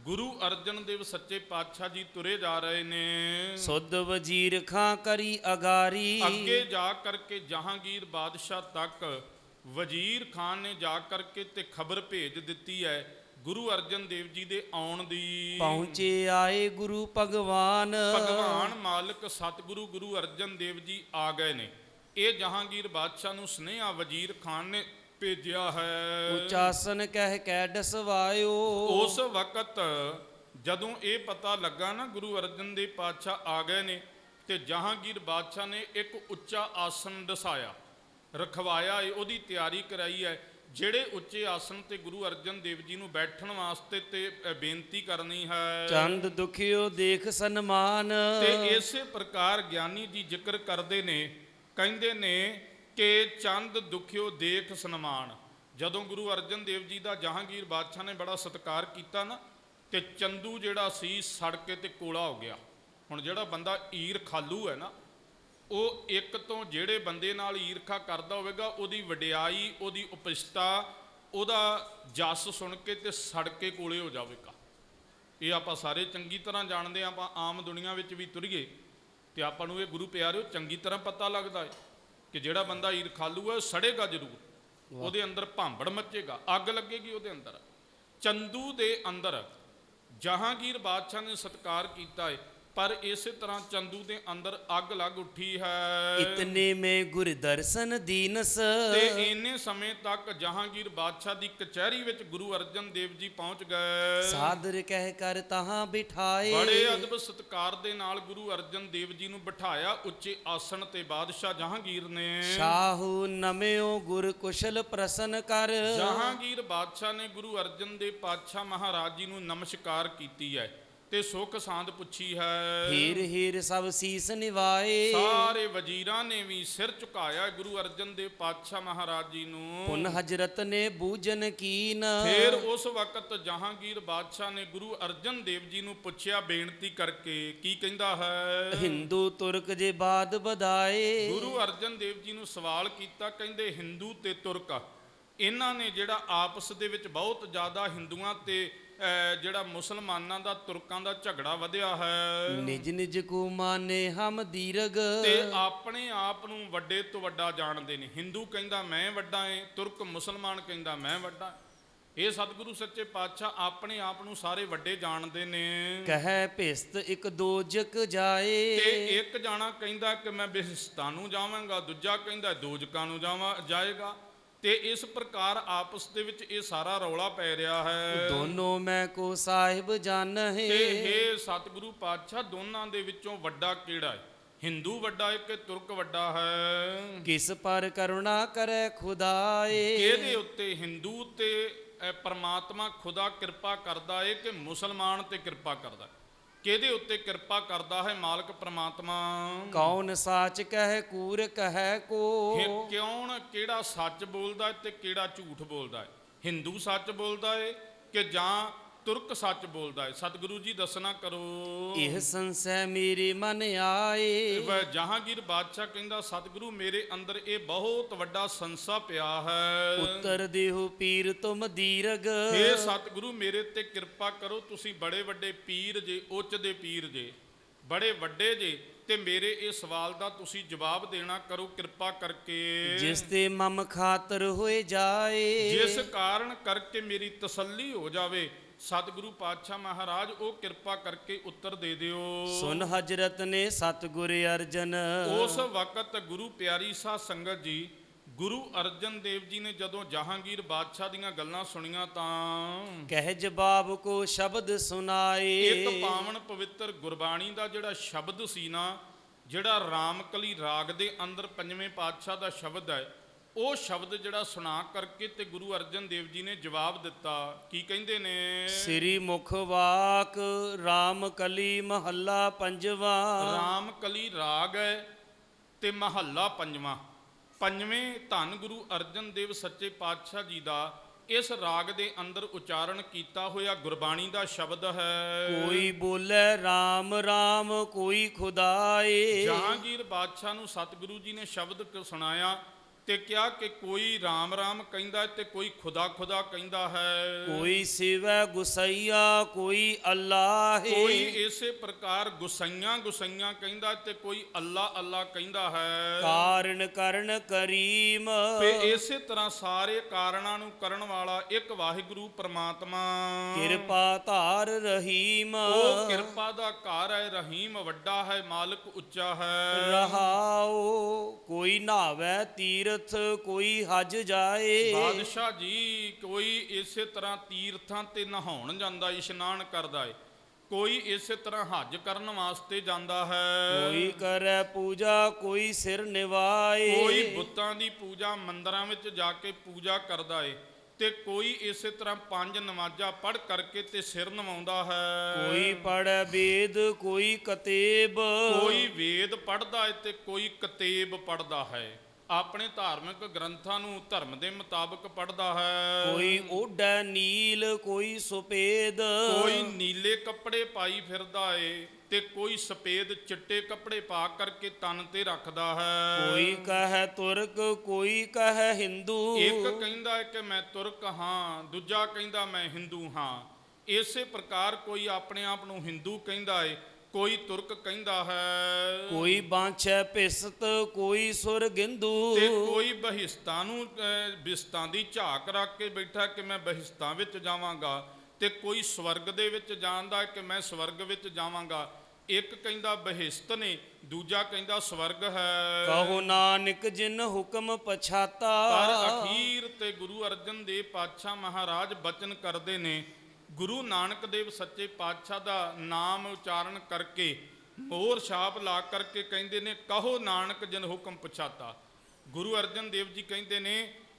Speaker 1: ਗੁਰੂ ਅਰਜਨ ਦੇਵ ਸੱਚੇ ਪਾਤਸ਼ਾਹ ਜੀ ਤੁਰੇ ਜਾ ਰਹੇ ਨੇ।
Speaker 2: ਸੁਧ ਵਜ਼ੀਰ ਖਾਂ ਕਰੀ ਅਗਾਰੀ,
Speaker 1: ਅੱਗੇ ਜਾ ਕਰਕੇ ਜਹਾਂਗੀਰ ਬਾਦਸ਼ਾਹ ਤੱਕ ਵਜ਼ੀਰ ਖਾਨ ਨੇ ਜਾ ਕਰਕੇ ਤੇ ਖਬਰ ਭੇਜ ਦਿੱਤੀ ਹੈ ਗੁਰੂ ਅਰਜਨ ਦੇਵ ਜੀ ਦੇ ਆਉਣ ਦੀ।
Speaker 2: ਪਹੁੰਚੇ ਆਏ ਗੁਰੂ ਭਗਵਾਨ,
Speaker 1: ਭਗਵਾਨ ਮਾਲਕ ਸਤਿਗੁਰੂ ਗੁਰੂ ਅਰਜਨ ਦੇਵ ਜੀ ਆ ਗਏ ਨੇ। ਇਹ ਜਹਾਂਗੀਰ ਬਾਦਸ਼ਾਹ ਨੂੰ ਸੁਨੇਹਾ ਵਜ਼ੀਰ ਖਾਨ ਨੇ ਭੇਜਿਆ ਹੈ।
Speaker 2: ਉਚਾਸਨ ਕਹਿ ਕੈ ਡਸਵਾਇਓ,
Speaker 1: ਉਸ ਵਕਤ ਜਦੋਂ ਇਹ ਪਤਾ ਲੱਗਾ ਨਾ ਗੁਰੂ ਅਰਜਨ ਦੇਵ ਪਾਤਸ਼ਾਹ ਆ ਗਏ ਨੇ, ਤੇ ਜਹਾਂਗੀਰ ਬਾਦਸ਼ਾਹ ਨੇ ਇੱਕ ਉੱਚਾ ਆਸਨ ਡਸਾਇਆ, ਰਖਵਾਇਆ ਏ, ਉਹਦੀ ਤਿਆਰੀ ਕਰਾਈ ਹੈ। ਜਿਹੜੇ ਉੱਚੇ ਆਸਨ ਤੇ ਗੁਰੂ ਅਰਜਨ ਦੇਵ ਜੀ ਨੂੰ ਬੈਠਣ ਵਾਸਤੇ ਤੇ ਬੇਨਤੀ ਕਰਨੀ ਹੈ।
Speaker 2: ਚੰਦ ਦੁਖਿਓ ਦੇਖ ਸਨਮਾਨ,
Speaker 1: ਤੇ ਇਸੇ ਪ੍ਰਕਾਰ ਗਿਆਨੀ ਜੀ ਜ਼ਿਕਰ ਕਰਦੇ ਨੇ, ਕਹਿੰਦੇ ਨੇ ਕਿ ਚੰਦ ਦੁਖਿਓ ਦੇਖ ਸਨਮਾਨ। ਜਦੋਂ ਗੁਰੂ ਅਰਜਨ ਦੇਵ ਜੀ ਦਾ ਜਹਾਂਗੀਰ ਬਾਦਸ਼ਾਹ ਨੇ ਬੜਾ ਸਤਿਕਾਰ ਕੀਤਾ ਨਾ, ਤੇ ਚੰਦੂ ਜਿਹੜਾ ਸੀ ਸੜ ਕੇ ਤੇ ਕੋਲਾ ਹੋ ਗਿਆ। ਹੁਣ ਜਿਹੜਾ ਬੰਦਾ ਈਰ ਖਾਲੂ ਹੈ ਨਾ, ਉਹ ਇੱਕ ਤੋਂ ਜਿਹੜੇ ਬੰਦੇ ਨਾਲ ਈਰਖਾ ਕਰਦਾ ਹੋਵੇਗਾ, ਉਹਦੀ ਵਡਿਆਈ, ਉਹਦੀ ਉਪਿਸ਼ਟਾ, ਉਹਦਾ ਜਸ ਸੁਣ ਕੇ ਤੇ ਸੜ ਕੇ ਕੋਲੇ ਹੋ ਜਾਵੇਗਾ। ਇਹ ਆਪਾਂ ਸਾਰੇ ਚੰਗੀ ਤਰ੍ਹਾਂ ਜਾਣਦੇ ਹਾਂ। ਆਪਾਂ ਆਮ ਦੁਨੀਆ ਵਿੱਚ ਵੀ ਤੁਰੀਏ ਤੇ ਆਪਾਂ ਨੂੰ ਇਹ ਗੁਰੂ ਪਿਆਰਿਓ ਚੰਗੀ ਤਰ੍ਹਾਂ ਪਤਾ ਲੱਗਦਾ ਹੈ ਕਿ ਜਿਹੜਾ ਬੰਦਾ ਈਰਖਾਲੂ ਹੈ ਸੜੇਗਾ ਜ਼ਰੂਰ, ਉਹਦੇ ਅੰਦਰ ਭਾਂਬੜ ਮੱਚੇਗਾ, ਅੱਗ ਲੱਗੇਗੀ ਉਹਦੇ ਅੰਦਰ। ਚੰਦੂ ਦੇ ਅੰਦਰ ਜਹਾਂਗੀਰ ਬਾਦਸ਼ਾਹ ਨੇ ਸਤਿਕਾਰ ਕੀਤਾ ਹੈ, ਪਰ ਇਸੇ ਤਰ੍ਹਾਂ ਚੰਦੂ ਦੇ ਅੰਦਰ ਅੱਗ ਲੱਗ ਉੱਠੀ ਹੈ।
Speaker 2: इतने में गुर दर्शन दीनस,
Speaker 1: ਤੇ ਇੰਨੇ ਸਮੇਂ ਤੱਕ ਜਹਾਂਗੀਰ ਬਾਦਸ਼ਾਹ ਦੀ ਕਚਹਿਰੀ ਵਿੱਚ ਗੁਰੂ ਅਰਜਨ ਦੇਵ ਜੀ ਪਹੁੰਚ ਗਏ।
Speaker 2: सादर कह कर तहाँ बिठाए,
Speaker 1: ਬੜੇ ਅਦਬ ਸਤਿਕਾਰ ਦੇ ਨਾਲ ਗੁਰੂ ਅਰਜਨ ਦੇਵ ਜੀ ਨੂੰ ਬਿਠਾਇਆ ਉੱਚੇ ਆਸਣ ਤੇ ਬਾਦਸ਼ਾਹ ਜਹਾਂਗੀਰ ਨੇ।
Speaker 2: शाहू नम्यो गुर कुशल प्रसन्न कर,
Speaker 1: ਜਹਾਂਗੀਰ ਬਾਦਸ਼ਾਹ ਨੇ ਗੁਰੂ ਅਰਜਨ ਦੇਵ ਪਾਤਸ਼ਾਹ ਮਹਾਰਾਜ ਜੀ ਨੂੰ ਨਮਸਕਾਰ ਕੀਤੀ ਹੈ ਤੇ ਸੁਖ ਸਾਂਦ ਪੁੱਛੀ ਹੈ।
Speaker 2: हीर हीर सब शीस निवाए,
Speaker 1: ਸਾਰੇ ਵਜ਼ੀਰਾਂ ਨੇ ਵੀ ਸਿਰ ਝੁਕਾਇਆ ਗੁਰੂ ਅਰਜਨ ਦੇਵ ਪਾਤਸ਼ਾਹ ਮਹਾਰਾਜ ਜੀ ਨੂੰ।
Speaker 2: पुन हजरत ने बूझन कीन,
Speaker 1: ਫਿਰ ਉਸ ਵਕਤ ਜਹਾਂਗੀਰ ਬਾਦਸ਼ਾਹ ਨੇ ਗੁਰੂ ਅਰਜਨ ਦੇਵ ਜੀ ਨੂੰ ਪੁੱਛਿਆ ਬੇਨਤੀ ਕਰਕੇ, ਕੀ ਕਹਿੰਦਾ ਹੈ?
Speaker 2: हिंदू तुर्क जे बाद बधाए,
Speaker 1: ਗੁਰੂ ਅਰਜਨ ਦੇਵ ਜੀ ਨੂੰ ਸਵਾਲ ਕੀਤਾ, ਕਹਿੰਦੇ ਹਿੰਦੂ ਤੇ ਤੁਰਕ ਇਹਨਾਂ ਨੇ ਜਿਹੜਾ ਆਪਸ ਦੇ ਵਿੱਚ ਬਹੁਤ ਜ਼ਿਆਦਾ ਹਿੰਦੂਆਂ ਤੇ ਜਿਹੜਾ ਮੁਸਲਮਾਨਾਂ ਦਾ ਤੁਰਕਾਂ ਦਾ ਝਗੜਾ ਵਧਿਆ ਹੈ,
Speaker 2: निज निज को माने हम दीर्घ,
Speaker 1: ਤੇ ਆਪਣੇ ਆਪ ਨੂੰ ਵੱਡੇ ਤੋਂ ਵੱਡਾ ਜਾਣਦੇ ਨੇ। ਹਿੰਦੂ ਕਹਿੰਦਾ ਮੈਂ ਵੱਡਾ ਏ, ਤੁਰਕ ਮੁਸਲਮਾਨ ਕਹਿੰਦਾ ਮੈਂ ਵੱਡਾ। ਇਹ ਸਤਿਗੁਰੂ ਸੱਚੇ ਪਾਤਸ਼ਾਹ ਆਪਣੇ ਆਪ ਨੂੰ ਸਾਰੇ ਵੱਡੇ ਜਾਣਦੇ ਨੇ।
Speaker 2: कह भिस्त एक दोजक जाए,
Speaker 1: ਤੇ ਇੱਕ ਜਾਣਾ ਕਹਿੰਦਾ ਕਿ ਮੈਂ ਬਿਹਸਤਾਂ ਨੂੰ ਜਾਵਾਂਗਾ, ਦੂਜਾ ਕਹਿੰਦਾ ਦੋਜਕਾਂ ਨੂੰ ਜਾਏਗਾ। ਤੇ ਇਸ ਪ੍ਰਕਾਰ ਆਪਸ ਦੇ ਵਿੱਚ ਇਹ ਸਾਰਾ ਰੌਲਾ ਪੈ ਰਿਹਾ ਹੈ।
Speaker 2: दोनों मैं को साहिब जान है,
Speaker 1: ਤੇ ਇਹ ਸਤਿਗੁਰੂ ਪਾਤਸ਼ਾਹ ਦੋਨਾਂ ਦੇ ਵਿੱਚੋਂ ਵੱਡਾ ਕਿਹੜਾ ਹੈ? ਹਿੰਦੂ ਵੱਡਾ ਹੈ ਕਿ ਤੁਰਕ ਵੱਡਾ ਹੈ?
Speaker 2: किस पर करुणा करे खुदाए,
Speaker 1: ਇਹਦੇ ਉੱਤੇ ਹਿੰਦੂ ਤੇ ਪਰਮਾਤਮਾ ਖੁਦਾ ਕਿਰਪਾ ਕਰਦਾ ਹੈ ਕਿ ਮੁਸਲਮਾਨ ਤੇ ਕਿਰਪਾ ਕਰਦਾ ਹੈ? ਕਿਹਦੇ ਉੱਤੇ ਕਿਰਪਾ ਕਰਦਾ ਹੈ ਮਾਲਕ ਪ੍ਰਮਾਤਮਾ?
Speaker 2: कौन साच कह कूर कह को,
Speaker 1: ਕਿਉਂ ਕਿਹੜਾ ਸੱਚ ਬੋਲਦਾ ਹੈ ਤੇ ਕਿਹੜਾ ਝੂਠ ਬੋਲਦਾ ਹੈ? ਹਿੰਦੂ ਸੱਚ ਬੋਲਦਾ ਹੈ ਕਿ ਜਾਂ ਤੁਰਕ ਸੱਚ ਬੋਲਦਾ ਹੈ? ਸਤਿਗੁਰੂ ਜੀ ਦੱਸਣਾ ਕਰੋ।
Speaker 2: यह संशय मेरे मन आए,
Speaker 1: ਜਹਾਂਗੀਰ ਬਾਦਸ਼ਾਹ ਕਹਿੰਦਾ ਸਤਿਗੁਰੂ ਮੇਰੇ ਅੰਦਰ ਇਹ ਬਹੁਤ ਵੱਡਾ ਸੰਸਾ ਪਿਆ ਹੈ।
Speaker 2: उत्तर देहो पीर तुम दीर्घ,
Speaker 1: ਇਹ ਸਤਿਗੁਰੂ ਮੇਰੇ ਤੇ ਕਿਰਪਾ ਕਰੋ, ਤੁਸੀਂ ਬੜੇ ਵੱਡੇ ਪੀਰ ਜੇ, ਉੱਚ ਦੇ ਪੀਰ ਜੇ, ਬੜੇ ਵੱਡੇ ਜੇ, ਤੇ ਮੇਰੇ ਇਹ ਸਵਾਲ ਦਾ ਤੁਸੀਂ ਜਵਾਬ ਦੇਣਾ ਕਰੋ ਕਿਰਪਾ ਕਰਕੇ।
Speaker 2: जिस ते मम खातर होए जाए,
Speaker 1: ਜਿਸ ਕਾਰਨ ਕਰਕੇ ਮੇਰੀ ਤਸੱਲੀ ਹੋ ਜਾਵੇ। ਸਤਿਗੁਰੂ ਪਾਤਸ਼ਾਹ ਮਹਾਰਾਜ ਉਹ ਕਿਰਪਾ ਕਰਕੇ ਉੱਤਰ ਦੇ ਦਿਓ।
Speaker 2: सुन हजरत ने सतगुर अर्जन,
Speaker 1: ਉਸ ਵਕਤ ਗੁਰੂ ਪਿਆਰੀ ਸਾਧ ਸੰਗਤ ਜੀ, ਗੁਰੂ ਅਰਜਨ ਦੇਵ ਜੀ ਨੇ ਜਦੋਂ ਜਹਾਂਗੀਰ ਬਾਦਸ਼ਾਹ ਦੀਆਂ ਗੱਲਾਂ ਸੁਣੀਆਂ ਤਾਂ
Speaker 2: कह जवाब को शब्द सुनाए,
Speaker 1: ਇੱਕ ਪਾਵਨ ਪਵਿੱਤਰ ਗੁਰਬਾਣੀ ਦਾ ਜਿਹੜਾ ਸ਼ਬਦ ਸੀ ਨਾ, ਜਿਹੜਾ ਰਾਮਕਲੀ ਰਾਗ ਦੇ ਅੰਦਰ ਪੰਜਵੇਂ ਪਾਤਸ਼ਾਹ ਦਾ ਸ਼ਬਦ ਹੈ, ਉਹ ਸ਼ਬਦ ਜਿਹੜਾ ਸੁਣਾ ਕਰਕੇ ਤੇ ਗੁਰੂ ਅਰਜਨ ਦੇਵ ਜੀ ਨੇ ਜਵਾਬ ਦਿੱਤਾ। ਕੀ ਕਹਿੰਦੇ ਨੇ?
Speaker 2: श्री मुख वाक राम कली महल्ला पंजवा,
Speaker 1: ਰਾਮਕਲੀ ਰਾਗ ਹੈ ਤੇ ਮਹੱਲਾ ਪੰਜਵਾਂ। ਪੰਜਵੇਂ ਧੰਨ ਗੁਰੂ ਅਰਜਨ ਦੇਵ ਸੱਚੇ ਪਾਤਸ਼ਾਹ ਜੀ ਦਾ ਇਸ ਰਾਗ ਦੇ ਅੰਦਰ ਉਚਾਰਨ ਕੀਤਾ ਹੋਇਆ ਗੁਰਬਾਣੀ ਦਾ ਸ਼ਬਦ ਹੈ।
Speaker 2: कोई बोले राम राम कोई खुदाए,
Speaker 1: ਜਹਾਂਗੀਰ ਬਾਦਸ਼ਾਹ ਨੂੰ ਸਤਿਗੁਰੂ ਜੀ ਨੇ ਸ਼ਬਦ ਸੁਣਾਇਆ ਤੇ ਕਿਹਾ ਕਿ ਕੋਈ ਰਾਮ ਰਾਮ ਕਹਿੰਦਾ ਹੈ ਤੇ ਕੋਈ ਖੁਦਾ ਖੁਦਾ ਕਹਿੰਦਾ ਹੈ।
Speaker 2: कोई सिवै गुसैया कोई अल्लाह,
Speaker 1: ਕੋਈ ਇਸੇ ਪ੍ਰਕਾਰ ਗੁਸਈਆਂ ਗੁਸਈਆਂ ਕਹਿੰਦਾ ਤੇ ਕੋਈ ਅੱਲਾ ਅੱਲਾ ਕਹਿੰਦਾ ਹੈ।
Speaker 2: कारण करण करीम,
Speaker 1: ਤੇ ਇਸੇ ਤਰ੍ਹਾਂ ਸਾਰੇ ਕਾਰਨਾਂ ਨੂੰ ਕਰਨ ਵਾਲਾ ਇੱਕ ਵਾਹਿਗੁਰੂ ਪ੍ਰਮਾਤਮਾ।
Speaker 2: कृपा धार रहीम,
Speaker 1: ਉਹ ਕਿਰਪਾ ਦਾ ਘਰ ਹੈ, ਰਹੀਮ ਵੱਡਾ ਹੈ, ਮਾਲਕ ਉੱਚਾ ਹੈ।
Speaker 2: रहाओ कोई नहावै तीरथ कोई हज जाए,
Speaker 1: ਬਾਦਸ਼ਾਹ ਜੀ ਕੋਈ ਇਸੇ ਤਰ੍ਹਾਂ ਤੀਰਥਾਂ ਤੇ ਨਹਾਉਣ ਜਾਂਦਾ, ਇਸ਼ਨਾਨ ਕਰਦਾ ਹੈ, ਕੋਈ ਇਸੇ ਤਰ੍ਹਾਂ ਹੱਜ ਕਰਨ ਵਾਸਤੇ ਜਾਂਦਾ ਹੈ।
Speaker 2: कोई करे पूजा कोई सिर निवाए,
Speaker 1: ਕੋਈ ਬੁੱਤਾਂ ਦੀ ਪੂਜਾ ਮੰਦਰਾਂ ਵਿੱਚ ਜਾ ਕੇ ਪੂਜਾ ਕਰਦਾ ਹੈ ਤੇ ਕੋਈ ਇਸੇ ਤਰ੍ਹਾਂ ਪੰਜ ਨਮਾਜ਼ਾਂ ਪੜ੍ਹ ਕਰਕੇ ਤੇ ਸਿਰ ਨਵਾਉਂਦਾ ਹੈ।
Speaker 2: कोई पढ़े वेद कोई कतेब,
Speaker 1: ਕੋਈ ਵੇਦ ਪੜ੍ਹਦਾ ਹੈ ਤੇ ਕੋਈ ਕਤੇਬ ਪੜ੍ਹਦਾ ਹੈ, ਆਪਣੇ ਧਾਰਮਿਕ ਗ੍ਰੰਥਾਂ ਨੂੰ ਧਰਮ ਦੇ ਮੁਤਾਬਕ ਪੜ੍ਹਦਾ ਹੈ।
Speaker 2: कोई ओढ़े नील कोई सुपेद,
Speaker 1: ਕੋਈ ਨੀਲੇ ਕੱਪੜੇ ਪਾਈ ਫਿਰਦਾ ਏ ਤੇ ਕੋਈ ਸਫੇਦ ਚਿੱਟੇ ਕੱਪੜੇ ਪਾ ਕਰਕੇ ਤਨ ਤੇ ਰੱਖਦਾ ਹੈ।
Speaker 2: कोई कहे तुर्क कोई कहे हिंदू,
Speaker 1: ਇੱਕ ਕਹਿੰਦਾ ਹੈ ਕਿ ਮੈਂ ਤੁਰਕ ਹਾਂ, ਦੂਜਾ ਕਹਿੰਦਾ ਮੈਂ ਹਿੰਦੂ ਹਾਂ। ਇਸੇ ਪ੍ਰਕਾਰ ਕੋਈ ਆਪਣੇ ਆਪ ਨੂੰ ਹਿੰਦੂ ਕਹਿੰਦਾ ਏ ਕੋਈ ਤੁਰਕ ਕਹਿੰਦਾ ਹੈ,
Speaker 2: ਕੋਈ ਬਾਂਛੈ ਭਿਸਤ ਕੋਈ ਸੁਰ ਗਿੰਦੂ।
Speaker 1: ਤੇ ਕੋਈ ਬਹਿਸ਼ਤਾਂ ਨੂੰ ਬਿਸਤਾਂ ਦੀ ਝਾਕ ਰੱਖ ਕੇ ਬੈਠਾ ਕਿ ਮੈਂ ਬਹਿਸ਼ਤਾਂ ਵਿੱਚ ਜਾਵਾਂਗਾ, ਤੇ ਕੋਈ ਸਵਰਗ ਦੇ ਵਿੱਚ ਜਾਣਦਾ ਕਿ ਮੈਂ ਸਵਰਗ ਵਿੱਚ ਜਾਵਾਂਗਾ। ਇੱਕ ਕਹਿੰਦਾ ਬਹਿਸ਼ਤ ਨੇ, ਦੂਜਾ ਕਹਿੰਦਾ ਸਵਰਗ ਹੈ।
Speaker 2: ਕਹੋ ਨਾਨਕ ਜਿਨ ਹੁਕਮ ਪਛਾਤਾ।
Speaker 1: ਪਰ ਅਖੀਰ ਤੇ ਗੁਰੂ ਅਰਜਨ ਦੇਵ ਪਾਤਸ਼ਾਹ ਮਹਾਰਾਜ ਬਚਨ ਕਰਦੇ ਨੇ, ਗੁਰੂ ਨਾਨਕ ਦੇਵ ਸੱਚੇ ਪਾਤਸ਼ਾਹ ਦਾ ਨਾਮ ਉਚਾਰਨ ਕਰਕੇ ਮੋਹਰ ਛਾਪ ਲਾ ਕਰਕੇ ਕਹਿੰਦੇ ਨੇ, ਕਹੋ ਨਾਨਕ ਜਿਨ ਹੁਕਮ ਪਛਾਤਾ। ਗੁਰੂ ਅਰਜਨ ਦੇਵ ਜੀ ਕਹਿੰਦੇ ਨੇ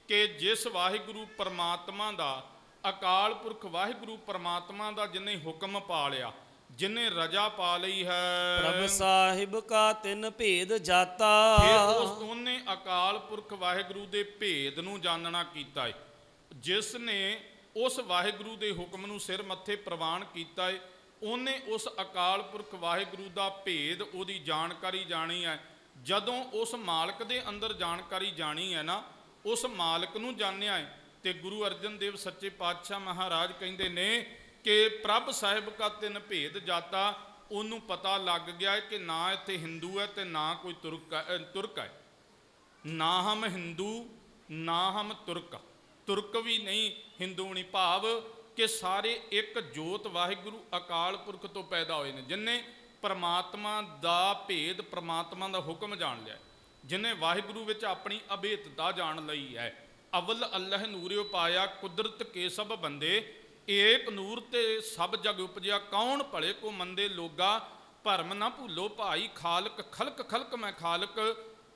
Speaker 1: ਕਿ ਜਿਸ ਵਾਹਿਗੁਰੂ ਪਰਮਾਤਮਾ ਦਾ, ਅਕਾਲ ਪੁਰਖ ਵਾਹਿਗੁਰੂ ਪਰਮਾਤਮਾ ਦਾ ਜਿਹਨੇ ਹੁਕਮ ਪਾ ਲਿਆ, ਜਿਹਨੇ ਰਜਾ ਪਾ ਲਈ ਹੈ,
Speaker 2: ਪ੍ਰਭ ਸਾਹਿਬ ਕਾ ਤਿਨ ਭੇਦ ਜਾਤਾ।
Speaker 1: ਫਿਰ ਉਸ ਉਹਨੇ ਅਕਾਲ ਪੁਰਖ ਵਾਹਿਗੁਰੂ ਦੇ ਭੇਦ ਨੂੰ ਜਾਣਨਾ ਕੀਤਾ ਹੈ। ਜਿਸ ਨੇ ਉਸ ਵਾਹਿਗੁਰੂ ਦੇ ਹੁਕਮ ਨੂੰ ਸਿਰ ਮੱਥੇ ਪ੍ਰਵਾਨ ਕੀਤਾ ਹੈ, ਉਹਨੇ ਉਸ ਅਕਾਲ ਪੁਰਖ ਵਾਹਿਗੁਰੂ ਦਾ ਭੇਦ, ਉਹਦੀ ਜਾਣਕਾਰੀ ਜਾਣੀ ਹੈ। ਜਦੋਂ ਉਸ ਮਾਲਕ ਦੇ ਅੰਦਰ ਜਾਣਕਾਰੀ ਜਾਣੀ ਹੈ ਨਾ, ਉਸ ਮਾਲਕ ਨੂੰ ਜਾਣਿਆ ਹੈ, ਤੇ ਗੁਰੂ ਅਰਜਨ ਦੇਵ ਸੱਚੇ ਪਾਤਸ਼ਾਹ ਮਹਾਰਾਜ ਕਹਿੰਦੇ ਨੇ ਕਿ ਪ੍ਰਭ ਸਾਹਿਬ ਕਾ ਤਿਨ ਭੇਦ ਜਾਤਾ। ਉਹਨੂੰ ਪਤਾ ਲੱਗ ਗਿਆ ਹੈ ਕਿ ਨਾ ਇੱਥੇ ਹਿੰਦੂ ਹੈ ਤੇ ਨਾ ਕੋਈ ਤੁਰਕ ਹੈ। ਨਾ ਹਮ ਹਿੰਦੂ ਨਾ ਹਮ ਤੁਰਕ, ਤੁਰਕ ਵੀ ਨਹੀਂ, ਹਿੰਦੂ ਨਹੀਂ, ਭਾਵ ਕਿ ਸਾਰੇ ਇੱਕ ਜੋਤ ਵਾਹਿਗੁਰੂ ਅਕਾਲ ਪੁਰਖ ਤੋਂ ਪੈਦਾ ਹੋਏ ਨੇ। ਜਿਹਨੇ ਪਰਮਾਤਮਾ ਦਾ ਭੇਦ, ਪਰਮਾਤਮਾ ਦਾ ਹੁਕਮ ਜਾਣ ਲਿਆ, ਜਿਹਨੇ ਵਾਹਿਗੁਰੂ ਵਿੱਚ ਆਪਣੀ ਅਭੇਦਤਾ ਜਾਣ ਲਈ ਹੈ। ਅਵਲ ਅੱਲਹ ਨੂਰਿਓ ਪਾਇਆ ਕੁਦਰਤ ਕੇ ਸਭ ਬੰਦੇ, ਏਕ ਨੂਰ ਤੇ ਸਭ ਜਗ ਉਪਜਿਆ ਕੌਣ ਭਲੇ ਕੋ ਮੰਦੇ ਲੋਗਾ। ਭਰਮ ਨਾ ਭੁੱਲੋ ਭਾਈ ਖਾਲਕ, ਖਲਕ ਖਲਕ ਮੈਂ ਖਾਲਕ,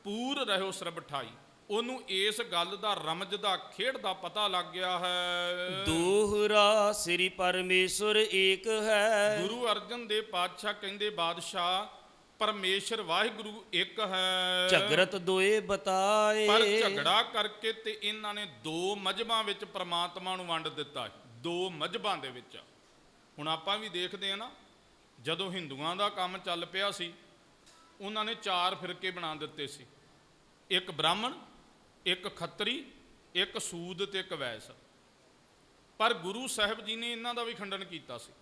Speaker 1: ਪੂਰ ਰਹਿਓ ਸਰਬ ਠਾਈ। ਉਹਨੂੰ ਇਸ ਗੱਲ ਦਾ, ਰਮਜ ਦਾ, ਖੇਡ ਦਾ ਪਤਾ ਲੱਗ ਗਿਆ ਹੈ।
Speaker 2: ਦੋਹਰਾ ਸ੍ਰੀ ਪਰਮੇਸ਼ਰ ਏਕ ਹੈ।
Speaker 1: ਗੁਰੂ ਅਰਜਨ ਦੇਵ ਪਾਤਸ਼ਾਹ ਕਹਿੰਦੇ ਬਾਦਸ਼ਾਹ ਪਰਮੇਸ਼ਰ ਵਾਹਿਗੁਰੂ ਇੱਕ ਹੈ।
Speaker 2: ਝਗਰਤ ਦੋਏ ਬਤਾਏ।
Speaker 1: ਪਰ ਝਗੜਾ ਕਰਕੇ ਤੇ ਇਹਨਾਂ ਨੇ ਦੋ ਮਜ਼ਹਬਾਂ ਵਿੱਚ ਪਰਮਾਤਮਾ ਨੂੰ ਵੰਡ ਦਿੱਤਾ, ਦੋ ਮਜ਼ਹਬਾਂ ਦੇ ਵਿੱਚ। ਹੁਣ ਆਪਾਂ ਵੀ ਦੇਖਦੇ ਹਾਂ ਨਾ, ਜਦੋਂ ਹਿੰਦੂਆਂ ਦਾ ਕੰਮ ਚੱਲ ਪਿਆ ਸੀ, ਉਹਨਾਂ ਨੇ 4 ਫਿਰਕੇ ਬਣਾ ਦਿੱਤੇ ਸੀ, ਇੱਕ ਬ੍ਰਾਹਮਣ, ਇੱਕ ਖੱਤਰੀ, ਇੱਕ ਸੂਦ ਤੇ ਇੱਕ ਵੈਸ। ਪਰ ਗੁਰੂ ਸਾਹਿਬ ਜੀ ਨੇ ਇਹਨਾਂ ਦਾ ਵੀ ਖੰਡਨ ਕੀਤਾ ਸੀ।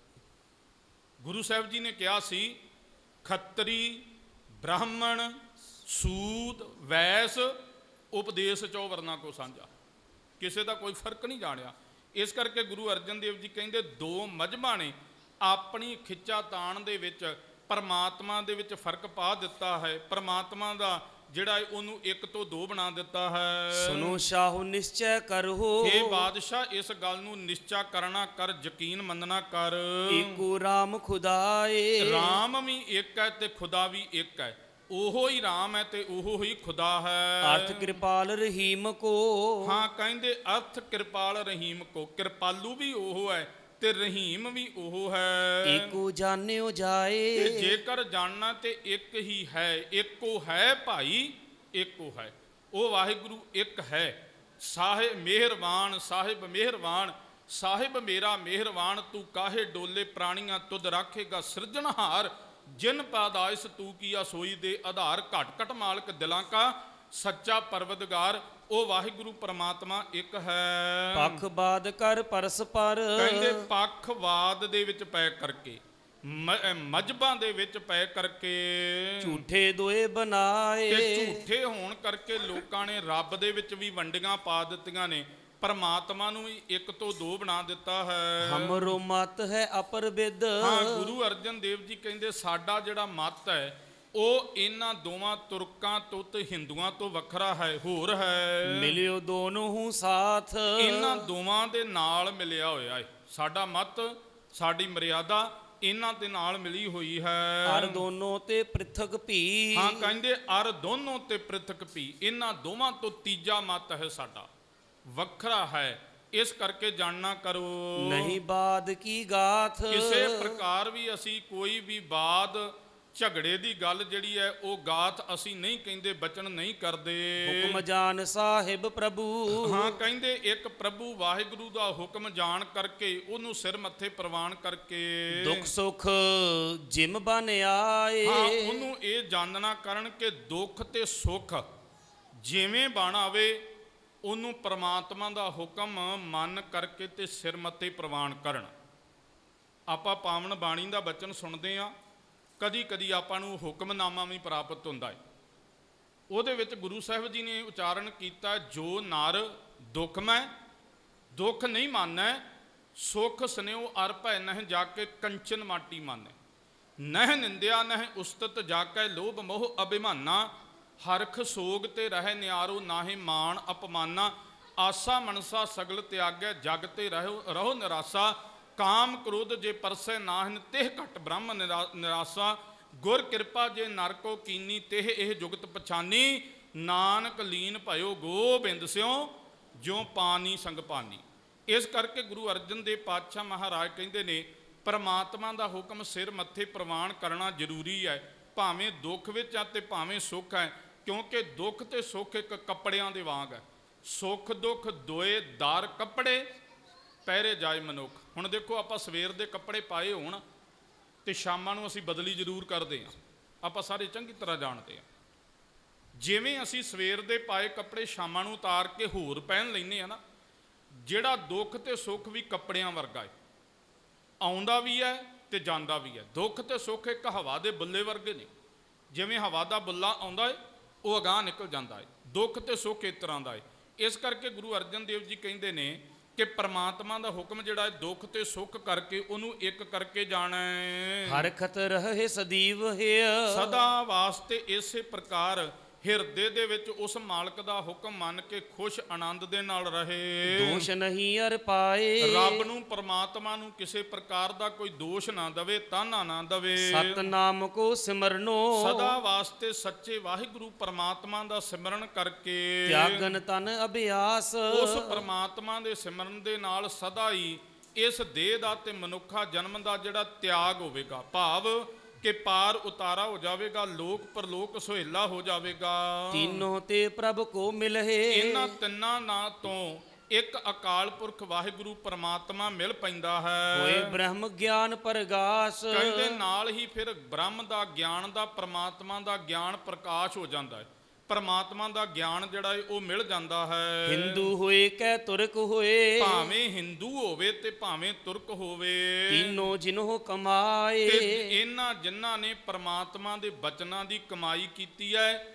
Speaker 1: ਗੁਰੂ ਸਾਹਿਬ ਜੀ ਨੇ ਕਿਹਾ ਸੀ ਖੱਤਰੀ, ਬ੍ਰਾਹਮਣ, ਸੂਦ, ਵੈਸ ਉਪਦੇਸ਼ 4 ਵਰਨਾ ਕੋ ਸਾਂਝਾ, ਕਿਸੇ ਦਾ ਕੋਈ ਫਰਕ ਨਹੀਂ ਜਾਣਿਆ। ਇਸ ਕਰਕੇ ਗੁਰੂ ਅਰਜਨ ਦੇਵ ਜੀ ਕਹਿੰਦੇ ਦੋ ਮਜ਼ਹਬਾਂ ਨੇ ਆਪਣੀ ਖਿੱਚਾ ਤਾਣ ਦੇ ਵਿੱਚ ਪਰਮਾਤਮਾ ਦੇ ਵਿੱਚ ਫਰਕ ਪਾ ਦਿੱਤਾ ਹੈ। ਪਰਮਾਤਮਾ ਦਾ ਜਿਹੜਾ ਉਹਨੂੰ 1 ਤੋਂ 2 ਬਣਾ ਦਿੱਤਾ ਹੈ।
Speaker 2: ਸੁਨੋ ਸ਼ਾਹੂ ਨਿਸ਼ਚੈ ਕਰੋ।
Speaker 1: ਇਹ ਬਾਦਸ਼ਾਹ ਇਸ ਗੱਲ ਨੂੰ ਨਿਸ਼ਚਾ ਕਰਨਾ ਕਰ, ਯਕੀਨ ਮੰਨਣਾ ਕਰ।
Speaker 2: ਏਕੋ ਰਾਮ ਖੁਦਾਏ।
Speaker 1: ਰਾਮ ਵੀ ਇੱਕ ਹੈ ਤੇ ਖੁਦਾ ਵੀ ਇੱਕ ਹੈ। ਉਹੋ ਹੀ ਰਾਮ ਹੈ ਤੇ ਉਹੋ ਹੀ ਖੁਦਾ ਹੈ।
Speaker 2: ਅਰਥ ਕਿਰਪਾਲ ਰਹੀਮ ਕੋ।
Speaker 1: ਹਾਂ, ਕਹਿੰਦੇ ਅਰਥ ਕਿਰਪਾਲ ਰਹੀਮ ਕੋ। ਕਿਰਪਾਲੂ ਵੀ ਉਹੋ ਹੈ ਤੇ ਰਹੀਮ ਵੀ ਉਹ ਹੈ।
Speaker 2: ਏਕੋ ਜਾਣਿਓ ਜਾਏ।
Speaker 1: ਤੇ ਜੇਕਰ ਜਾਣਨਾ ਤੇ ਇੱਕ ਹੀ ਹੈ, ਇੱਕੋ ਹੈ ਭਾਈ, ਇੱਕੋ ਹੈ। ਉਹ ਵਾਹਿਗੁਰੂ ਇੱਕ ਹੈ। ਸਾਹਿਬ ਮਿਹਰਬਾਨ, ਸਾਹਿਬ ਮਿਹਰਬਾਨ, ਸਾਹਿਬ ਮੇਰਾ ਮਿਹਰਬਾਨ, ਤੂੰ ਕਾਹੇ ਡੋਲੇ ਪ੍ਰਾਣੀਆਂ ਤੁਧ ਰਾਖੇਗਾ ਸਿਰਜਣਹਾਰ। ਜਿਨ ਪਾਦਾਇਸ ਤੂੰ ਕੀਆ ਸੋਈ ਦੇ ਆਧਾਰ। ਘਟ ਘਟ ਮਾਲਕ ਦਿਲਾਂ ਕਾ ਸੱਚਾ ਪਰਵਦਗਾਰ। ਉਹ ਵਾਹਿਗੁਰੂ ਪਰਮਾਤਮਾ ਇੱਕ ਹੈ।
Speaker 2: ਪੱਖਵਾਦ ਕਰ ਪਰਸਪਰ।
Speaker 1: ਕਹਿੰਦੇ ਪੱਖਵਾਦ ਦੇ ਵਿੱਚ ਪੈ ਕਰਕੇ, ਮਜ਼ਹਬਾਂ ਦੇ ਵਿੱਚ ਪੈ ਕਰਕੇ,
Speaker 2: ਝੂਠੇ ਦੋਏ ਬਣਾਏ।
Speaker 1: ਤੇ ਝੂਠੇ ਹੋਣ ਕਰਕੇ ਲੋਕਾਂ ਨੇ ਰੱਬ ਦੇ ਵਿੱਚ ਵੀ ਵੰਡੀਆਂ ਪਾ ਦਿੱਤੀਆਂ ਨੇ, ਪਰਮਾਤਮਾ ਨੂੰ ਵੀ 1 ਤੋਂ 2 ਬਣਾ ਦਿੱਤਾ ਹੈ।
Speaker 2: ਹਮਰੋ ਮਤ ਹੈ ਅਪਰਬਿਦ।
Speaker 1: ਹਾਂ, ਗੁਰੂ ਅਰਜਨ ਦੇਵ ਜੀ ਕਹਿੰਦੇ ਸਾਡਾ ਜਿਹੜਾ ਮਤ ਹੈ ਉਹ ਇਹਨਾਂ ਦੋਵਾਂ ਤੁਰਕਾਂ ਤੋਂ ਤੇ ਹਿੰਦੂਆਂ ਤੋਂ ਵੱਖਰਾ ਹੈ, ਹੋਰ ਹੈ।
Speaker 2: ਮਿਲਿਓ ਦੋਨੋਂ ਸਾਥ।
Speaker 1: ਇਹਨਾਂ ਦੋਵਾਂ ਦੇ ਨਾਲ ਮਿਲਿਆ ਹੋਇਆ ਹੈ ਸਾਡਾ ਮਤ, ਸਾਡੀ ਮਰਿਆਦਾ ਇਹਨਾਂ ਦੇ ਨਾਲ ਮਿਲੀ ਹੋਈ ਹੈ।
Speaker 2: ਅਰ ਦੋਨੋਂ ਤੇ ਪ੍ਰਿਥਕ ਭੀ।
Speaker 1: ਹਾਂ, ਕਹਿੰਦੇ ਅਰ ਦੋਨੋਂ ਤੇ ਪ੍ਰਿਥਕ ਭੀ। ਇਹਨਾਂ ਦੋਵਾਂ ਤੋਂ ਤੀਜਾ ਮਤ ਹੈ ਸਾਡਾ, ਵੱਖਰਾ ਹੈ। ਇਸ ਕਰਕੇ ਜਾਣਨਾ ਕਰੋ
Speaker 2: ਨਹੀਂ ਬਾਦ ਕੀ ਗਾਥ।
Speaker 1: ਕਿਸੇ ਪ੍ਰਕਾਰ ਵੀ ਅਸੀਂ ਕੋਈ ਵੀ ਬਾਦ, ਝਗੜੇ ਦੀ ਗੱਲ ਜਿਹੜੀ ਹੈ ਉਹ ਗਾਥ ਅਸੀਂ ਨਹੀਂ ਕਹਿੰਦੇ, ਬਚਨ ਨਹੀਂ ਕਰਦੇ।
Speaker 2: ਹੁਕਮ ਜਾਣ ਸਾਹਿਬ ਪ੍ਰਭੂ।
Speaker 1: ਹਾਂ, ਕਹਿੰਦੇ ਇੱਕ ਪ੍ਰਭੂ ਵਾਹਿਗੁਰੂ ਦਾ ਹੁਕਮ ਜਾਣ ਕਰਕੇ, ਉਹਨੂੰ ਸਿਰ ਮੱਥੇ ਪ੍ਰਵਾਨ ਕਰਕੇ,
Speaker 2: ਦੁੱਖ ਸੁੱਖ ਜਿਮ ਬਨ ਆਏ।
Speaker 1: ਹਾਂ, ਉਹਨੂੰ ਇਹ ਜਾਣਨਾ ਕਰਨ ਕਿ ਦੁੱਖ ਤੇ ਸੁੱਖ ਜਿਵੇਂ ਬਣ ਆਵੇ, ਉਹਨੂੰ ਪਰਮਾਤਮਾ ਦਾ ਹੁਕਮ ਮੰਨ ਕਰਕੇ ਤੇ ਸਿਰ ਮੱਥੇ ਪ੍ਰਵਾਨ ਕਰਨ। ਆਪਾਂ ਪਾਵਨ ਬਾਣੀ ਦਾ ਬਚਨ ਸੁਣਦੇ ਹਾਂ ਕਦੀ ਕਦੀ ਆਪਾਂ ਨੂੰ ਹੁਕਮਨਾਮਾ ਵੀ ਪ੍ਰਾਪਤ ਹੁੰਦਾ ਹੈ। ਉਹਦੇ ਵਿੱਚ ਗੁਰੂ ਸਾਹਿਬ ਜੀ ਨੇ ਉਚਾਰਨ ਕੀਤਾ, ਜੋ ਨਰ ਦੁਖਮੈ ਦੁੱਖ ਨਹੀਂ ਮਾਨੈ, ਸੁਖ ਸਨੇਉ ਅਰ ਭੈ ਨਹਿ ਜਾ ਕੇ ਕੰਚਨ ਮਾਟੀ ਮਾਨੈ, ਨਹਿ ਨਿੰਦਿਆ ਨਹਿ ਉਸਤਤ ਜਾ ਕੇ ਲੋਭ ਮੋਹ ਅਭਿਮਾਨਾ, ਹਰਖ ਸੋਗ ਤੇ ਰਹਿ ਨਿਆਰੋ ਨਾਹੀ ਮਾਣ ਅਪਮਾਨਾ, ਆਸਾ ਮਨਸਾ ਸਗਲ ਤਿਆਗੈ ਜਗ ਤੇ ਰਹੋ ਨਿਰਾਸਾ, ਕਾਮ ਕ੍ਰੋਧ ਜੇ ਪਰਸੈ ਨਾਹਿਨ ਤਿਹ ਘਟ ਬ੍ਰਹਮ ਨਿਰਾਸਾ, ਗੁਰ ਕਿਰਪਾ ਜੇ ਨਰ ਕੋ ਕੀਨੀ ਤਿਹ ਇਹ ਜੁਗਤ ਪਛਾਨੀ, ਨਾਨਕ ਲੀਨ ਭਇਓ ਗੋਬਿੰਦ ਸਿਉ ਜਿਉ ਪਾਨੀ ਸੰਗ ਪਾਨੀ। ਇਸ ਕਰਕੇ ਗੁਰੂ ਅਰਜਨ ਦੇਵ ਪਾਤਸ਼ਾਹ ਮਹਾਰਾਜ ਕਹਿੰਦੇ ਨੇ ਪਰਮਾਤਮਾ ਦਾ ਹੁਕਮ ਸਿਰ ਮੱਥੇ ਪ੍ਰਵਾਨ ਕਰਨਾ ਜ਼ਰੂਰੀ ਹੈ, ਭਾਵੇਂ ਦੁੱਖ ਵਿੱਚ ਆ ਤੇ ਭਾਵੇਂ ਸੁੱਖ ਹੈ, ਕਿਉਂਕਿ ਦੁੱਖ ਤੇ ਸੁੱਖ ਇੱਕ ਕੱਪੜਿਆਂ ਦੇ ਵਾਂਗ ਹੈ। ਸੁੱਖ ਦੁੱਖ ਦੋਏ ਦਾਰ ਕੱਪੜੇ ਪਹਿਰੇ ਜਾਏ ਮਨੁੱਖ। ਹੁਣ ਦੇਖੋ, ਆਪਾਂ ਸਵੇਰ ਦੇ ਕੱਪੜੇ ਪਾਏ ਹੋਣ ਤੇ ਸ਼ਾਮਾਂ ਨੂੰ ਅਸੀਂ ਬਦਲੀ ਜ਼ਰੂਰ ਕਰਦੇ ਹਾਂ, ਆਪਾਂ ਸਾਰੇ ਚੰਗੀ ਤਰ੍ਹਾਂ ਜਾਣਦੇ ਹਾਂ। ਜਿਵੇਂ ਅਸੀਂ ਸਵੇਰ ਦੇ ਪਾਏ ਕੱਪੜੇ ਸ਼ਾਮਾਂ ਨੂੰ ਉਤਾਰ ਕੇ ਹੋਰ ਪਹਿਨ ਲੈਂਦੇ ਹਾਂ ਨਾ, ਜਿਹੜਾ ਦੁੱਖ ਤੇ ਸੁੱਖ ਵੀ ਕੱਪੜਿਆਂ ਵਰਗਾ ਹੈ, ਆਉਂਦਾ ਵੀ ਹੈ ਤੇ ਜਾਂਦਾ ਵੀ ਹੈ। ਦੁੱਖ ਤੇ ਸੁੱਖ ਇੱਕ ਹਵਾ ਦੇ ਬੁੱਲੇ ਵਰਗੇ ਨੇ, ਜਿਵੇਂ ਹਵਾ ਦਾ ਬੁੱਲਾ ਆਉਂਦਾ ਹੈ ਉਹ ਅਗਾਂਹ ਨਿਕਲ ਜਾਂਦਾ ਹੈ, ਦੁੱਖ ਤੇ ਸੁੱਖ ਇਸ ਤਰ੍ਹਾਂ ਦਾ ਹੈ। ਇਸ ਕਰਕੇ ਗੁਰੂ ਅਰਜਨ ਦੇਵ ਜੀ ਕਹਿੰਦੇ ਨੇ ਕਿ ਪਰਮਾਤਮਾ ਦਾ ਹੁਕਮ ਜਿਹੜਾ ਹੈ ਦੁੱਖ ਤੇ ਸੁੱਖ ਕਰਕੇ ਉਹਨੂੰ ਇੱਕ ਕਰਕੇ ਜਾਣਾ ਹੈ।
Speaker 2: ਹਰਖਤ ਰਹੇ ਸਦੀਵ ਹੈ,
Speaker 1: ਸਦਾ ਵਾਸਤੇ ਇਸੇ ਪ੍ਰਕਾਰ ਹਿਰਦੇ ਦੇ ਵਿੱਚ ਉਸ ਮਾਲਕ ਦਾ ਹੁਕਮ ਮੰਨ ਕੇ ਖੁਸ਼ ਆਨੰਦ ਦੇ ਨਾਲ ਰਹੇ।
Speaker 2: ਦੋਸ਼ ਨਹੀਂ ਅਰ ਪਾਏ,
Speaker 1: ਰੱਬ ਨੂੰ ਪਰਮਾਤਮਾ ਨੂੰ ਕਿਸੇ ਪ੍ਰਕਾਰ ਦਾ ਕੋਈ ਦੋਸ਼ ਨਾ ਦਵੇ, ਤਾਨਾ ਨਾ ਦਵੇ।
Speaker 2: ਸਤਨਾਮ ਕੋ ਸਿਮਰਨੋ,
Speaker 1: ਸਦਾ ਵਾਸਤੇ ਸੱਚੇ ਵਾਹਿਗੁਰੂ ਪਰਮਾਤਮਾ ਦਾ ਸਿਮਰਨ ਕਰਕੇ
Speaker 2: ਤਿਆਗਨ ਤਨ ਅਭਿਆਸ,
Speaker 1: ਉਸ ਪਰਮਾਤਮਾ ਦੇ ਸਿਮਰਨ ਦੇ ਨਾਲ ਸਦਾ ਹੀ ਇਸ ਦੇਹ ਦਾ ਤੇ ਮਨੁੱਖਾ ਜਨਮ ਦਾ ਜਿਹੜਾ ਤਿਆਗ ਹੋਵੇਗਾ, ਭਾਵ ਕਿ ਪਾਰ ਉਤਾਰਾ ਹੋ ਜਾਵੇਗਾ, ਲੋਕ ਪਰਲੋਕ ਸੁਹੇਲਾ ਹੋ ਜਾਵੇਗਾ।
Speaker 2: ਤੀਨੋਂ ਤੇ ਪ੍ਰਭ ਕੋ ਮਿਲਹਿ,
Speaker 1: ਇਹਨਾਂ ਤਿੰਨਾਂ ਨਾਂ ਤੋਂ ਇੱਕ ਅਕਾਲ ਪੁਰਖ ਵਾਹਿਗੁਰੂ ਪਰਮਾਤਮਾ ਮਿਲ ਪੈਂਦਾ ਹੈ।
Speaker 2: ਹੋਏ ਬ੍ਰਹਮ ਗਿਆਨ ਪ੍ਰਗਾਸ,
Speaker 1: ਕਹਿੰਦੇ ਨਾਲ ਹੀ ਫਿਰ ਬ੍ਰਹਮ ਦਾ ਗਿਆਨ ਦਾ ਪਰਮਾਤਮਾ ਦਾ ਗਿਆਨ ਪ੍ਰਕਾਸ਼ ਹੋ ਜਾਂਦਾ ਹੈ। ਪਰਮਾਤਮਾ ਦਾ ਗਿਆਨ ਜਿਹੜਾ ਹੈ ਉਹ ਮਿਲ ਜਾਂਦਾ ਹੈ।
Speaker 2: ਹਿੰਦੂ ਹੋਏ ਕੈ ਤੁਰਕ ਹੋਏ,
Speaker 1: ਭਾਵੇਂ ਹਿੰਦੂ ਹੋਵੇ ਤੇ ਭਾਵੇਂ ਤੁਰਕ ਹੋਵੇ,
Speaker 2: ਤੀਨੋਂ ਜਿਨਹੁ ਕਮਾਏ।
Speaker 1: ਤੇ ਇਹਨਾਂ ਜਿਨ੍ਹਾਂ ਨੇ ਪਰਮਾਤਮਾ ਦੇ ਬਚਨਾਂ ਦੀ ਕਮਾਈ ਕੀਤੀ ਹੈ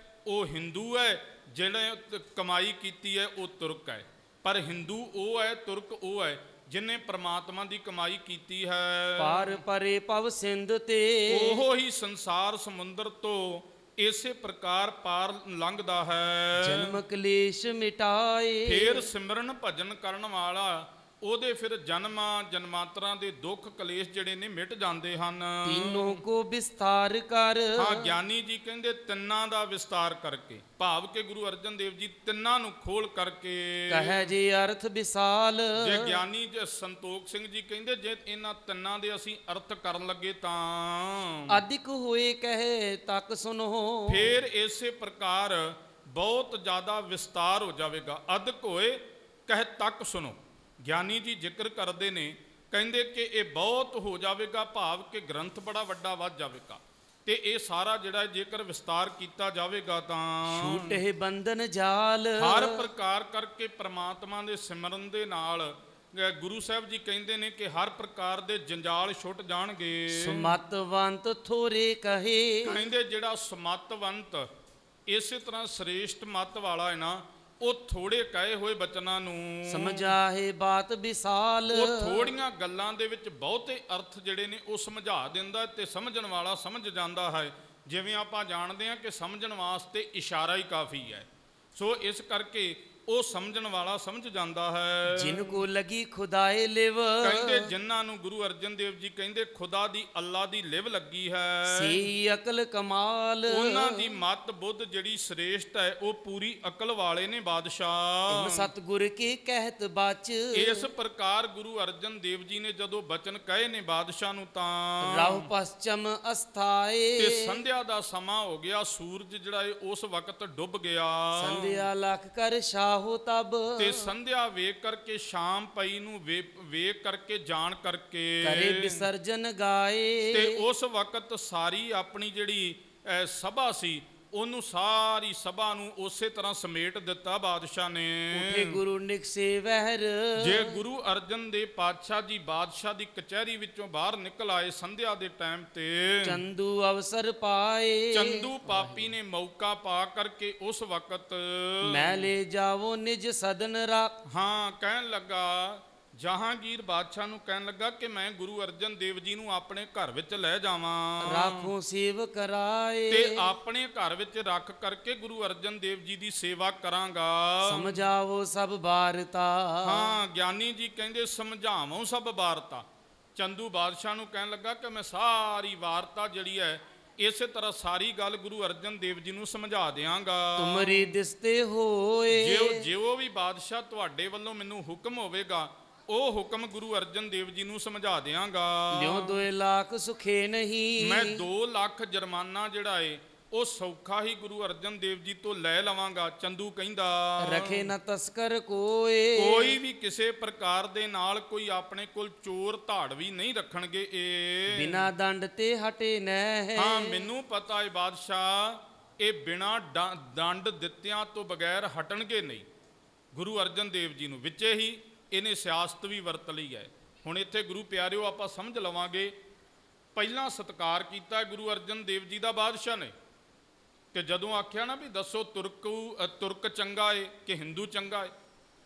Speaker 1: ਉਹ ਹਿੰਦੂ ਹੈ, ਜਿਹਨੇ ਕਮਾਈ ਕੀਤੀ ਹੈ ਉਹ ਤੁਰਕ ਹੈ। ਪਰ ਹਿੰਦੂ ਉਹ ਹੈ, ਤੁਰਕ ਉਹ ਹੈ ਜਿਹਨੇ ਪਰਮਾਤਮਾ ਦੀ ਕਮਾਈ ਕੀਤੀ ਹੈ।
Speaker 2: ਪਾਰ ਪਰੇ ਪਵ ਸਿੰਧ ਤੇ,
Speaker 1: ਉਹ ਹੀ ਸੰਸਾਰ ਸਮੁੰਦਰ ਤੋਂ ਇਸੇ ਪ੍ਰਕਾਰ ਪਾਰ ਲੰਘਦਾ ਹੈ।
Speaker 2: ਜਨਮ ਕਲੇਸ਼ ਮਿਟਾਏ,
Speaker 1: ਫੇਰ ਸਿਮਰਨ ਭਜਨ ਕਰਨ ਵਾਲਾ ਉਹਦੇ ਫਿਰ ਜਨਮਾਂ ਜਨਮਾਂਤਰਾਂ ਦੇ ਦੁੱਖ ਕਲੇਸ਼ ਜਿਹੜੇ ਨੇ ਮਿਟ ਜਾਂਦੇ ਹਨ।
Speaker 2: ਤੀਨੋਂ ਕੋ ਵਿਸਥਾਰ ਕਰ,
Speaker 1: ਹਾਂ, ਗਿਆਨੀ ਜੀ ਕਹਿੰਦੇ ਤਿੰਨਾਂ ਦਾ ਵਿਸਤਾਰ ਕਰਕੇ, ਭਾਵ ਕਿ ਗੁਰੂ ਅਰਜਨ ਦੇਵ ਜੀ ਤਿੰਨਾਂ ਨੂੰ ਖੋਲ ਕਰਕੇ
Speaker 2: ਕਹੈ ਜੇ ਅਰਥ ਵਿਸਾਲ।
Speaker 1: ਜੇ ਗਿਆਨੀ ਸੰਤੋਖ ਸਿੰਘ ਜੀ ਕਹਿੰਦੇ ਜੇ ਇਹਨਾਂ ਤਿੰਨਾਂ ਦੇ ਅਸੀਂ ਅਰਥ ਕਰਨ ਲੱਗੇ ਤਾਂ
Speaker 2: ਅਧਿਕ ਹੋਏ ਕਹੇ ਤੱਕ ਸੁਨੋ,
Speaker 1: ਫੇਰ ਇਸੇ ਪ੍ਰਕਾਰ ਬਹੁਤ ਜ਼ਿਆਦਾ ਵਿਸਤਾਰ ਹੋ ਜਾਵੇਗਾ। ਅਧਿਕ ਹੋਏ ਕਹੇ ਤੱਕ ਸੁਣੋ, ਗਿਆਨੀ ਜੀ ਜ਼ਿਕਰ ਕਰਦੇ ਨੇ, ਕਹਿੰਦੇ ਕਿ ਇਹ ਬਹੁਤ ਹੋ ਜਾਵੇਗਾ, ਭਾਵ ਕਿ ਗ੍ਰੰਥ ਬੜਾ ਵੱਡਾ ਵੱਧ ਜਾਵੇਗਾ ਤੇ ਇਹ ਸਾਰਾ ਜਿਹੜਾ ਜੇਕਰ ਵਿਸਤਾਰ ਕੀਤਾ ਜਾਵੇਗਾ ਤਾਂ
Speaker 2: ਛੂਟੇ ਬੰਧਨ ਜਾਲ।
Speaker 1: ਹਰ ਪ੍ਰਕਾਰ ਕਰਕੇ ਪ੍ਰਮਾਤਮਾ ਦੇ ਸਿਮਰਨ ਦੇ ਨਾਲ ਗੁਰੂ ਸਾਹਿਬ ਜੀ ਕਹਿੰਦੇ ਨੇ ਕਿ ਹਰ ਪ੍ਰਕਾਰ ਦੇ ਜੰਜਾਲ ਛੁੱਟ ਜਾਣਗੇ।
Speaker 2: ਸਮਤਵੰਤ ਥੋਰੇ ਕਹੇ,
Speaker 1: ਕਹਿੰਦੇ ਜਿਹੜਾ ਸਮਤਵੰਤ ਇਸੇ ਤਰ੍ਹਾਂ ਸ੍ਰੇਸ਼ਟ ਮਤ ਵਾਲਾ ਹੈ ਨਾ, ਉਹ ਥੋੜੇ ਕਹੇ ਹੋਏ ਬਚਨਾਂ ਨੂੰ
Speaker 2: ਸਮਝਾਏ ਬਾਤ ਵਿਸਾਲ।
Speaker 1: ਉਹ ਥੋੜੀਆਂ ਗੱਲਾਂ ਦੇ ਵਿੱਚ ਬਹੁਤੇ ਅਰਥ ਜਿਹੜੇ ਨੇ ਉਹ ਸਮਝਾ ਦਿੰਦਾ ਤੇ ਸਮਝਣ ਵਾਲਾ ਸਮਝ ਜਾਂਦਾ ਹੈ। ਜਿਵੇਂ ਆਪਾਂ ਜਾਣਦੇ ਹਾਂ ਕਿ ਸਮਝਣ ਵਾਸਤੇ ਇਸ਼ਾਰਾ ਹੀ ਕਾਫੀ ਹੈ, ਸੋ ਇਸ ਕਰਕੇ ਉਹ ਸਮਝਣ ਵਾਲਾ ਸਮਝ ਜਾਂਦਾ ਹੈ।
Speaker 2: ਜਿਨ ਕੋ ਲਗੀ ਖੁਦਾਏ ਲਿਵ,
Speaker 1: ਕਹਿੰਦੇ ਜਿਨ੍ਹਾਂ ਨੂੰ ਗੁਰੂ ਅਰਜਨ ਦੇਵ ਜੀ ਕਹਿੰਦੇ ਖੁਦਾ ਦੀ ਅੱਲਾ ਦੀ ਲਿਵ ਲੱਗੀ ਹੈ,
Speaker 2: ਸੀ ਅਕਲ ਕਮਾਲ।
Speaker 1: ਉਹਨਾਂ ਦੀ ਮਤ ਬੁੱਧ ਜਿਹੜੀ ਸ੍ਰੇਸ਼ਟ ਹੈ ਉਹ ਪੂਰੀ ਅਕਲ ਵਾਲੇ ਨੇ ਬਾਦਸ਼ਾਹ।
Speaker 2: ਸਤਿਗੁਰ ਕੀ ਕਹਿਤ ਬਚ,
Speaker 1: ਇਸ ਪ੍ਰਕਾਰ ਗੁਰੂ ਅਰਜਨ ਦੇਵ ਜੀ ਨੇ ਜਦੋਂ ਬਚਨ ਕਹੇ ਨੇ ਬਾਦਸ਼ਾਹ ਨੂੰ ਤਾਂ
Speaker 2: ਰਾਹੁ ਪਸਚਮ ਅਸਥਾਏ।
Speaker 1: ਤੇ ਸੰਧਿਆ ਦਾ ਸਮਾਂ ਹੋ ਗਿਆ, ਸੂਰਜ ਜਿਹੜਾ ਹੈ ਉਸ ਵਕਤ ਡੁੱਬ ਗਿਆ।
Speaker 2: ਸੰਧਿਆ ਲੱਖ ਕਰ ਸ਼ਾਹੋ ਤਬ,
Speaker 1: ਤੇ ਸੰਧਿਆ ਵੇਖ ਕਰਕੇ ਸ਼ਾਮ ਪਈ ਨੂੰ ਵੇਖ ਕਰਕੇ ਜਾਣ ਕਰਕੇ
Speaker 2: ਕਰੇ ਵਿਸਰਜਨ ਗਾਏ।
Speaker 1: ਤੇ ਉਸ ਵਕਤ ਸਾਰੀ ਆਪਣੀ ਜਿਹੜੀ ਸਭਾ ਸੀ ਉਹਨੂੰ ਸਾਰੀ ਸਭਾ ਨੂੰ ਉਸੇ ਤਰ੍ਹਾਂ ਸਮੇਟ ਦਿੱਤਾ ਬਾਦਸ਼ਾਹ ਨੇ।
Speaker 2: ਉਠੇ ਗੁਰੂ ਨਿਕਸੇ ਵਹਿਰ,
Speaker 1: ਜੇ ਗੁਰੂ ਅਰਜਨ ਦੇਵ ਪਾਤਸ਼ਾਹ ਜੀ ਬਾਦਸ਼ਾਹ ਦੀ ਕਚਹਿਰੀ ਵਿੱਚੋਂ ਬਾਹਰ ਨਿਕਲ ਆਏ ਸੰਧਿਆ ਦੇ ਟਾਈਮ ਤੇ,
Speaker 2: ਚੰਦੂ ਅਵਸਰ ਪਾਏ,
Speaker 1: ਚੰਦੂ ਪਾਪੀ ਨੇ ਮੌਕਾ ਪਾ ਕਰਕੇ ਉਸ ਵਕਤ
Speaker 2: ਮੈਂ ਲੈ ਜਾਵੋ ਨਿਜ ਸਦਨ ਰਾਖ।
Speaker 1: ਹਾਂ ਕਹਿਣ ਲੱਗਾ, ਜਹਾਂਗੀਰ ਬਾਦਸ਼ਾਹ ਨੂੰ ਕਹਿਣ ਲੱਗਾ ਕਿ ਮੈਂ ਗੁਰੂ ਅਰਜਨ ਦੇਵ ਜੀ ਨੂੰ ਆਪਣੇ ਘਰ ਵਿੱਚ ਲੈ ਜਾਵਾਂ,
Speaker 2: ਰਾਖੋ ਸੇਵ ਕਰਾਏ,
Speaker 1: ਤੇ ਆਪਣੇ ਘਰ ਵਿੱਚ ਰੱਖ ਕਰਕੇ ਗੁਰੂ ਅਰਜਨ ਦੇਵ ਜੀ ਦੀ ਸੇਵਾ ਕਰਾਂਗਾ।
Speaker 2: ਸਮਝਾਵੋ ਸਭ ਵਾਰਤਾ,
Speaker 1: ਹਾਂ ਗਿਆਨੀ ਜੀ ਕਹਿੰਦੇ ਸਮਝਾਵੋ ਸਭ ਵਾਰਤਾ। ਚੰਦੂ ਬਾਦਸ਼ਾਹ ਨੂੰ ਕਹਿਣ ਲੱਗਾ ਕਿ ਮੈਂ ਸਾਰੀ ਵਾਰਤਾ ਜਿਹੜੀ ਹੈ ਇਸੇ ਤਰ੍ਹਾਂ ਸਾਰੀ ਗੱਲ ਗੁਰੂ ਅਰਜਨ ਦੇਵ ਜੀ ਨੂੰ ਸਮਝਾ ਦਿਆਂਗਾ।
Speaker 2: ਤੁਮਰੀ ਦਿਸਤੇ ਹੋਏ,
Speaker 1: ਜਿਉ ਵੀ ਬਾਦਸ਼ਾਹ ਤੁਹਾਡੇ ਵੱਲੋਂ ਮੈਨੂੰ ਹੁਕਮ ਹੋਵੇਗਾ ਉਹ ਹੁਕਮ ਗੁਰੂ ਅਰਜਨ ਦੇਵ ਜੀ ਨੂੰ ਸਮਝਾ ਦਿਆਂਗਾ।
Speaker 2: ਲਿਓ 2 ਲੱਖ ਸੁਖੇ ਨਹੀਂ,
Speaker 1: ਮੈਂ 2 ਲੱਖ ਜੁਰਮਾਨਾ ਜਿਹੜਾ ਏ ਉਹ ਸੌਖਾ ਹੀ ਗੁਰੂ ਅਰਜਨ ਦੇਵ ਜੀ ਤੋਂ ਲੈ ਲਵਾਂਗਾ। ਚੰਦੂ ਕਹਿੰਦਾ,
Speaker 2: ਰਖੇ ਨਾ ਤਸਕਰ ਕੋਏ,
Speaker 1: ਕੋਈ ਵੀ ਕਿਸੇ ਪ੍ਰਕਾਰ ਦੇ ਨਾਲ ਕੋਈ ਆਪਣੇ ਕੋਲ ਚੋਰ ਧਾੜ ਵੀ ਨਹੀਂ ਰੱਖਣਗੇ ਇਹ,
Speaker 2: ਬਿਨਾ ਦੰਡ ਤੇ ਹਟੇ ਨਹਿ।
Speaker 1: ਹਾਂ ਮੈਨੂੰ ਪਤਾ ਹੈ ਬਾਦਸ਼ਾਹ ਇਹ ਬਿਨਾ ਦੰਡ ਦਿੱਤਿਆਂ ਤੋਂ ਬਗੈਰ ਹਟਣਗੇ ਨਹੀਂ ਗੁਰੂ ਅਰਜਨ ਦੇਵ ਜੀ ਨੂੰ। ਵਿੱਚੇ ਹੀ ਇਹਨੇ ਸਿਆਸਤ ਵੀ ਵਰਤ ਲਈ ਹੈ। ਹੁਣ ਇੱਥੇ ਗੁਰੂ ਪਿਆਰਿਓ ਆਪਾਂ ਸਮਝ ਲਵਾਂਗੇ, ਪਹਿਲਾਂ ਸਤਿਕਾਰ ਕੀਤਾ ਗੁਰੂ ਅਰਜਨ ਦੇਵ ਜੀ ਦਾ ਬਾਦਸ਼ਾਹ ਨੇ, ਤੇ ਜਦੋਂ ਆਖਿਆ ਨਾ ਵੀ ਦੱਸੋ ਤੁਰਕ ਚੰਗਾ ਏ ਕਿ ਹਿੰਦੂ ਚੰਗਾ ਏ,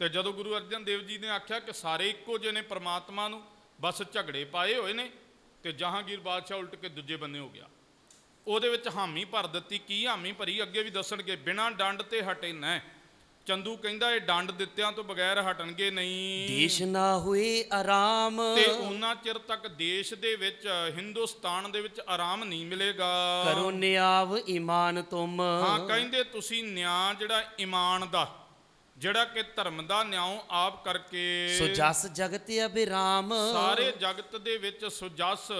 Speaker 1: ਤੇ ਜਦੋਂ ਗੁਰੂ ਅਰਜਨ ਦੇਵ ਜੀ ਨੇ ਆਖਿਆ ਕਿ ਸਾਰੇ ਇੱਕੋ ਜਿਹੇ ਨੇ ਪਰਮਾਤਮਾ ਨੂੰ, ਬਸ ਝਗੜੇ ਪਾਏ ਹੋਏ ਨੇ, ਤੇ ਜਹਾਂਗੀਰ ਬਾਦਸ਼ਾਹ ਉਲਟ ਕੇ ਦੂਜੇ ਬੰਨੇ ਹੋ ਗਿਆ। ਉਹਦੇ ਵਿੱਚ ਹਾਮੀ ਭਰ ਦਿੱਤੀ। ਕੀ ਹਾਮੀ ਭਰੀ ਅੱਗੇ ਵੀ ਦੱਸਣਗੇ, ਬਿਨਾਂ ਡੰਡ ਤੇ ਹਟੇ ਨਾ। ਚੰਦੂ ਕਹਿੰਦਾ ਇਹ ਡੰਡ ਦਿੱਤਿਆਂ ਤੋਂ ਬਗੈਰ ਹਟਣਗੇ ਨਹੀਂ,
Speaker 2: ਦੇਸ਼ ਨਾ ਹੋਏ ਆਰਾਮ,
Speaker 1: ਤੇ ਉਹਨਾਂ ਚਿਰ ਤੱਕ ਦੇਸ਼ ਦੇ ਵਿੱਚ ਹਿੰਦੁਸਤਾਨ ਦੇ ਵਿੱਚ ਆਰਾਮ ਨਹੀਂ ਮਿਲੇਗਾ।
Speaker 2: ਕਰੋ ਨਿਆਵ ਈਮਾਨ ਤੁਮ,
Speaker 1: ਹਾਂ ਕਹਿੰਦੇ ਤੁਸੀਂ ਨਿਆਂ ਜਿਹੜਾ ਈਮਾਨ ਦਾ, ਜਿਹੜਾ ਕਿ ਧਰਮ ਦਾ ਨਿਆਂ ਆਪ ਕਰਕੇ,
Speaker 2: ਸੁਜਸ ਜਗਤ ਅਭਿਰਾਮ,
Speaker 1: ਸਾਰੇ ਜਗਤ ਦੇ ਵਿੱਚ ਸੁਜਸ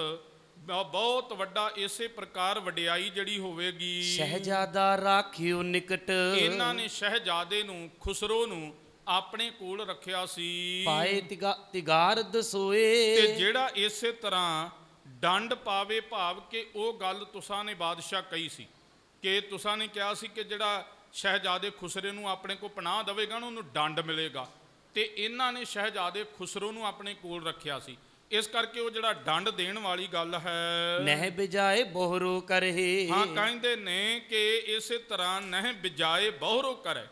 Speaker 1: ਬਹੁਤ ਵੱਡਾ ਇਸੇ ਪ੍ਰਕਾਰ ਵਡਿਆਈ ਜਿਹੜੀ ਹੋਵੇਗੀ।
Speaker 2: ਸ਼ਹਿਜ਼ਾਦਾ ਰਾਖਿਓ ਨਿਕਟ,
Speaker 1: ਇਹਨਾਂ ਨੇ ਸ਼ਹਿਜ਼ਾਦੇ ਨੂੰ, ਖੁਸਰੋ ਨੂੰ ਆਪਣੇ ਕੋਲ ਰੱਖਿਆ ਸੀ।
Speaker 2: ਪਾਏ ਤਿਗਾਰ ਦਸੋਏ,
Speaker 1: ਤੇ ਜਿਹੜਾ ਇਸੇ ਤਰ੍ਹਾਂ ਡੰਡ ਪਾਵੇ, ਭਾਵ ਕਿ ਉਹ ਗੱਲ ਤੁਸਾਂ ਨੇ ਬਾਦਸ਼ਾਹ ਕਹੀ ਸੀ ਕਿ ਤੁਸਾਂ ਨੇ ਕਿਹਾ ਸੀ ਕਿ ਜਿਹੜਾ ਸ਼ਹਿਜ਼ਾਦੇ ਖੁਸਰੇ ਨੂੰ ਆਪਣੇ ਕੋਲ ਪਨਾਹ ਦੇਵੇਗਾ ਨਾ ਉਹਨੂੰ ਡੰਡ ਮਿਲੇਗਾ, ਤੇ ਇਹਨਾਂ ਨੇ ਸ਼ਹਿਜ਼ਾਦੇ ਖੁਸਰੋ ਨੂੰ ਆਪਣੇ ਕੋਲ ਰੱਖਿਆ ਸੀ। ਇਸ ਕਰਕੇ ਉਹ ਜਿਹੜਾ ਡੰਡ ਦੇਣ ਵਾਲੀ ਗੱਲ ਹੈ,
Speaker 2: ਨਹਿ ਬਿਜਾਏ ਬਹੁਰੋ ਕਰਹਿ।
Speaker 1: ਹਾਂ ਕਹਿੰਦੇ ਨੇ ਕਿ ਇਸੇ ਤਰ੍ਹਾਂ ਨਹਿ ਬਿਜਾਏ ਬਹੁਰੋ ਕਰੇ,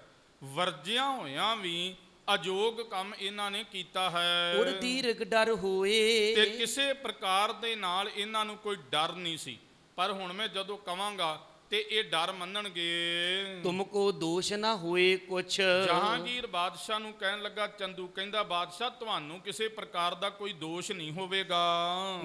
Speaker 1: ਵਰਜਿਆਂ ਹੋਇਆਂ ਵੀ ਅਜੋਗ ਕੰਮ ਇਹਨਾਂ ਨੇ ਕੀਤਾ ਹੈ।
Speaker 2: ਉਰ ਦੀਰਘ ਡਰ ਹੋਏ,
Speaker 1: ਤੇ ਕਿਸੇ ਪ੍ਰਕਾਰ ਦੇ ਨਾਲ ਇਹਨਾਂ ਨੂੰ ਕੋਈ ਡਰ ਨਹੀਂ ਸੀ। ਪਰ ਹੁਣ ਮੈਂ ਜਦੋਂ ਕਵਾਂਗਾ ਤੇ ਇਹ ਡਰ ਮੰਨਣਗੇ।
Speaker 2: ਤੁਮਕੋ ਦੋਸ਼ ਨਾ ਹੋਏ ਕੁਛ,
Speaker 1: ਜਹਾਂਗੀਰ ਬਾਦਸ਼ਾਹ ਨੂੰ ਕਹਿਣ ਲੱਗਾ, ਚੰਦੂ ਕਹਿੰਦਾ ਬਾਦਸ਼ਾਹ ਤੁਹਾਨੂੰ ਕਿਸੇ ਪ੍ਰਕਾਰ ਦਾ ਕੋਈ ਦੋਸ਼ ਨਹੀਂ ਹੋਵੇਗਾ।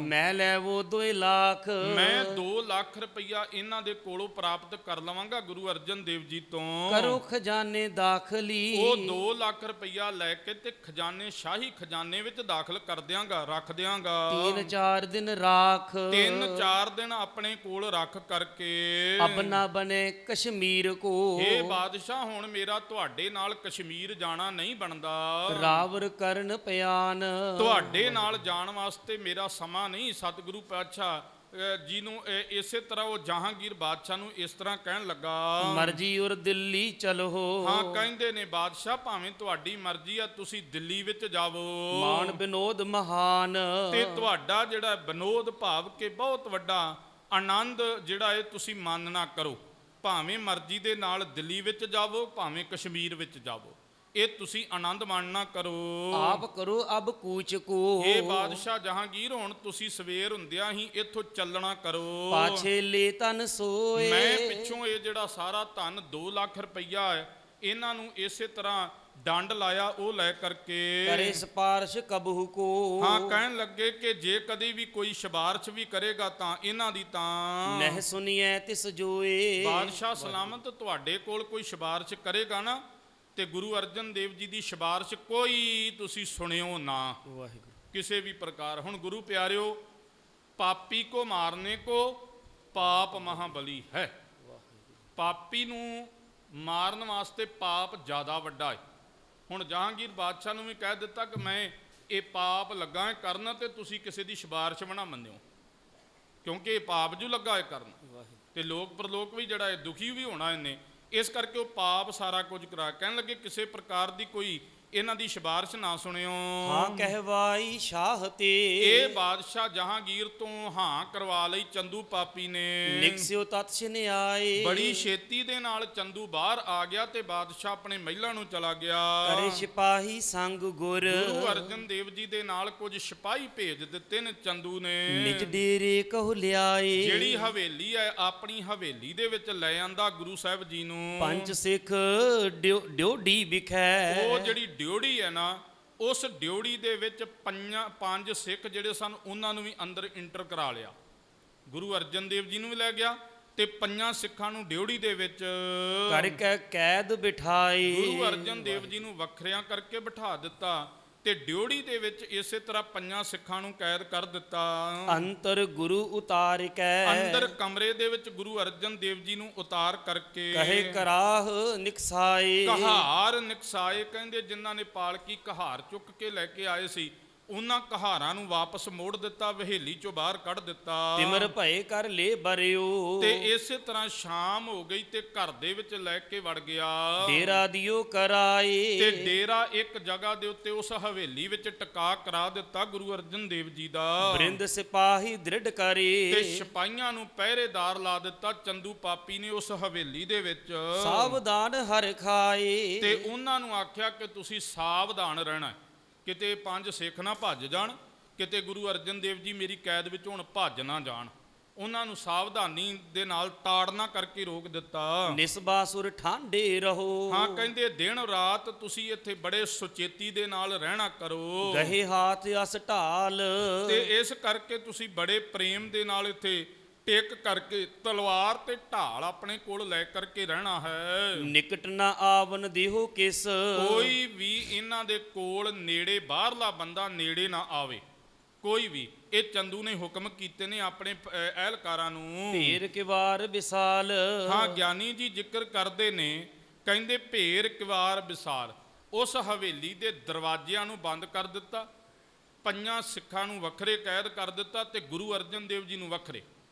Speaker 2: ਮੈਂ ਲੈਵੋ 2 ਲੱਖ,
Speaker 1: ਮੈਂ 2 ਲੱਖ ਰੁਪਈਆ ਇਹਨਾਂ ਦੇ ਕੋਲੋਂ ਪ੍ਰਾਪਤ ਕਰ ਲਵਾਂਗਾ ਗੁਰੂ ਅਰਜਨ ਦੇਵ ਜੀ ਤੋਂ।
Speaker 2: ਕਰੋ ਖਜ਼ਾਨੇ ਦਾਖਲੀ,
Speaker 1: ਉਹ 2 ਲੱਖ ਰੁਪਈਆ ਲੈ ਕੇ ਤੇ ਖਜ਼ਾਨੇ, ਸ਼ਾਹੀ ਖਜ਼ਾਨੇ ਵਿੱਚ ਦਾਖਲ ਕਰ ਦਿਆਂਗਾ, ਰੱਖ ਦਿਆਂਗਾ।
Speaker 2: 3-4 ਦਿਨ ਰਾਖ,
Speaker 1: 3-4 ਦਿਨ ਆਪਣੇ ਕੋਲ ਰੱਖ ਕਰਕੇ,
Speaker 2: ਨਾ ਬਨੇ ਕਸ਼ਮੀਰ ਕੋ।
Speaker 1: ਇਹ ਬਾਦਸ਼ਾਹ ਹੁਣ ਮੇਰਾ ਤੁਹਾਡੇ ਨਾਲ ਕਸ਼ਮੀਰ ਜਾਣਾ ਨਹੀਂ ਬਣਦਾ,
Speaker 2: ਰਾਵਰ ਕਰਨ ਪਿਆਨ,
Speaker 1: ਤੁਹਾਡੇ ਨਾਲ ਜਾਣ ਵਾਸਤੇ ਮੇਰਾ ਸਮਾਂ ਨਹੀਂ। ਸਤਿਗੁਰੂ ਪਾਤਸ਼ਾਹ ਜੀ ਨੂੰ ਇਸੇ ਤਰ੍ਹਾਂ ਉਹ ਜਹਾਂਗੀਰ ਬਾਦਸ਼ਾਹ ਨੂੰ ਇਸ ਤਰ੍ਹਾਂ ਕਹਿਣ ਲੱਗਾ,
Speaker 2: ਮਰਜੀ ਉਰ ਦਿੱਲੀ ਚਲੋ।
Speaker 1: ਹਾਂ ਕਹਿੰਦੇ ਨੇ ਬਾਦਸ਼ਾਹ ਭਾਵੇਂ ਤੁਹਾਡੀ ਮਰਜ਼ੀ ਆ ਤੁਸੀਂ ਦਿੱਲੀ ਵਿੱਚ ਜਾਵੋ,
Speaker 2: ਮਾਨ ਵਿਨੋਦ ਮਹਾਨ,
Speaker 1: ਤੇ ਤੁਹਾਡਾ ਜਿਹੜਾ ਵਿਨੋਦ ਭਾਵ ਕਿ ਬਹੁਤ ਵੱਡਾ ਆਨੰਦ ਜਿਹੜਾ ਇਹ ਤੁਸੀਂ ਮਾਨਣਾ ਕਰੋ। ਭਾਵੇਂ ਮਰਜ਼ੀ ਦੇ ਨਾਲ ਦਿੱਲੀ ਵਿੱਚ ਜਾਵੋ, ਭਾਵੇਂ ਕਸ਼ਮੀਰ ਵਿੱਚ ਜਾਵੋ, ਇਹ ਤੁਸੀਂ ਆਨੰਦ ਮਾਣਨਾ ਕਰੋ।
Speaker 2: ਆਪ ਕਰੋ ਅਬ ਕੂਚ ਕੋ,
Speaker 1: ਇਹ ਬਾਦਸ਼ਾਹ ਜਹਾਂਗੀਰ ਹੁਣ ਤੁਸੀਂ ਸਵੇਰ ਹੁੰਦਿਆਂ ਹੀ ਇੱਥੋਂ ਚੱਲਣਾ ਕਰੋ।
Speaker 2: ਪਾਛੇ ਲੈ ਤਨ ਸੋਏ,
Speaker 1: ਮੈਂ ਪਿੱਛੋਂ ਇਹ ਜਿਹੜਾ ਸਾਰਾ ਧਨ 2 ਲੱਖ ਰੁਪਈਆ ਹੈ ਇਹਨਾਂ ਨੂੰ ਇਸੇ ਤਰ੍ਹਾਂ ਡੰਡ ਲਾਇਆ ਉਹ ਲੈ ਕਰਕੇ
Speaker 2: ਕਰੇ ਸਪਾਰਸ਼ ਕਬਹੂ ਕੋ।
Speaker 1: ਹਾਂ ਕਹਿਣ ਲੱਗੇ ਕਿ ਜੇ ਕਦੇ ਵੀ ਕੋਈ ਸਿਫਾਰਿਸ਼ ਵੀ ਕਰੇਗਾ ਤਾਂ ਇਹਨਾਂ ਦੀ ਤਾਂ
Speaker 2: ਨਹਿ ਸੁਣੀਐ ਤਿਸ ਜੋਏ।
Speaker 1: ਬਾਦਸ਼ਾਹ ਸਲਾਮਤ ਤੁਹਾਡੇ ਕੋਲ ਕੋਈ ਸਿਫਾਰਿਸ਼ ਕਰੇਗਾ ਨਾ ਤੇ ਗੁਰੂ ਅਰਜਨ ਦੇਵ ਜੀ ਦੀ ਸਿਫਾਰਿਸ਼ ਕੋਈ ਤੁਸੀਂ ਸੁਣਿਓ ਨਾ
Speaker 2: ਵਾਹਿਗੁਰੂ
Speaker 1: ਕਿਸੇ ਵੀ ਪ੍ਰਕਾਰ। ਹੁਣ ਗੁਰੂ ਪਿਆਰਿਓ, ਪਾਪੀ ਕੋ ਮਾਰਨੇ ਕੋ ਪਾਪ ਮਹਾਬਲੀ ਹੈ। ਪਾਪੀ ਨੂੰ ਮਾਰਨ ਵਾਸਤੇ ਪਾਪ ਜ਼ਿਆਦਾ ਵੱਡਾ ਹੈ। ਹੁਣ ਜਹਾਂਗੀਰ ਬਾਦਸ਼ਾਹ ਨੂੰ ਵੀ ਕਹਿ ਦਿੱਤਾ ਕਿ ਮੈਂ ਇਹ ਪਾਪ ਲੱਗਾ ਹੈ ਕਰਨ ਤੇ ਤੁਸੀਂ ਕਿਸੇ ਦੀ ਸਿਫਾਰਿਸ਼ ਵੀ ਨਾ ਮੰਨਿਓ, ਕਿਉਂਕਿ ਇਹ ਪਾਪ ਜੂ ਲੱਗਾ ਹੈ ਕਰਨ। ਤੇ ਲੋਕ ਪ੍ਰਲੋਕ ਵੀ ਜਿਹੜਾ ਹੈ ਦੁਖੀ ਵੀ ਹੋਣਾ ਇਹਨੇ। ਇਸ ਕਰਕੇ ਉਹ ਪਾਪ ਸਾਰਾ ਕੁਝ ਕਰਾ। ਕਹਿਣ ਲੱਗੇ ਕਿਸੇ ਪ੍ਰਕਾਰ ਦੀ ਕੋਈ ਇਹਨਾਂ ਦੀ ਸਿਫਾਰਿਸ਼ ਨਾ ਸੁਣਿਓ।
Speaker 2: ਹਾਂ ਕਹਿਵਾਈ ਸ਼ਾਹ ਤੇ
Speaker 1: ਇਹ ਬਾਦਸ਼ਾਹ ਜਹਾਂਗੀਰ ਤੋਂ ਹਾਂ ਕਰਵਾ ਲਈ ਚੰਦੂ ਪਾਪੀ ਨੇ।
Speaker 2: ਨਿਕਸਿਓ ਤਤ ਛਿਨਿਆਏ
Speaker 1: ਬੜੀ ਛੇਤੀ ਦੇ ਨਾਲ ਚੰਦੂ ਬਾਹਰ ਆ ਗਿਆ ਤੇ ਬਾਦਸ਼ਾਹ ਆਪਣੇ ਮਹਿਲਾਂ ਨੂੰ ਚਲਾ ਗਿਆ।
Speaker 2: ਕਰੇ ਸਿਪਾਹੀ ਸੰਗ ਗੁਰ
Speaker 1: ਗੁਰੂ ਅਰਜਨ ਦੇਵ ਜੀ ਦੇ ਨਾਲ ਕੁਝ ਸਿਪਾਹੀ ਭੇਜ ਦਿੱਤੇ ਨੇ ਚੰਦੂ ਨੇ।
Speaker 2: ਨਿਜ ਡੇਰੇ ਕਹੁ ਲਿਆਏ
Speaker 1: ਜਿਹੜੀ ਹਵੇਲੀ ਹੈ ਆਪਣੀ ਹਵੇਲੀ ਦੇ ਵਿੱਚ ਲੈ ਆਂਦਾ ਗੁਰੂ ਸਾਹਿਬ ਜੀ ਨੂੰ।
Speaker 2: ਪੰਜ ਸਿੱਖ ਡਿਓਢੀ ਵਿਖੈ
Speaker 1: ਉਹ ਜਿਹੜੀ ਡਿਓੜੀ ਹੈ ਨਾ, ਉਸ ਡਿਓੜੀ ਦੇ ਵਿੱਚ ਪੰਜ ਸਿੱਖ ਜਿਹੜੇ ਸਨ ਉਹਨਾਂ ਨੂੰ ਵੀ ਅੰਦਰ ਇੰਟਰ ਕਰਾ ਲਿਆ। ਗੁਰੂ ਅਰਜਨ ਦੇਵ ਜੀ ਨੂੰ ਵੀ ਲੈ ਗਿਆ ਤੇ 5 ਸਿੱਖਾਂ ਨੂੰ ਡਿਓੜੀ ਦੇ ਵਿੱਚ
Speaker 2: ਕਰਕੇ ਕੈਦ ਬਿਠਾਏ।
Speaker 1: ਗੁਰੂ ਅਰਜਨ ਦੇਵ ਜੀ ਨੂੰ ਵੱਖਰਿਆਂ ਕਰਕੇ ਬਿਠਾ ਦਿੱਤਾ ਤੇ ਡਿਓੜੀ ਦੇ ਵਿੱਚ ਇਸੇ ਤਰ੍ਹਾਂ 5 ਸਿੱਖਾਂ ਨੂੰ ਕੈਦ ਕਰ ਦਿੱਤਾ।
Speaker 2: ਅੰਤਰ ਗੁਰੂ ਉਤਾਰ ਕੈ
Speaker 1: ਅੰਦਰ ਕਮਰੇ ਦੇ ਵਿੱਚ ਗੁਰੂ ਅਰਜਨ ਦੇਵ ਜੀ ਨੂੰ ਉਤਾਰ ਕਰਕੇ
Speaker 2: ਕਹੇ ਕਰਾਹ ਨਿਕਸਾਏ
Speaker 1: ਕਹਾਰ ਨਿਕਸਾਏ। ਕਹਿੰਦੇ ਜਿਨ੍ਹਾਂ ਨੇ ਪਾਲਕੀ ਕਹਾਰ ਚੁੱਕ ਕੇ ਲੈ ਕੇ ਆਏ ਸੀ ਉਹਨਾਂ ਕਹਾਰਾਂ ਨੂੰ ਵਾਪਸ ਮੋੜ ਦਿੱਤਾ, ਵਹੇਲੀ ਚੋਂ ਬਾਹਰ ਕੱਢ ਦਿੱਤਾ।
Speaker 2: ਤਿਮਰ ਭਏ ਕਰ ਲੈ ਬਰਿਓ
Speaker 1: ਤੇ ਇਸੇ ਤਰ੍ਹਾਂ ਸ਼ਾਮ ਹੋ ਗਈ ਤੇ ਘਰ ਦੇ ਵਿੱਚ ਲੈ ਕੇ ਵੜ ਗਿਆ।
Speaker 2: ਡੇਰਾ ਦਿਓ ਕਰਾਏ
Speaker 1: ਤੇ ਡੇਰਾ ਇੱਕ ਜਗ੍ਹਾ ਦੇ ਉੱਤੇ ਉਸ ਹਵੇਲੀ ਵਿੱਚ ਟਿਕਾ ਕਰਾ ਦਿੱਤਾ ਗੁਰੂ ਅਰਜਨ ਦੇਵ ਜੀ ਦਾ।
Speaker 2: ਬ੍ਰਿੰਦ ਸਿਪਾਹੀ ਦ੍ਰਿੜ ਕਰੇ
Speaker 1: ਤੇ ਸਿਪਾਹੀਆਂ ਨੂੰ ਪਹਿਰੇਦਾਰ ਲਾ ਦਿੱਤਾ ਚੰਦੂ ਪਾਪੀ ਨੇ ਉਸ ਹਵੇਲੀ ਦੇ ਵਿੱਚ।
Speaker 2: ਸਾਵਧਾਨ ਹਰ ਖਾਏ
Speaker 1: ਤੇ ਉਹਨਾਂ ਨੂੰ ਆਖਿਆ ਕਿ ਤੁਸੀਂ ਸਾਵਧਾਨ ਰਹਿਣਾ, ਕਿਤੇ 5 ਸਿੱਖ ਨਾ ਭੱਜ ਜਾਣ, ਕਿਤੇ ਗੁਰੂ ਅਰਜਨ ਦੇਵ ਜੀ ਮੇਰੀ ਕੈਦ ਵਿੱਚ ਹੁਣ ਭੱਜ ਨਾ ਜਾਣ। ਉਹਨਾਂ ਨੂੰ ਸਾਵਧਾਨੀ ਦੇ ਨਾਲ ਤਾੜਨਾ ਕਰਕੇ ਰੋਕ ਦਿੱਤਾ।
Speaker 2: ਨਿਸਬਾਸੁਰ ਠਾਂਡੇ ਰਹੋ
Speaker 1: ਹਾਂ ਕਹਿੰਦੇ ਦਿਨ ਰਾਤ ਤੁਸੀਂ ਇੱਥੇ ਬੜੇ ਸੁਚੇਤੀ ਦੇ ਨਾਲ ਰਹਿਣਾ ਕਰੋ।
Speaker 2: ਗਹੇ ਹਾਥ ਅਸ ਢਾਲ
Speaker 1: ਤੇ ਇਸ ਕਰਕੇ ਤੁਸੀਂ ਬੜੇ ਪ੍ਰੇਮ ਦੇ ਨਾਲ ਇੱਥੇ ਟਿਕ ਕਰਕੇ ਤਲਵਾਰ ਤੇ ਢਾਲ ਆਪਣੇ ਕੋਲ ਲੈ ਕਰਕੇ ਰਹਿਣਾ ਹੈ।
Speaker 2: ਨਿਕਟ ਨਾ ਆਵਨ ਦੇਹੋ ਕਿਸ
Speaker 1: ਕੋਈ ਵੀ ਇਹਨਾਂ ਦੇ ਕੋਲ ਨੇੜੇ ਬਾਹਰਲਾ ਬੰਦਾ ਨੇੜੇ ਨਾ ਆਵੇ, ਕੋਈ ਵੀ। ਇਹ ਚੰਦੂ ਨੇ ਹੁਕਮ ਕੀਤੇ ਨੇ ਆਪਣੇ ਅਹਿਲਕਾਰਾਂ ਨੂੰ।
Speaker 2: ਭੇਰ ਕਿਵਾਰ ਵਿਸਾਲ
Speaker 1: ਹਾਂ ਗਿਆਨੀ ਜੀ ਜ਼ਿਕਰ ਕਰਦੇ ਨੇ, ਕਹਿੰਦੇ ਭੇਰ ਕਿਵਾਰ ਵਿਸਾਲ। ਉਸ ਹਵੇਲੀ ਦੇ ਦਰਵਾਜ਼ਿਆਂ ਨੂੰ ਬੰਦ ਕਰ ਦਿੱਤਾ, 5 ਸਿੱਖਾਂ ਨੂੰ ਵੱਖਰੇ ਕੈਦ ਕਰ ਦਿੱਤਾ ਤੇ ਗੁਰੂ ਅਰਜਨ ਦੇਵ ਜੀ ਨੂੰ ਵੱਖਰੇ,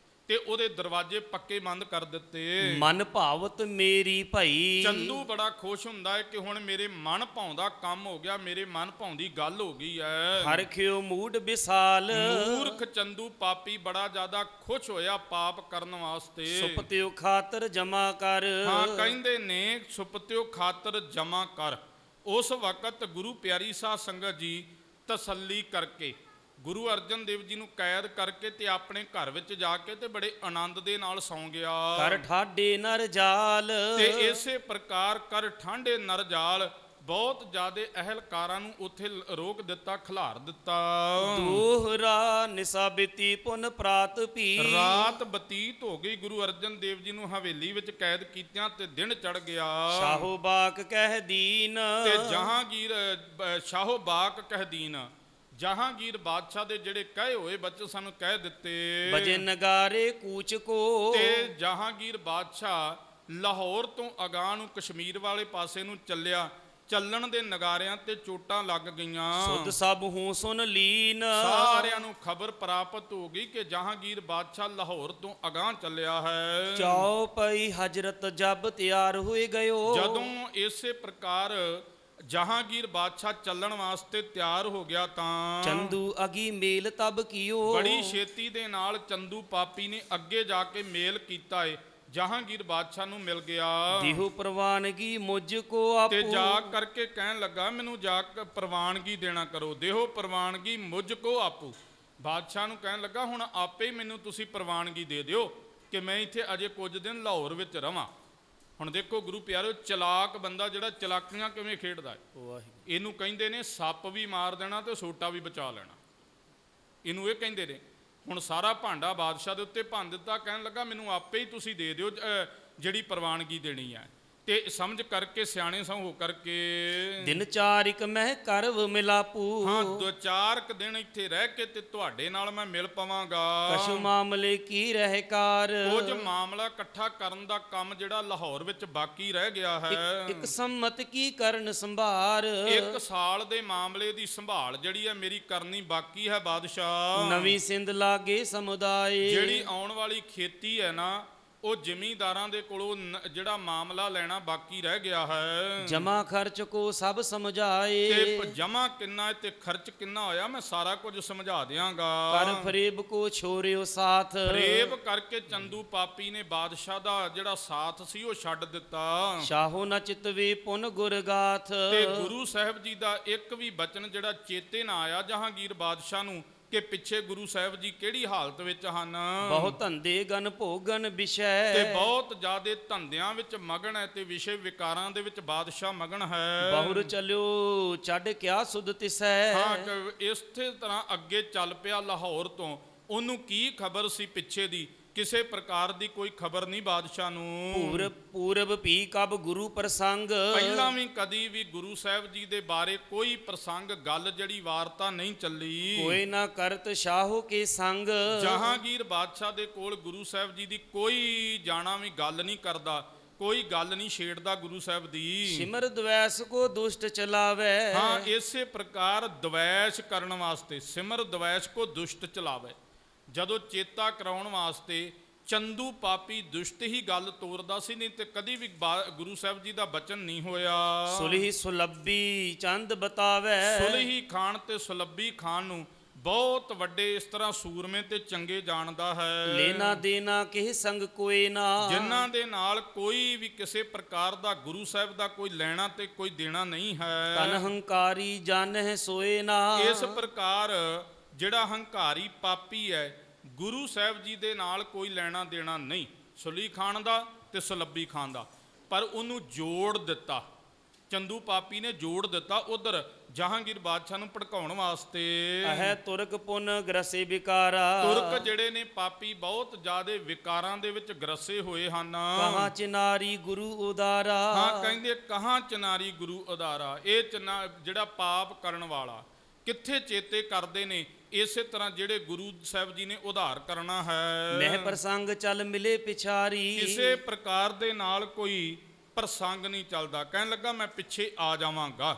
Speaker 1: ਤੇ ਉਹਦੇ ਦਰਵਾਜ਼ੇ ਪੱਕੇ ਬੰਦ ਕਰ ਦਿੱਤੇ।
Speaker 2: ਮਨ ਭਾਵਤ ਮੇਰੀ ਭਈ
Speaker 1: ਚੰਦੂ ਬੜਾ ਖੁਸ਼ ਹੁੰਦਾ ਹੈ ਕਿ ਹੁਣ ਮੇਰੇ ਮਨ ਭਾਉਂਦਾ ਕੰਮ ਹੋ ਗਿਆ, ਮੇਰੇ ਮਨ ਭਾਉਂਦੀ ਗੱਲ ਹੋ ਗਈ ਹੈ।
Speaker 2: ਹਰਖਿਓ ਮੂਡ ਵਿਸਾਲ
Speaker 1: ਮੂਰਖ ਚੰਦੂ ਪਾਪੀ ਬੜਾ ਜ਼ਿਆਦਾ ਖੁਸ਼ ਹੋਇਆ ਪਾਪ ਕਰਨ ਵਾਸਤੇ।
Speaker 2: ਸੁਪਤਿਓ ਖਾਤਰ ਜਮਾ ਕਰ
Speaker 1: ਹਾਂ ਕਹਿੰਦੇ ਨੇ ਸੁਪਤਿਓ ਖਾਤਰ ਜਮਾ ਕਰ। ਉਸ ਵਕਤ ਗੁਰੂ ਪਿਆਰੀ ਸਾਧ ਸੰਗਤ ਜੀ ਤਸੱਲੀ ਕਰਕੇ ਗੁਰੂ ਅਰਜਨ ਦੇਵ ਜੀ ਨੂੰ ਕੈਦ ਕਰਕੇ ਤੇ ਆਪਣੇ ਘਰ ਵਿੱਚ ਜਾ ਕੇ ਤੇ ਬੜੇ ਆਨੰਦ ਦੇ ਨਾਲ ਸੌਂ ਗਿਆ।
Speaker 2: ਕਰ ਠਾਡੇ ਨਰ ਜਾਲ
Speaker 1: ਤੇ ਇਸੇ ਪ੍ਰਕਾਰ ਕਰ ਠਾਂਡੇ ਨਰ ਜਾਲ ਬਹੁਤ ਜ਼ਿਆਦੇ ਅਹਿਲਕਾਰਾਂ ਨੂੰ ਉੱਥੇ ਰੋਕ ਦਿੱਤਾ, ਖਿਲਾਰ ਦਿੱਤਾ।
Speaker 2: ਦੋਹਰਾ ਨਿਸਾਬਿਤੀ ਪੁਨ ਪ੍ਰਾਤ ਭੀ
Speaker 1: ਰਾਤ ਬਤੀਤ ਹੋ ਗਈ ਗੁਰੂ ਅਰਜਨ ਦੇਵ ਜੀ ਨੂੰ ਹਵੇਲੀ ਵਿੱਚ ਕੈਦ ਕੀਤਿਆਂ ਤੇ ਦਿਨ ਚੜ ਗਿਆ।
Speaker 2: ਸ਼ਾਹੋ ਬਾਕ ਕਹਿ ਦੀਨ
Speaker 1: ਤੇ ਜਹਾਂਗੀਰ ਸ਼ਾਹੋ ਬਾਕ ਕਹਿ ਦੀਨ, ਜਹਾਂਗੀਰ ਬਾਦਸ਼ਾਹ ਦੇ ਜਿਹੜੇ ਕਹੇ ਹੋਏ ਬੱਚੇ ਸਾਨੂੰ ਕਹਿ ਦਿੱਤੇ।
Speaker 2: ਬਜੇ ਨਗਾਰੇ ਕੂਚ ਕੋ
Speaker 1: ਤੇ ਜਹਾਂਗੀਰ ਬਾਦਸ਼ਾਹ ਲਾਹੌਰ ਤੋਂ ਅਗਾਂਹ ਨੂੰ ਕਸ਼ਮੀਰ ਵਾਲੇ ਪਾਸੇ ਨੂੰ ਚੱਲਿਆ। ਚੱਲਣ ਦੇ ਨਗਾਰਿਆਂ ਤੇ ਚੋਟਾਂ ਲੱਗ ਗਈਆਂ।
Speaker 2: ਸੁਧ ਸਭ ਹੂੰ ਸੁਨ ਲੀਨ
Speaker 1: ਸਾਰਿਆਂ ਨੂੰ ਖਬਰ ਪ੍ਰਾਪਤ ਹੋ ਗਈ ਕਿ ਜਹਾਂਗੀਰ ਬਾਦਸ਼ਾਹ ਲਾਹੌਰ ਤੋਂ ਅਗਾਂਹ ਚੱਲਿਆ ਹੈ।
Speaker 2: ਚਾਉ ਪਈ ਹਜਰਤ ਜਬ ਤਿਆਰ ਹੋਏ ਗਇਓ।
Speaker 1: ਜਦੋਂ ਇਸੇ ਪ੍ਰਕਾਰ ਜਹਾਂਗੀਰ ਬਾਦਸ਼ਾਹ ਚੱਲਣ ਵਾਸਤੇ ਤਿਆਰ ਹੋ ਗਿਆ ਤਾਂ
Speaker 2: ਚੰਦੂ ਅਗੀ ਮੇਲ ਤਬ ਕੀਓ।
Speaker 1: ਬੜੀ ਛੇਤੀ ਦੇ ਨਾਲ ਚੰਦੂ ਪਾਪੀ ਨੇ ਅੱਗੇ ਜਾ ਕੇ ਮੇਲ ਕੀਤਾ ਏ, ਜਹਾਂਗੀਰ ਬਾਦਸ਼ਾਹ ਨੂੰ ਮਿਲ ਗਿਆ।
Speaker 2: ਦੇਹੋ ਪ੍ਰਵਾਨਗੀ ਮੁਝ ਕੋ ਆਪੂ
Speaker 1: ਤੇ ਜਾ ਕਰਕੇ ਕਹਿਣ ਲੱਗਾ ਮੈਨੂੰ ਜਾ ਕੇ ਪ੍ਰਵਾਨਗੀ ਦੇਣਾ ਕਰੋ। ਦੇਹੋ ਪ੍ਰਵਾਨਗੀ ਮੁਝ ਕੋ ਆਪੂ। ਬਾਦਸ਼ਾਹ ਨੂੰ ਕਹਿਣ ਲੱਗਾ ਹੁਣ ਆਪੇ ਹੀ ਮੈਨੂੰ ਤੁਸੀਂ ਪ੍ਰਵਾਨਗੀ ਦੇ ਦਿਓ ਕਿ ਮੈਂ ਇੱਥੇ ਅਜੇ ਕੁਝ ਦਿਨ ਲਾਹੌਰ ਵਿੱਚ ਰਵਾਂ। ਹੁਣ ਦੇਖੋ ਗੁਰੂ ਪਿਆਰਿਓ, ਚਲਾਕ ਬੰਦਾ ਜਿਹੜਾ ਚਲਾਕੀਆਂ ਕਿਵੇਂ ਖੇਡਦਾ ਹੈ, ਇਹਨੂੰ ਕਹਿੰਦੇ ਨੇ ਸੱਪ ਵੀ ਮਾਰ ਦੇਣਾ ਤੇ ਸੋਟਾ ਵੀ ਬਚਾ ਲੈਣਾ, ਇਹਨੂੰ ਇਹ ਕਹਿੰਦੇ ਨੇ। ਹੁਣ ਸਾਰਾ ਭਾਂਡਾ ਬਾਦਸ਼ਾਹ ਦੇ ਉੱਤੇ ਭੰਨ ਦਿੱਤਾ, ਕਹਿਣ ਲੱਗਾ ਮੈਨੂੰ ਆਪੇ ਹੀ ਤੁਸੀਂ ਦੇ ਦਿਓ ਜਿਹੜੀ ਪ੍ਰਵਾਨਗੀ ਦੇਣੀ ਹੈ। ਤੇ ਸਮਝ ਕਰਕੇ ਸਿਆਣੇ ਸਹੁ ਹੋ ਕਰਕੇ
Speaker 2: ਦਿਨ ਚਾਰਿਕ ਮਹਿ ਕਰਵ ਮਿਲਾਪੂ।
Speaker 1: ਹਾਂ 2-4 ਦਿਨ ਇੱਥੇ ਰਹਿ ਕੇ ਤੇ ਤੁਹਾਡੇ ਨਾਲ ਮੈਂ ਮਿਲ ਪਵਾਂਗਾ।
Speaker 2: ਕਛੁ ਮਾਮਲੇ ਕੀ ਰਹਿ ਕਾਰ
Speaker 1: ਕੁਝ ਮਾਮਲਾ ਇਕੱਠਾ ਕਰਨ ਦਾ ਕੰਮ ਜਿਹੜਾ ਲਾਹੌਰ ਵਿੱਚ ਬਾਕੀ ਰਹਿ ਗਿਆ ਹੈ।
Speaker 2: ਇੱਕ ਸੰਮਤ ਕੀ ਕਰਨ ਸੰਭਾਰ।
Speaker 1: 1 ਸਾਲ ਦੇ ਮਾਮਲੇ ਦੀ ਸੰਭਾਲ ਜਿਹੜੀ ਹੈ ਮੇਰੀ ਕਰਨੀ ਬਾਕੀ ਹੈ। ਬਾਦਸ਼ਾਹ
Speaker 2: ਨਵੀਂ ਸਿੰਧ ਲਾਗੇ ਸਮੁਦਾਏ
Speaker 1: ਜਿਹੜੀ ਆਉਣ ਵਾਲੀ ਖੇਤੀ ਹੈ ਨਾ, ਉਹ ਜ਼ਿਮੀਂਦਾਰਾਂ ਦੇ ਕੋਲੋਂ ਜਿਹੜਾ ਮਾਮਲਾ ਲੈਣਾ ਬਾਕੀ ਰਹਿ ਗਿਆ ਹੈ।
Speaker 2: ਜਮਾ ਖਰਚ ਕੋ ਸਭ ਸਮਝਾਏ,
Speaker 1: ਤੇ ਜਮਾ ਕਿੰਨਾ ਹੈ ਤੇ ਖਰਚ ਕਿੰਨਾ ਹੋਇਆ ਮੈਂ ਸਾਰਾ ਕੁਝ ਸਮਝਾ ਦਿਆਂਗਾ।
Speaker 2: ਕਰ ਫਰੇਬ ਕੋ ਛੋਰਿਓ ਸਾਥ,
Speaker 1: ਫਰੇਬ ਕਰਕੇ ਚੰਦੂ ਪਾਪੀ ਨੇ ਬਾਦਸ਼ਾਹ ਦਾ ਜਿਹੜਾ ਸਾਥ ਸੀ ਉਹ ਛੱਡ ਦਿੱਤਾ।
Speaker 2: ਸ਼ਾਹੋ ਨ ਚਿਤਵੇ ਪੁਨ ਗੁਰਗਾਥ,
Speaker 1: ਤੇ ਗੁਰੂ ਸਾਹਿਬ ਜੀ ਦਾ ਇੱਕ ਵੀ ਬਚਨ ਜਿਹੜਾ ਚੇਤੇ ਨਾ ਆਇਆ ਜਹਾਂਗੀਰ ਬਾਦਸ਼ਾਹ ਨੂੰ ਕਿ ਪਿੱਛੇ ਗੁਰੂ ਸਾਹਿਬ ਜੀ ਕਿਹੜੀ ਹਾਲਤ ਵਿੱਚ ਹਨ।
Speaker 2: ਬਹੁਤ ਧੰਦੇ ਗਨ ਭੋਗਨ ਵਿਸ਼ੈ,
Speaker 1: ਤੇ ਬਹੁਤ ਜ਼ਿਆਦੇ ਧੰਦਿਆਂ ਵਿੱਚ ਮਗਨ ਹੈ ਤੇ ਵਿਸ਼ੇ ਵਿਕਾਰਾਂ ਦੇ ਵਿੱਚ ਬਾਦਸ਼ਾਹ ਮਗਨ ਹੈ।
Speaker 2: ਬਹੁਰ ਚਲਿਓ ਛੱਡ ਕਿਆ ਸੁਧ ਤਿਸੈ,
Speaker 1: ਹਾਂ ਇਸੇ ਤਰ੍ਹਾਂ ਅੱਗੇ ਚੱਲ ਪਿਆ ਲਾਹੌਰ ਤੋਂ। ਉਹਨੂੰ ਕੀ ਖਬਰ ਸੀ ਪਿੱਛੇ ਦੀ? ਕਿਸੇ ਪ੍ਰਕਾਰ ਦੀ ਕੋਈ ਖਬਰ ਨਹੀਂ ਬਾਦਸ਼ਾਹ ਨੂੰ।
Speaker 2: ਪੂਰਬ ਭੀ ਕਬ ਗੁਰੂ ਪ੍ਰਸੰਗ,
Speaker 1: ਪਹਿਲਾਂ ਵੀ ਕਦੀ ਵੀ ਗੁਰੂ ਸਾਹਿਬ ਜੀ ਦੇ ਬਾਰੇ ਕੋਈ ਪ੍ਰਸੰਗ ਗੱਲ ਜਿਹੜੀ ਵਾਰਤਾ ਨਹੀਂ ਚੱਲੀ।
Speaker 2: ਕੋਈ ਨਾ ਕਰਤ ਸ਼ਾਹੋ ਕੇ ਸੰਗ,
Speaker 1: ਜਹਾਂਗੀਰ ਬਾਦਸ਼ਾਹ ਦੇ ਕੋਲ ਗੁਰੂ ਸਾਹਿਬ ਜੀ ਦੀ ਕੋਈ ਜਾਣਾ ਵੀ ਗੱਲ ਨਹੀਂ ਕਰਦਾ, ਕੋਈ ਗੱਲ ਨਹੀਂ ਛੇੜਦਾ ਗੁਰੂ ਸਾਹਿਬ ਦੀ।
Speaker 2: ਸਿਮਰ ਦਵੈਸ ਕੋ ਦੁਸ਼ਟ ਚਲਾਵੇ,
Speaker 1: ਹਾਂ ਇਸੇ ਪ੍ਰਕਾਰ ਦਵੈਸ਼ ਕਰਨ ਵਾਸਤੇ, ਸਿਮਰ ਦਵੈਸ਼ ਕੋ ਦੁਸ਼ਟ ਚਲਾਵੇ। ਜਦੋਂ ਚੇਤਾ ਕਰਾਉਣ ਵਾਸਤੇ ਚੰਦੂ ਪਾਪੀ ਦੁਸ਼ਟ ਹੀ ਗੱਲ ਤੋਰਦਾ ਸੀ, ਨਹੀਂ ਤੇ ਕਦੀ ਵੀ ਗੁਰੂ ਸਾਹਿਬ ਜੀ ਦਾ ਬਚਨ ਨਹੀਂ ਹੋਇਆ।
Speaker 2: ਸੁਲਹੀ ਸੁਲੱਭੀ ਚੰਦ ਬਤਾਵੇ,
Speaker 1: ਸੁਲਹੀ ਖਾਨ ਤੇ ਸੁਲੱਭੀ ਖਾਨ ਨੂੰ ਬਹੁਤ ਵੱਡੇ ਇਸ ਤਰ੍ਹਾਂ ਸੂਰਮੇ ਤੇ ਚੰਗੇ ਜਾਣਦਾ ਹੈ।
Speaker 2: ਲੈਣਾ ਦੇਣਾ ਕਿਹ ਸੰਗ ਕੋਏ ਨਾ,
Speaker 1: ਜਿਨ੍ਹਾਂ ਦੇ ਨਾਲ ਕੋਈ ਵੀ ਕਿਸੇ ਪ੍ਰਕਾਰ ਦਾ ਗੁਰੂ ਸਾਹਿਬ ਦਾ ਕੋਈ ਲੈਣਾ ਤੇ ਕੋਈ ਦੇਣਾ ਨਹੀਂ ਹੈ।
Speaker 2: ਤਨ ਹੰਕਾਰੀ ਜਾਣਹਿ ਸੋਏ ਨਾ,
Speaker 1: ਇਸ ਪ੍ਰਕਾਰ ਜਿਹੜਾ ਹੰਕਾਰੀ ਪਾਪੀ ਹੈ ਗੁਰੂ ਸਾਹਿਬ ਜੀ ਦੇ ਨਾਲ ਕੋਈ ਲੈਣਾ ਦੇਣਾ ਨਹੀਂ, ਸੁਲੀ ਖਾਨ ਦਾ ਤੇ ਸੁਲੱਭੀ ਖਾਨ ਦਾ। ਪਰ ਉਹਨੂੰ ਜੋੜ ਦਿੱਤਾ, ਚੰਦੂ ਪਾਪੀ ਨੇ ਜੋੜ ਦਿੱਤਾ ਉਧਰ ਜਹਾਂਗੀਰ ਬਾਦਸ਼ਾਹ ਨੂੰ ਭੜਕਾਉਣ ਵਾਸਤੇ।
Speaker 2: ਅਹੈ ਤੁਰਕ ਪੁਨ ਗ੍ਰਸੇ ਵਿਕਾਰਾ,
Speaker 1: ਤੁਰਕ ਜਿਹੜੇ ਨੇ ਪਾਪੀ ਬਹੁਤ ਜ਼ਿਆਦੇ ਵਿਕਾਰਾਂ ਦੇ ਵਿੱਚ ਗ੍ਰਸੇ ਹੋਏ ਹਨ।
Speaker 2: ਕਹਾਂ ਚਿਨਾਰੀ ਗੁਰੂ ਉਦਾਰਾ,
Speaker 1: ਹਾਂ ਕਹਿੰਦੇ ਕਹਾਂ ਚਨਾਰੀ ਗੁਰੂ ਉਦਾਰਾ। ਇਹ ਜਿਹੜਾ ਪਾਪ ਕਰਨ ਵਾਲਾ ਕਿੱਥੇ ਚੇਤੇ ਕਰਦੇ ਨੇ? ਇਸੇ ਤਰ੍ਹਾਂ ਜਿਹੜੇ ਗੁਰੂ ਸਾਹਿਬ ਜੀ ਨੇ ਉਧਾਰ ਕਰਨਾ ਹੈ।
Speaker 2: ਮਹਿ ਪ੍ਰਸੰਗ ਚੱਲ ਮਿਲੇ ਪਿਛਾਰੀ,
Speaker 1: ਕਿਸੇ ਪ੍ਰਕਾਰ ਦੇ ਨਾਲ ਕੋਈ ਪ੍ਰਸੰਗ ਨਹੀਂ ਚੱਲਦਾ। ਕਹਿਣ ਲੱਗਾ ਮੈਂ ਪਿੱਛੇ ਆ ਜਾਵਾਂਗਾ।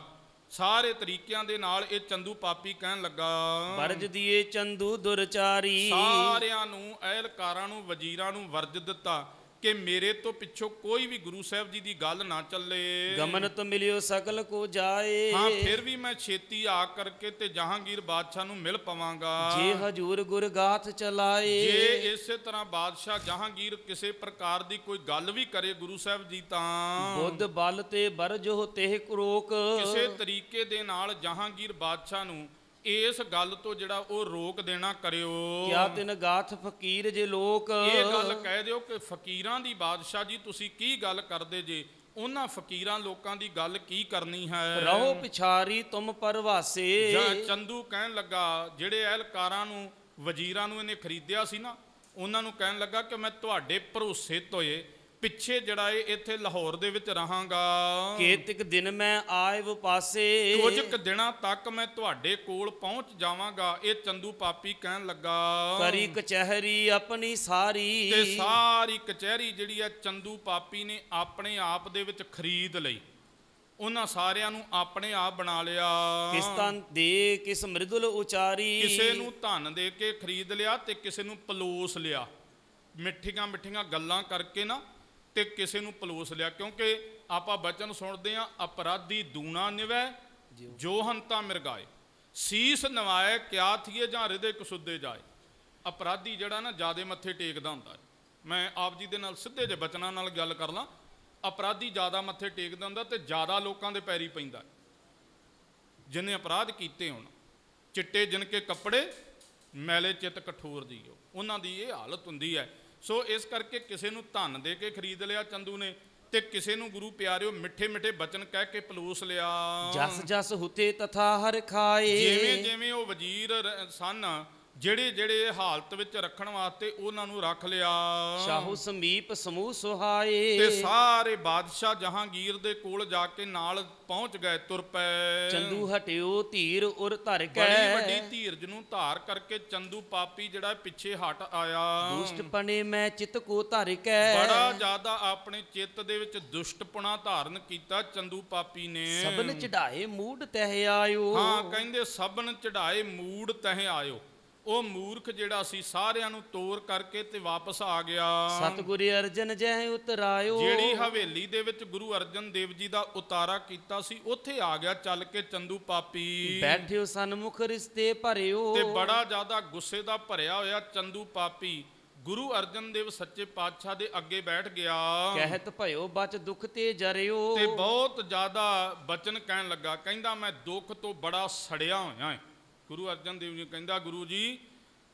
Speaker 1: ਸਾਰੇ ਤਰੀਕਿਆਂ ਦੇ ਨਾਲ ਇਹ ਚੰਦੂ ਪਾਪੀ ਕਹਿਣ ਲੱਗਾ,
Speaker 2: ਵਰਜ ਦੀਏ ਚੰਦੂ ਦੁਰਚਾਰੀ,
Speaker 1: ਸਾਰਿਆਂ ਨੂੰ ਅਹਿਲਕਾਰਾਂ ਨੂੰ ਵਜ਼ੀਰਾਂ ਨੂੰ ਵਰਜ ਦਿੱਤਾ ਕਿ ਮੇਰੇ ਤੋਂ ਪਿੱਛੋਂ ਕੋਈ ਵੀ ਗੁਰੂ ਸਾਹਿਬ ਜੀ ਦੀ ਗੱਲ ਨਾ ਚੱਲੇ।
Speaker 2: ਗਮਨ ਤੋਂ ਮਿਲਿਓ ਸਕਲ ਕੋ ਜਾਏ,
Speaker 1: ਹਾਂ ਫਿਰ ਵੀ ਮੈਂ ਛੇਤੀ ਆ ਕਰਕੇ ਤੇ ਜਹਾਂਗੀਰ ਬਾਦਸ਼ਾਹ ਨੂੰ ਮਿਲ ਪਵਾਂਗਾ।
Speaker 2: ਜੇ ਹਜੂਰ ਗੁਰਗਾਥ ਚਲਾਏ,
Speaker 1: ਜੇ ਇਸੇ ਤਰ੍ਹਾਂ ਬਾਦਸ਼ਾਹ ਜਹਾਂਗੀਰ ਕਿਸੇ ਪ੍ਰਕਾਰ ਦੀ ਕੋਈ ਗੱਲ ਵੀ ਕਰੇ ਗੁਰੂ ਸਾਹਿਬ ਜੀ ਤਾਂ
Speaker 2: ਬੁੱਧ ਬਲ ਤੇ ਬਰਜੋ ਤੇ ਰੋਕ,
Speaker 1: ਕਿਸੇ ਤਰੀਕੇ ਦੇ ਨਾਲ ਜਹਾਂਗੀਰ ਬਾਦਸ਼ਾਹ ਨੂੰ ਇਸ ਗੱਲ ਤੋਂ ਜਿਹੜਾ ਉਹ ਰੋਕ ਦੇਣਾ ਕਰਿਓ।
Speaker 2: ਕਿਆ ਤਿਨ ਗਾਥ ਫਕੀਰ ਜੇ ਲੋਕ,
Speaker 1: ਇਹ ਗੱਲ ਕਹਿ ਦਿਓ ਕਿ ਫਕੀਰਾਂ ਦੀ ਬਾਦਸ਼ਾਹ ਜੀ ਤੁਸੀਂ ਕੀ ਗੱਲ ਕਰਦੇ ਜੇ? ਉਹਨਾਂ ਫਕੀਰਾਂ ਲੋਕਾਂ ਦੀ ਗੱਲ ਕੀ ਕਰਨੀ ਹੈ?
Speaker 2: ਰਹੋ ਪਿਛਾਰੀ ਤੁਮ ਪਰਵਾਸੇ,
Speaker 1: ਜਾਂ ਚੰਦੂ ਕਹਿਣ ਲੱਗਾ ਜਿਹੜੇ ਅਹਿਲਕਾਰਾਂ ਨੂੰ ਵਜ਼ੀਰਾਂ ਨੂੰ ਇਹਨੇ ਖਰੀਦਿਆ ਸੀ ਨਾ, ਉਹਨਾਂ ਨੂੰ ਕਹਿਣ ਲੱਗਾ ਕਿ ਮੈਂ ਤੁਹਾਡੇ ਭਰੋਸੇ ਤੋਏ ਪਿੱਛੇ ਜਿਹੜਾ ਇਹ ਇੱਥੇ ਲਾਹੌਰ ਦੇ ਵਿੱਚ ਰਹਾਂਗਾ।
Speaker 2: ਕੇਤਿਕ ਦਿਨ ਮੈਂ ਆਏ ਵਪਾਸੇ,
Speaker 1: ਕੁਝ ਕੁ ਦਿਨਾਂ ਤੱਕ ਮੈਂ ਤੁਹਾਡੇ ਕੋਲ ਪਹੁੰਚ ਜਾਵਾਂਗਾ। ਇਹ ਚੰਦੂ ਪਾਪੀ ਕਹਿਣ ਲੱਗਾ।
Speaker 2: ਕਰੀ ਕਚਹਿਰੀ ਆਪਣੀ ਸਾਰੀ,
Speaker 1: ਤੇ ਸਾਰੀ ਕਚਹਿਰੀ ਜਿਹੜੀ ਹੈ ਚੰਦੂ ਪਾਪੀ ਨੇ ਆਪਣੇ ਆਪ ਦੇ ਵਿੱਚ ਖਰੀਦ ਲਈ। ਉਹਨਾਂ ਸਾਰਿਆਂ ਨੂੰ ਆਪਣੇ ਆਪ ਬਣਾ ਲਿਆ।
Speaker 2: ਕਿਸ ਤਨ ਦੇ ਕਿਸ ਮ੍ਰਿਦੁਲ ਉਚਾਰੀ,
Speaker 1: ਕਿਸੇ ਨੂੰ ਧਨ ਦੇ ਕੇ ਖਰੀਦ ਲਿਆ ਤੇ ਕਿਸੇ ਨੂੰ ਪਲੋਸ ਲਿਆ। ਮਿੱਠੀਆਂ ਮਿੱਠੀਆਂ ਗੱਲਾਂ ਕਰਕੇ ਨਾ ਤੇ ਕਿਸੇ ਨੂੰ ਪਲੋਸ ਲਿਆ। ਕਿਉਂਕਿ ਆਪਾਂ ਬਚਨ ਸੁਣਦੇ ਆ, ਅਪਰਾਧੀ ਦੂਣਾ ਨਿਵੈ ਜੋ ਹੰਤਾ ਮਿਰਗਾਏ, ਸੀਸ ਨਵਾਏ ਕਿਆ ਥੀਏ ਜਾਂ ਹਿਰਦੇ ਕਸੁੱਦੇ ਜਾਏ। ਅਪਰਾਧੀ ਜਿਹੜਾ ਨਾ ਜਿਆਦੇ ਮੱਥੇ ਟੇਕਦਾ ਹੁੰਦਾ ਹੈ। ਮੈਂ ਆਪ ਜੀ ਦੇ ਨਾਲ ਸਿੱਧੇ ਜਿਹੇ ਬਚਨਾਂ ਨਾਲ ਗੱਲ ਕਰ ਲਾਂ। ਅਪਰਾਧੀ ਜ਼ਿਆਦਾ ਮੱਥੇ ਟੇਕਦਾ ਹੁੰਦਾ ਤੇ ਜ਼ਿਆਦਾ ਲੋਕਾਂ ਦੇ ਪੈਰੀ ਪੈਂਦਾ। ਜਿਹਨੇ ਅਪਰਾਧ ਕੀਤੇ ਹੋਣ, ਚਿੱਟੇ ਜਿਨਕੇ ਕੱਪੜੇ ਮੈਲੇ ਚਿੱਤ ਕਠੋਰ ਜੀਓ, ਉਹਨਾਂ ਦੀ ਇਹ ਹਾਲਤ ਹੁੰਦੀ ਹੈ। ਸੋ ਇਸ ਕਰਕੇ ਕਿਸੇ ਨੂੰ ਧਨ ਦੇ ਕੇ ਖਰੀਦ ਲਿਆ ਚੰਦੂ ਨੇ ਤੇ ਕਿਸੇ ਨੂੰ ਗੁਰੂ ਪਿਆਰਿਓ ਮਿੱਠੇ ਮਿੱਠੇ ਬਚਨ ਕਹਿ ਕੇ ਪਲੋਸ ਲਿਆ।
Speaker 2: ਜਸ ਜਸ ਹੁਤੇ ਤਥਾ ਹਰ ਖਾਏ,
Speaker 1: ਜਿਵੇਂ ਜਿਵੇਂ ਉਹ ਵਜ਼ੀਰ ਸਨ ਜਿਹੜੇ ਜਿਹੜੇ ਹਾਲਤ ਵਿੱਚ ਰੱਖਣ ਵਾਸਤੇ ਉਹਨਾਂ ਨੂੰ ਰੱਖ ਲਿਆ।
Speaker 2: ਸ਼ਾਹੂ ਸਮੀਪ ਸਮੂਹ ਸੁਹਾਏ,
Speaker 1: ਤੇ ਸਾਰੇ ਬਾਦਸ਼ਾਹ ਜਹਾਂਗੀਰ ਦੇ ਕੋਲ ਜਾ ਕੇ ਨਾਲ ਪਹੁੰਚ ਗਏ, ਤੁਰ ਪਏ।
Speaker 2: ਚੰਦੂ ਹਟਿਓ ਧੀਰ ਉਰ ਧਰ ਕੇ,
Speaker 1: ਬੜੀ ਵੱਡੀ ਧੀਰਜ ਨੂੰ ਧਾਰ ਕਰਕੇ ਚੰਦੂ ਪਾਪੀ ਜਿਹੜਾ ਪਿੱਛੇ ਹਟ ਆਇਆ।
Speaker 2: ਦੁਸ਼ਟ ਪਣੇ ਮੈਂ ਚਿਤ ਕੋ ਧਰ ਕੇ,
Speaker 1: ਬੜਾ ਜ਼ਿਆਦਾ ਆਪਣੇ ਚਿੱਤ ਦੇ ਵਿੱਚ ਦੁਸ਼ਟਪੁਣਾ ਧਾਰਨ ਕੀਤਾ ਚੰਦੂ ਪਾਪੀ ਨੇ।
Speaker 2: ਸਭਨ ਚੜਾਏ ਮੂਡ ਤਹਿ ਆਇਓ,
Speaker 1: ਹਾਂ ਕਹਿੰਦੇ ਸਭਨ ਚੜਾਏ ਮੂਡ ਤਹਿ ਆਇਓ। ਉਹ ਮੂਰਖ ਜਿਹੜਾ ਸੀ ਸਾਰਿਆਂ ਨੂੰ ਤੋਰ ਕਰਕੇ ਤੇ ਵਾਪਸ ਆ ਗਿਆ।
Speaker 2: ਸਤਿਗੁਰ ਅਰਜਨ ਜਹ ਉਤਰਾਇਓ,
Speaker 1: ਜਿਹੜੀ ਹਵੇਲੀ ਦੇ ਵਿੱਚ ਗੁਰੂ ਅਰਜਨ ਦੇਵ ਜੀ ਦਾ ਉਤਾਰਾ ਕੀਤਾ ਸੀ ਉੱਥੇ ਆ ਗਿਆ ਚੱਲ ਕੇ ਚੰਦੂ ਪਾਪੀ।
Speaker 2: ਬੈਠਿਓ ਸਨਮੁਖ ਰਿਸ਼ਤੇ ਭਰਿਓ,
Speaker 1: ਤੇ ਬੜਾ ਜ਼ਿਆਦਾ ਗੁੱਸੇ ਦਾ ਭਰਿਆ ਹੋਇਆ ਚੰਦੂ ਪਾਪੀ ਗੁਰੂ ਅਰਜਨ ਦੇਵ ਸੱਚੇ ਪਾਤਸ਼ਾਹ ਦੇ ਅੱਗੇ ਬੈਠ ਗਿਆ।
Speaker 2: ਕਹਿਤ ਭਇਓ ਬਚ ਦੁਖ ਤੇ ਜਰਿਓ,
Speaker 1: ਤੇ ਬਹੁਤ ਜ਼ਿਆਦਾ ਬਚਨ ਕਹਿਣ ਲੱਗਾ, ਕਹਿੰਦਾ ਮੈਂ ਦੁੱਖ ਤੋਂ ਬੜਾ ਸੜਿਆ ਹੋਇਆ ਹਾਂ। ਗੁਰੂ ਅਰਜਨ ਦੇਵ ਜੀ ਕਹਿੰਦਾ ਗੁਰੂ ਜੀ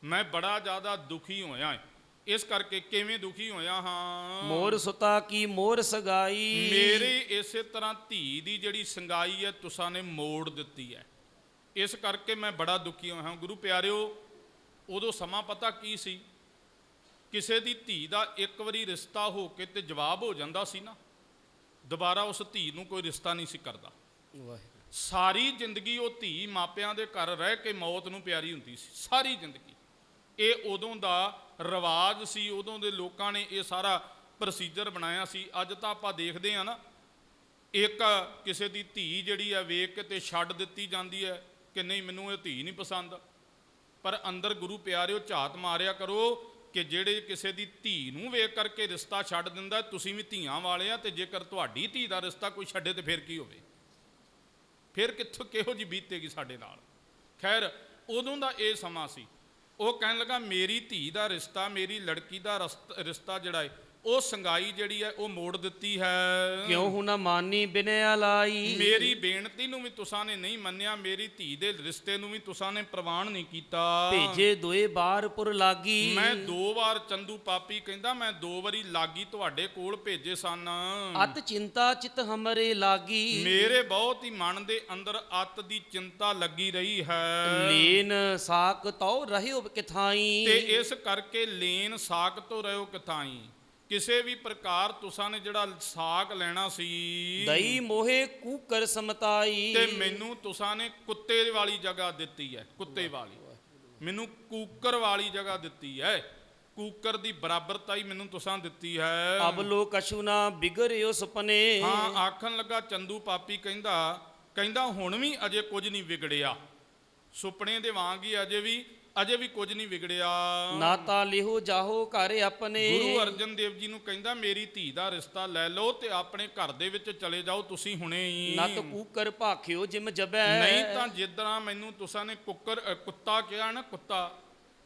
Speaker 1: ਮੈਂ ਬੜਾ ਜ਼ਿਆਦਾ ਦੁਖੀ ਹੋਇਆ ਹਾਂ। ਇਸ ਕਰਕੇ ਕਿਵੇਂ ਦੁਖੀ ਹੋਇਆ ਹਾਂ?
Speaker 2: ਮੋਰ ਸੁਤਾ ਕੀ ਮੋਰ ਸਗਾਈ,
Speaker 1: ਮੇਰੇ ਇਸੇ ਤਰ੍ਹਾਂ ਧੀ ਦੀ ਜਿਹੜੀ ਸੰਗਾਈ ਹੈ ਤੁਸਾਂ ਨੇ ਮੋੜ ਦਿੱਤੀ ਹੈ, ਇਸ ਕਰਕੇ ਮੈਂ ਬੜਾ ਦੁਖੀ ਹੋਇਆ ਹਾਂ। ਗੁਰੂ ਪਿਆਰਿਓ, ਉਦੋਂ ਸਮਾਂ ਪਤਾ ਕੀ ਸੀ? ਕਿਸੇ ਦੀ ਧੀ ਦਾ ਇੱਕ ਵਾਰੀ ਰਿਸ਼ਤਾ ਹੋ ਕੇ ਤੇ ਜਵਾਬ ਹੋ ਜਾਂਦਾ ਸੀ ਨਾ, ਦੁਬਾਰਾ ਉਸ ਧੀ ਨੂੰ ਕੋਈ ਰਿਸ਼ਤਾ ਨਹੀਂ ਸੀ ਕਰਦਾ। ਸਾਰੀ ਜ਼ਿੰਦਗੀ ਉਹ ਧੀ ਮਾਪਿਆਂ ਦੇ ਘਰ ਰਹਿ ਕੇ ਮੌਤ ਨੂੰ ਪਿਆਰੀ ਹੁੰਦੀ ਸੀ, ਸਾਰੀ ਜ਼ਿੰਦਗੀ। ਇਹ ਉਦੋਂ ਦਾ ਰਿਵਾਜ ਸੀ, ਉਦੋਂ ਦੇ ਲੋਕਾਂ ਨੇ ਇਹ ਸਾਰਾ ਪ੍ਰੋਸੀਜਰ ਬਣਾਇਆ ਸੀ। ਅੱਜ ਤਾਂ ਆਪਾਂ ਦੇਖਦੇ ਹਾਂ ਨਾ, ਇੱਕ ਕਿਸੇ ਦੀ ਧੀ ਜਿਹੜੀ ਹੈ ਵੇਖ ਕੇ ਤੇ ਛੱਡ ਦਿੱਤੀ ਜਾਂਦੀ ਹੈ ਕਿ ਨਹੀਂ ਮੈਨੂੰ ਇਹ ਧੀ ਨਹੀਂ ਪਸੰਦ। ਪਰ ਅੰਦਰ ਗੁਰੂ ਪਿਆਰਿਓ ਝਾਤ ਮਾਰਿਆ ਕਰੋ ਕਿ ਜਿਹੜੇ ਕਿਸੇ ਦੀ ਧੀ ਨੂੰ ਵੇਖ ਕਰਕੇ ਰਿਸ਼ਤਾ ਛੱਡ ਦਿੰਦਾ, ਤੁਸੀਂ ਵੀ ਧੀਆਂ ਵਾਲੇ ਆ, ਤੇ ਜੇਕਰ ਤੁਹਾਡੀ ਧੀ ਦਾ ਰਿਸ਼ਤਾ ਕੋਈ ਛੱਡੇ ਤੇ ਫਿਰ ਕੀ ਹੋਵੇ? ਫਿਰ ਕਿੱਥੋਂ ਕਿਹੋ ਜਿਹੀ ਬੀਤੇਗੀ ਸਾਡੇ ਨਾਲ। ਖੈਰ ਉਦੋਂ ਦਾ ਇਹ ਸਮਾਂ ਸੀ। ਉਹ ਕਹਿਣ ਲੱਗਾ ਮੇਰੀ ਧੀ ਦਾ ਰਿਸ਼ਤਾ, ਮੇਰੀ ਲੜਕੀ ਦਾ ਰਿਸ਼ਤਾ ਜਿਹੜਾ ਹੈ ਉਹ ਸੰਗਾਈ ਜਿਹੜੀ ਹੈ ਉਹ ਮੋੜ ਦਿੱਤੀ ਹੈ।
Speaker 2: ਕਿਉਂ ਹੁ ਨਾ ਮਾਨੀ ਬਿਨਿਆ ਲਾਈ,
Speaker 1: ਮੇਰੀ ਬੇਨਤੀ ਨੂੰ ਵੀ ਤੁਸਾਂ ਨੇ ਨਹੀਂ ਮੰਨਿਆ, ਮੇਰੀ ਧੀ ਦੇ ਰਿਸ਼ਤੇ ਨੂੰ ਵੀ ਤੁਸਾਂ ਨੇ ਪ੍ਰਵਾਨ ਨਹੀਂ ਕੀਤਾ।
Speaker 2: ਭੇਜੇ ਦੋਏ ਬਾਰ ਪੁਰ ਲਾਗੀ,
Speaker 1: ਮੈਂ 2 ਵਾਰ ਚੰਦੂ ਪਾਪੀ ਕਹਿੰਦਾ ਮੈਂ 2 ਵਾਰੀ ਲਾਗੀ ਤੁਹਾਡੇ ਕੋਲ ਭੇਜੇ ਸਨ।
Speaker 2: ਅਤ ਚਿੰਤਾ ਚਿਤ ਹਮਰੇ ਲਾਗੀ,
Speaker 1: ਮੇਰੇ ਬਹੁਤ ਹੀ ਮਨ ਦੇ ਅੰਦਰ ਅਤ ਦੀ ਚਿੰਤਾ ਲੱਗੀ ਰਹੀ ਹੈ।
Speaker 2: ਲੀਨ ਸਾਕ ਤਉ ਰਹਿਓ ਕਿਥਾਈ,
Speaker 1: ਤੇ ਇਸ ਕਰਕੇ ਲੇਨ ਸਾਕ ਤੋਂ ਰਹਿਓ ਕਿਥਾਈ। ਕਿਸੇ ਵੀ ਪ੍ਰਕਾਰ ਤੁਸਾਂ ਨੇ ਜਿਹੜਾ ਸਾਕ ਲੈਣਾ ਸੀ,
Speaker 2: ਦਈ ਮੋਹੇ ਕੂਕਰ ਸਮਤਾਈ,
Speaker 1: ਤੇ ਮੈਨੂੰ ਤੁਸਾਂ ਨੇ ਕੁੱਤੇ ਵਾਲੀ ਜਗ੍ਹਾ ਦਿੱਤੀ ਹੈ। ਕੁੱਤੇ ਵਾਲੀ ਮੈਨੂੰ ਕੂਕਰ ਵਾਲੀ ਜਗ੍ਹਾ ਦਿੱਤੀ ਹੈ। ਕੂਕਰ ਦੀ ਬਰਾਬਰਤਾ ਹੀ ਮੈਨੂੰ ਤੁਸਾਂ ਦਿੱਤੀ ਹੈ।
Speaker 2: ਅਬ ਲੋ ਕਛੂ ਨਾ ਬਿਗੜਿਓ ਸੁਪਨੇ,
Speaker 1: ਹਾਂ ਆਖਣ ਲੱਗਾ ਚੰਦੂ ਪਾਪੀ ਕਹਿੰਦਾ ਹੁਣ ਵੀ ਅਜੇ ਕੁਝ ਨਹੀਂ ਵਿਗੜਿਆ, ਸੁਪਨੇ ਦੇ ਵਾਂਗ ਹੀ ਅਜੇ ਵੀ ਕੁਝ ਨਹੀਂ ਵਿਗੜਿਆ।
Speaker 2: ਨਾ ਤਾ ਲਿਹੋ ਜਾਹੋ ਘਰ ਆਪਣੇ,
Speaker 1: ਗੁਰੂ ਅਰਜਨ ਦੇਵ ਜੀ ਨੂੰ ਕਹਿੰਦਾ ਮੇਰੀ ਧੀ ਦਾ ਰਿਸ਼ਤਾ ਲੈ ਲਓ ਤੇ ਆਪਣੇ ਘਰ ਦੇ ਵਿੱਚ ਚਲੇ ਜਾਓ ਤੁਸੀਂ ਹੁਣੇ ਹੀ।
Speaker 2: ਨਤ ਕੂਕਰ ਭਾਖਿਓ ਜਿਮ ਜਬੈ,
Speaker 1: ਨਹੀਂ ਤਾਂ ਜਿੱਦਾਂ ਮੈਨੂੰ ਤੁਸਾਂ ਨੇ ਕੁੱਤਾ ਕਿਹਾ ਨਾ, ਕੁੱਤਾ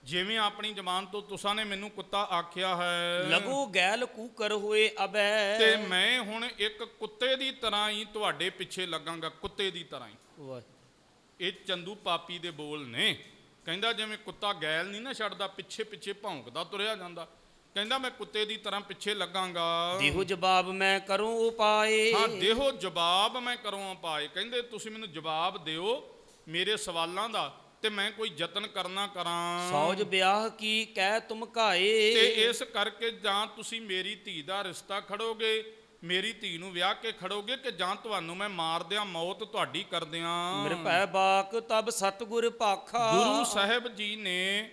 Speaker 1: ਜਿਵੇਂ ਆਪਣੀ ਜ਼ਬਾਨ ਤੋਂ ਤੁਸਾਂ ਨੇ ਮੈਨੂੰ ਕੁੱਤਾ ਆਖਿਆ ਹੈ,
Speaker 2: ਲਗੋ ਗੈਲ ਕੂਕਰ ਹੋਏ ਅਬੈ,
Speaker 1: ਤੇ ਮੈਂ ਹੁਣ ਇੱਕ ਕੁੱਤੇ ਦੀ ਤਰ੍ਹਾਂ ਹੀ ਤੁਹਾਡੇ ਪਿੱਛੇ ਲੱਗਾਂਗਾ, ਕੁੱਤੇ ਦੀ ਤਰ੍ਹਾਂ ਹੀ। ਇਹ ਚੰਦੂ ਪਾਪੀ ਦੇ ਬੋਲ ਨੇ। ਕਹਿੰਦਾ ਜਿਵੇਂ ਕੁੱਤਾ ਗੈਲ ਨਹੀਂ ਨਾ ਛੱਡਦਾ, ਪਿੱਛੇ ਪਿੱਛੇ ਭੌਂਕਦਾ ਤੁਰਿਆ ਜਾਂਦਾ, ਕਹਿੰਦਾ ਮੈਂ ਕੁੱਤੇ ਦੀ ਤਰ੍ਹਾਂ ਪਿੱਛੇ ਲੱਗਾਂਗਾ।
Speaker 2: ਦੇਹੋ ਜਵਾਬ ਮੈਂ ਕਰੂੰ ਉਪਾਏ,
Speaker 1: ਹਾਂ ਦੇਹੋ ਜਵਾਬ ਮੈਂ ਕਰੂੰ ਉਪਾਏ। ਕਹਿੰਦੇ ਤੁਸੀਂ ਮੈਨੂੰ ਜਵਾਬ ਦਿਓ ਮੇਰੇ ਸਵਾਲਾਂ ਦਾ ਤੇ ਮੈਂ ਕੋਈ ਯਤਨ ਕਰਨਾ ਕਰਾਂ।
Speaker 2: ਸੌਜ ਵਿਆਹ ਕੀ ਕਹਿ ਤੁਮ ਘਾਏ,
Speaker 1: ਤੇ ਇਸ ਕਰਕੇ ਜਾਂ ਤੁਸੀਂ ਮੇਰੀ ਧੀ ਦਾ ਰਿਸ਼ਤਾ ਖੜੋਗੇ, ਮੇਰੀ ਧੀ ਨੂੰ ਵਿਆਹ ਕੇ ਖੜੋਗੇ, ਕਿ ਜਾਂ ਤੁਹਾਨੂੰ ਮੈਂ ਮਾਰ ਦਿਆਂ, ਮੌਤ ਤੁਹਾਡੀ ਕਰ ਦਿਆਂ।
Speaker 2: ਨਿਰਭੈ ਬਾਕ ਤਬ ਸਤਿਗੁਰ ਭਾਖਾ,
Speaker 1: ਗੁਰੂ ਸਾਹਿਬ ਜੀ ਨੇ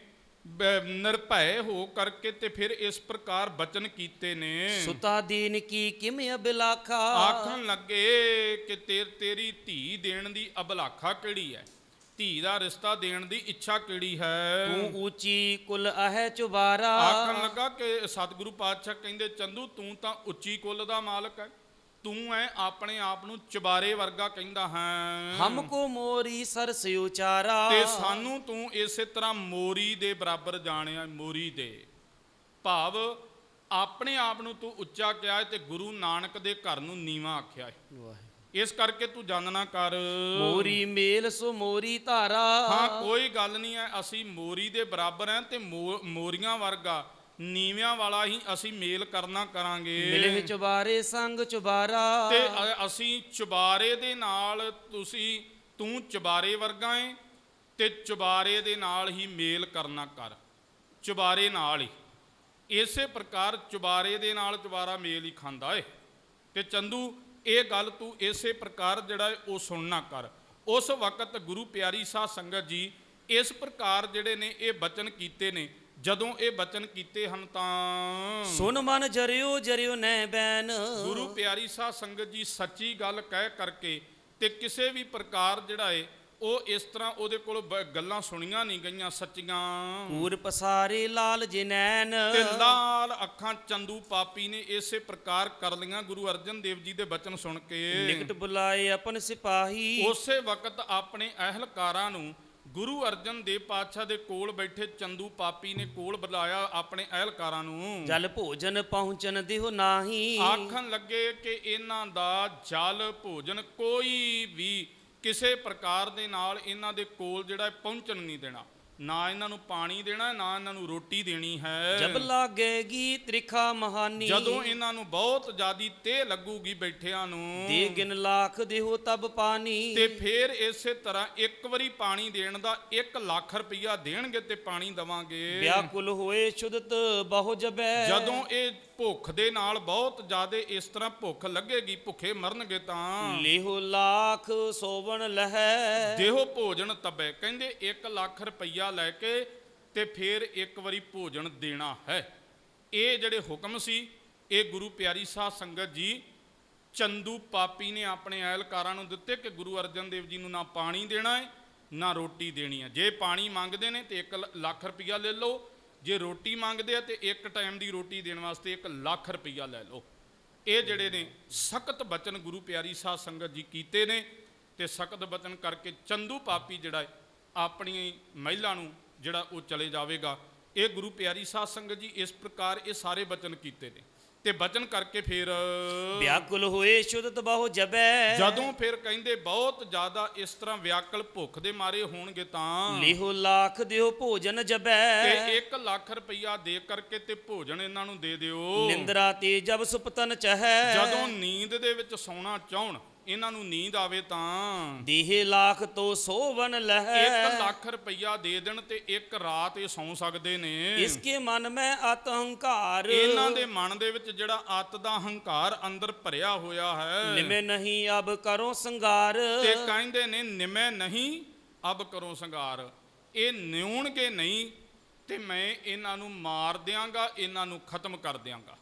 Speaker 1: ਨਿਰਭੈ ਹੋ ਕਰਕੇ ਤੇ ਫਿਰ ਇਸ ਪ੍ਰਕਾਰ ਬਚਨ ਕੀਤੇ ਨੇ।
Speaker 2: ਸੁਤਾ ਦੀਨ ਕੀ ਕਿਮ ਅਬਿਲਾਖਾ,
Speaker 1: ਆਖਣ ਲੱਗੇ ਕਿ ਤੇਰੀ ਧੀ ਦੇਣ ਦੀ ਅਬਲਾਖਾ ਕਿਹੜੀ ਹੈ, ਧੀ ਦਾ ਰਿਸ਼ਤਾ ਦੇਣ ਦੀ ਇੱਛਾ ਕਿਹੜੀ ਹੈ।
Speaker 2: ਤੂੰ ਉੱਚੀ ਕੁਲ ਅਹੈ ਚੁਬਾਰਾ,
Speaker 1: ਆਖਣ ਲੱਗਾ ਕਿ ਸਤਿਗੁਰੂ ਪਾਤਸ਼ਾਹ ਕਹਿੰਦੇ ਚੰਦੂ ਤੂੰ ਤਾਂ ਉੱਚੀ ਕੁੱਲ ਦਾ ਮਾਲਕ ਹੈ, ਤੂੰ ਐ ਆਪਣੇ ਆਪ ਨੂੰ ਚੁਬਾਰੇ ਵਰਗਾ ਕਹਿੰਦਾ ਹੈ।
Speaker 2: ਹਮਕੋ ਮੋਰੀ ਸਰਸ ਉਚਾਰਾ,
Speaker 1: ਤੇ ਸਾਨੂੰ ਤੂੰ ਇਸੇ ਤਰ੍ਹਾਂ ਮੋਰੀ ਦੇ ਬਰਾਬਰ ਜਾਣਿਆ। ਮੋਰੀ ਦੇ ਭਾਵ ਆਪਣੇ ਆਪ ਨੂੰ ਤੂੰ ਉੱਚਾ ਕਿਹਾ ਹੈ ਤੇ ਗੁਰੂ ਨਾਨਕ ਦੇ ਘਰ ਨੂੰ ਨੀਵਾਂ ਆਖਿਆ ਹੈ। ਇਸ ਕਰਕੇ ਤੂੰ ਜਾਣਨਾ ਕਰ।
Speaker 2: ਮੋਰੀ ਮੇਲ ਸੋ ਮੋਰੀ ਧਾਰਾ,
Speaker 1: ਹਾਂ ਕੋਈ ਗੱਲ ਨਹੀਂ ਹੈ, ਅਸੀਂ ਮੋਰੀ ਦੇ ਬਰਾਬਰ ਹਾਂ ਤੇ ਮੋਰੀਆਂ ਵਰਗਾ ਨੀਵਿਆਂ ਵਾਲਾ ਹੀ ਅਸੀਂ ਮੇਲ ਕਰਨਾ ਕਰਾਂਗੇ।
Speaker 2: ਮਿਲੇ ਚੁਬਾਰੇ ਸੰਗ ਚੁਬਾਰਾ,
Speaker 1: ਤੇ ਅਸੀਂ ਚੁਬਾਰੇ ਦੇ ਨਾਲ ਤੂੰ ਚੁਬਾਰੇ ਵਰਗਾ ਏ ਤੇ ਚੁਬਾਰੇ ਦੇ ਨਾਲ ਹੀ ਮੇਲ ਕਰਨਾ ਕਰ, ਚੁਬਾਰੇ ਨਾਲ ਹੀ। ਇਸੇ ਪ੍ਰਕਾਰ ਚੁਬਾਰੇ ਦੇ ਨਾਲ ਚੁਬਾਰਾ ਮੇਲ ਹੀ ਖਾਂਦਾ ਏ। ਤੇ ਚੰਦੂ ਇਹ ਗੱਲ ਤੂੰ ਇਸੇ ਪ੍ਰਕਾਰ ਜਿਹੜਾ ਹੈ ਉਹ ਸੁਣਨਾ ਕਰ। ਉਸ ਵਕਤ ਗੁਰੂ ਪਿਆਰੀ ਸਾਧ ਸੰਗਤ ਜੀ ਇਸ ਪ੍ਰਕਾਰ ਜਿਹੜੇ ਨੇ ਇਹ ਬਚਨ ਕੀਤੇ ਨੇ। ਜਦੋਂ ਇਹ ਬਚਨ ਕੀਤੇ ਹਨ ਤਾਂ
Speaker 2: ਸੁਨ ਮਨ ਜਰਿਓ ਨੈ ਬੈਨ,
Speaker 1: ਗੁਰੂ ਪਿਆਰੀ ਸਾਧ ਸੰਗਤ ਜੀ ਸੱਚੀ ਗੱਲ ਕਹਿ ਕਰਕੇ ਤੇ ਕਿਸੇ ਵੀ ਪ੍ਰਕਾਰ ਜਿਹੜਾ ਹੈ ਉਹ ਇਸ ਤਰ੍ਹਾਂ ਉਹਦੇ ਕੋਲ ਗੱਲਾਂ ਸੁਣੀਆਂ ਨਹੀਂ ਗਈਆਂ ਸੱਚੀਆਂ।
Speaker 2: ਕੂਰ ਪਸਾਰੇ ਲਾਲ ਜਿਨੈਨ,
Speaker 1: ਤੇ ਲਾਲ ਅੱਖਾਂ ਚੰਦੂ ਪਾਪੀ ਨੇ ਇਸੇ ਪ੍ਰਕਾਰ ਕਰ ਲਈਆਂ ਗੁਰੂ ਅਰਜਨ ਦੇਵ ਜੀ ਦੇ ਬਚਨ ਸੁਣ ਕੇ।
Speaker 2: ਨਿਕਟ ਬੁਲਾਏ ਆਪਨ ਸਿਪਾਹੀ,
Speaker 1: ਉਸੇ ਵਕਤ ਆਪਣੇ ਅਹਿਲਕਾਰਾਂ ਨੂੰ ਗੁਰੂ ਅਰਜਨ ਦੇਵ ਪਾਤਸ਼ਾਹ ਦੇ ਕੋਲ ਬੈਠੇ ਚੰਦੂ ਪਾਪੀ ਨੇ ਕੋਲ ਬੁਲਾਇਆ ਆਪਣੇ ਅਹਿਲਕਾਰਾਂ ਨੂੰ।
Speaker 2: ਜਲ ਭੋਜਨ ਪਹੁੰਚਨ ਦਿਓ ਨਾਹੀ,
Speaker 1: ਆਖਣ ਲੱਗੇ ਕਿ ਇਹਨਾਂ ਦਾ ਜਲ ਭੋਜਨ ਕੋਈ ਵੀ ਕਿਸੇ ਪ੍ਰਕਾਰ ਦੇ ਨਾਲ ਇਹਨਾਂ ਦੇ ਕੋਲ ਜਿਹੜਾ ਪਹੁੰਚਣ ਨਹੀਂ ਦੇਣਾ, ਨਾ ਇਹਨਾਂ ਨੂੰ ਪਾਣੀ ਦੇਣਾ, ਨਾ ਇਹਨਾਂ ਨੂੰ ਰੋਟੀ ਦੇਣੀ ਹੈ।
Speaker 2: ਜਬ ਲੱਗੇਗੀ ਤ੍ਰਿਖਾ ਮਹਾਨੀ,
Speaker 1: ਜਦੋਂ ਇਹਨਾਂ ਨੂੰ ਬਹੁਤ ਜ਼ਿਆਦੀ ਤੇ ਲੱਗੂਗੀ ਬੈਠਿਆਂ ਨੂੰ,
Speaker 2: ਦੇ ਗਿਨ ਲੱਖ ਦਿਓ ਤਬ ਪਾਣੀ।
Speaker 1: ਤੇ ਫੇਰ ਇਸੇ ਤਰ੍ਹਾਂ ਇੱਕ ਵਾਰੀ ਪਾਣੀ ਦੇਣ ਦਾ 1 ਲੱਖ ਰੁਪਈਆ ਦੇਣਗੇ ਤੇ ਪਾਣੀ ਦਵਾਂਗੇ।
Speaker 2: ਵਿਆਕੁਲ ਹੋਏ ਸ਼ੁਦਤ ਬਹੁ ਜਬੈ,
Speaker 1: ਜਦੋਂ ਇਹ ਭੁੱਖ ਦੇ ਨਾਲ ਬਹੁਤ ਜ਼ਿਆਦਾ ਇਸ ਤਰ੍ਹਾਂ ਭੁੱਖ ਲੱਗੇਗੀ, ਭੁੱਖੇ ਮਰਨਗੇ ਤਾਂ
Speaker 2: ਲਿਹੋ ਲੱਖ ਸੋਵਣ ਲਹੈ,
Speaker 1: ਦੇਹੋ ਭੋਜਨ ਤਬੈ। ਕਹਿੰਦੇ 1 ਲੱਖ ਰੁਪਈਆ ਲੈ ਕੇ ਤੇ ਫਿਰ ਇੱਕ ਵਾਰੀ ਭੋਜਨ ਦੇਣਾ ਹੈ। ਇਹ ਜਿਹੜੇ ਹੁਕਮ ਸੀ ਇਹ ਗੁਰੂ ਪਿਆਰੀ ਸਾਧ ਸੰਗਤ ਜੀ ਚੰਦੂ ਪਾਪੀ ਨੇ ਆਪਣੇ ਅਹਿਲਕਾਰਾਂ ਨੂੰ ਦਿੱਤੇ ਕਿ ਗੁਰੂ ਅਰਜਨ ਦੇਵ ਜੀ ਨੂੰ ਨਾ ਪਾਣੀ ਦੇਣਾ ਹੈ ਨਾ ਰੋਟੀ ਦੇਣੀ ਹੈ। ਜੇ ਪਾਣੀ ਮੰਗਦੇ ਨੇ ਤੇ 1 ਲੱਖ ਰੁਪਈਆ ਲੈ ਲਓ, ਜੇ ਰੋਟੀ ਮੰਗਦੇ ਆ ਤੇ ਇੱਕ ਟਾਈਮ ਦੀ ਰੋਟੀ ਦੇਣ ਵਾਸਤੇ 1 ਲੱਖ ਰੁਪਈਆ ਲੈ ਲਓ। ਇਹ ਜਿਹੜੇ ਨੇ ਸਖਤ ਬਚਨ ਗੁਰੂ ਪਿਆਰੀ ਸਾਧ ਸੰਗਤ ਜੀ ਕੀਤੇ ਨੇ, ਤੇ ਸਖਤ ਬਚਨ ਕਰਕੇ ਚੰਦੂ ਪਾਪੀ ਜਿਹੜਾ ਆਪਣੀ ਮਹਿਲਾ ਨੂੰ ਜਿਹੜਾ ਉਹ ਚਲੇ ਜਾਵੇਗਾ। ਇਹ ਗੁਰੂ ਪਿਆਰੀ ਸਾਧ ਸੰਗਤ ਜੀ ਇਸ ਪ੍ਰਕਾਰ ਇਹ ਸਾਰੇ ਬਚਨ ਕੀਤੇ ਨੇ, ਤੇ ਬਚਨ ਕਰਕੇ ਫਿਰ
Speaker 2: ਵਿਆਕੁਲ ਹੋਏ ਸ਼ੁਦਤ ਬਹੁ ਜਬੈ,
Speaker 1: ਜਦੋਂ ਫਿਰ ਕਹਿੰਦੇ ਬਹੁਤ ਜ਼ਿਆਦਾ ਇਸ ਤਰ੍ਹਾਂ ਵਿਆਕਲ ਭੁੱਖ ਦੇ ਮਾਰੇ ਹੋਣਗੇ ਤਾਂ
Speaker 2: ਲਿਹੋ ਲੱਖ ਦਿਓ ਭੋਜਨ ਜਬੈ,
Speaker 1: ਤੇ 1 ਲੱਖ ਰੁਪਈਆ ਦੇ ਕਰਕੇ ਤੇ ਭੋਜਨ ਇਹਨਾਂ ਨੂੰ ਦੇ ਦਿਓ।
Speaker 2: ਨਿੰਦਰਾ ਤੇ ਜਬ ਸੁਪਤਨ ਚਹੈ,
Speaker 1: ਜਦੋਂ ਨੀਂਦ ਦੇ ਵਿੱਚ ਸੌਣਾ ਚਾਹਣ, ਇਹਨਾਂ ਨੂੰ ਨੀਂਦ ਆਵੇ ਤਾਂ
Speaker 2: ਦੇਹ ਲੱਖ ਤੋਂ ਸੋਵਨ ਲਹੈ,
Speaker 1: 1 ਲੱਖ ਰੁਪਈਆ ਦੇ ਦੇਣ ਤੇ 1 ਰਾਤ ਇਹ ਸੌਂ ਸਕਦੇ ਨੇ।
Speaker 2: ਇਸਕੇ ਮਨ ਮੈਂ ਅਤ ਹੰਕਾਰ,
Speaker 1: ਇਹਨਾਂ ਦੇ ਮਨ ਦੇ ਵਿੱਚ ਜਿਹੜਾ ਅੱਤ ਦਾ ਹੰਕਾਰ ਅੰਦਰ ਭਰਿਆ ਹੋਇਆ ਹੈ।
Speaker 2: ਨਿਮੇ ਨਹੀਂ ਅਬ ਕਰੋ ਸੰਗਾਰ,
Speaker 1: ਤੇ ਕਹਿੰਦੇ ਨੇ ਨਿਮੇ ਨਹੀਂ ਅਬ ਕਰੋ ਸੰਗਾਰ, ਇਹ ਨਿਉਣਗੇ ਨਹੀਂ ਤੇ ਮੈਂ ਇਹਨਾਂ ਨੂੰ ਮਾਰ ਦਿਆਂਗਾ, ਇਹਨਾਂ ਨੂੰ ਖਤਮ ਕਰ ਦਿਆਂਗਾ,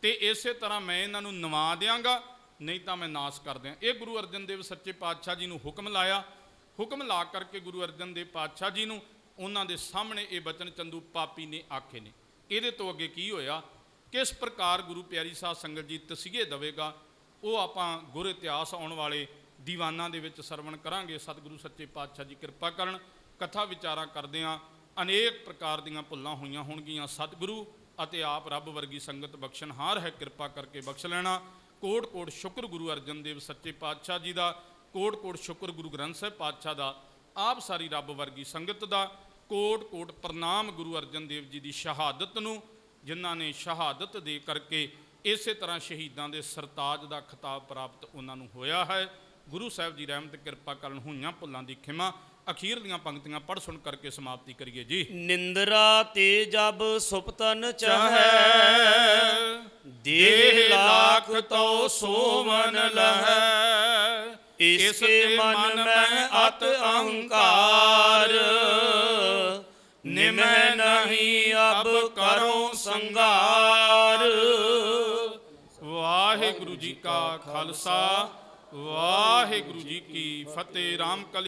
Speaker 1: ਤੇ ਇਸੇ ਤਰ੍ਹਾਂ ਮੈਂ ਇਹਨਾਂ ਨੂੰ ਨਵਾ ਦਿਆਂਗਾ, ਨਹੀਂ ਤਾਂ ਮੈਂ ਨਾਸ ਕਰ ਦਿਆਂ। ਇਹ ਗੁਰੂ ਅਰਜਨ ਦੇਵ ਸੱਚੇ ਪਾਤਸ਼ਾਹ ਜੀ ਨੂੰ ਹੁਕਮ ਲਾਇਆ। ਹੁਕਮ ਲਾ ਕਰਕੇ ਗੁਰੂ ਅਰਜਨ ਦੇਵ ਪਾਤਸ਼ਾਹ ਜੀ ਨੂੰ ਉਹਨਾਂ ਦੇ ਸਾਹਮਣੇ ਇਹ ਬਚਨ ਚੰਦੂ ਪਾਪੀ ਨੇ ਆਖੇ ਨੇ। ਇਹਦੇ ਤੋਂ ਅੱਗੇ ਕੀ ਹੋਇਆ, ਕਿਸ ਪ੍ਰਕਾਰ ਗੁਰੂ ਪਿਆਰੀ ਸਾਧ ਸੰਗਤ ਜੀ ਤਸੀਹੇ ਦੇਵੇਗਾ, ਉਹ ਆਪਾਂ ਗੁਰ ਇਤਿਹਾਸ ਆਉਣ ਵਾਲੇ ਦੀਵਾਨਾਂ ਦੇ ਵਿੱਚ ਸਰਵਣ ਕਰਾਂਗੇ। ਸਤਿਗੁਰੂ ਸੱਚੇ ਪਾਤਸ਼ਾਹ ਜੀ ਕਿਰਪਾ ਕਰਨ। ਕਥਾ ਵਿਚਾਰਾਂ ਕਰਦਿਆਂ ਅਨੇਕ ਪ੍ਰਕਾਰ ਦੀਆਂ ਭੁੱਲਾਂ ਹੋਈਆਂ ਹੋਣਗੀਆਂ। ਸਤਿਗੁਰੂ ਅਤੇ ਆਪ ਰੱਬ ਵਰਗੀ ਸੰਗਤ ਬਖਸ਼ਣਹਾਰ ਹੈ, ਕਿਰਪਾ ਕਰਕੇ ਬਖਸ਼ ਲੈਣਾ। ਕੋਟ ਕੋਟ ਸ਼ੁਕਰ ਗੁਰੂ ਅਰਜਨ ਦੇਵ ਸੱਚੇ ਪਾਤਸ਼ਾਹ ਜੀ ਦਾ, ਕੋਟ ਕੋਟ ਸ਼ੁਕਰ ਗੁਰੂ ਗ੍ਰੰਥ ਸਾਹਿਬ ਪਾਤਸ਼ਾਹ ਦਾ, ਆਪ ਸਾਰੀ ਰੱਬ ਵਰਗੀ ਸੰਗਤ ਦਾ ਕੋਟ ਕੋਟ ਪ੍ਰਣਾਮ ਗੁਰੂ ਅਰਜਨ ਦੇਵ ਜੀ ਦੀ ਸ਼ਹਾਦਤ ਨੂੰ, ਜਿਨ੍ਹਾਂ ਨੇ ਸ਼ਹਾਦਤ ਦੇ ਕਰਕੇ ਇਸੇ ਤਰ੍ਹਾਂ ਸ਼ਹੀਦਾਂ ਦੇ ਸਰਤਾਜ ਦਾ ਖਿਤਾਬ ਪ੍ਰਾਪਤ ਉਹਨਾਂ ਨੂੰ ਹੋਇਆ ਹੈ। ਗੁਰੂ ਸਾਹਿਬ ਜੀ ਰਹਿਮਤ ਕਿਰਪਾ ਕਰਨ। ਹੋਈਆਂ ਭੁੱਲਾਂ ਦੀ ਖਿਮਾ। ਅਖੀਰਲੀਆਂ ਪੰਕਤੀਆਂ ਪੜ੍ਹ ਸੁਣ ਕਰਕੇ ਸਮਾਪਤੀ ਕਰੀਏ ਜੀ।
Speaker 2: ਨਿੰਦਰਾ ਤੇ ਜਬ ਸੁਪਤਨ ਚਹੈ, ਦੇਹ ਲੱਖ ਤੋਂ ਸੋਵਨ ਲਹੈ, ਇਸਕੇ ਮਨ ਮੈਂ ਅਤ ਅਹੰਕਾਰ, ਨਿਮਹਿ ਨਹੀਂ ਅਬ ਕਰੋ ਸੰਗਾਰ।
Speaker 1: ਵਾਹਿਗੁਰੂ ਜੀ ਕਾ ਖਾਲਸਾ, ਵਾਹਿਗੁਰੂ ਜੀ ਕੀ ਫਤਿਹ। ਰਾਮ ਕਲੀ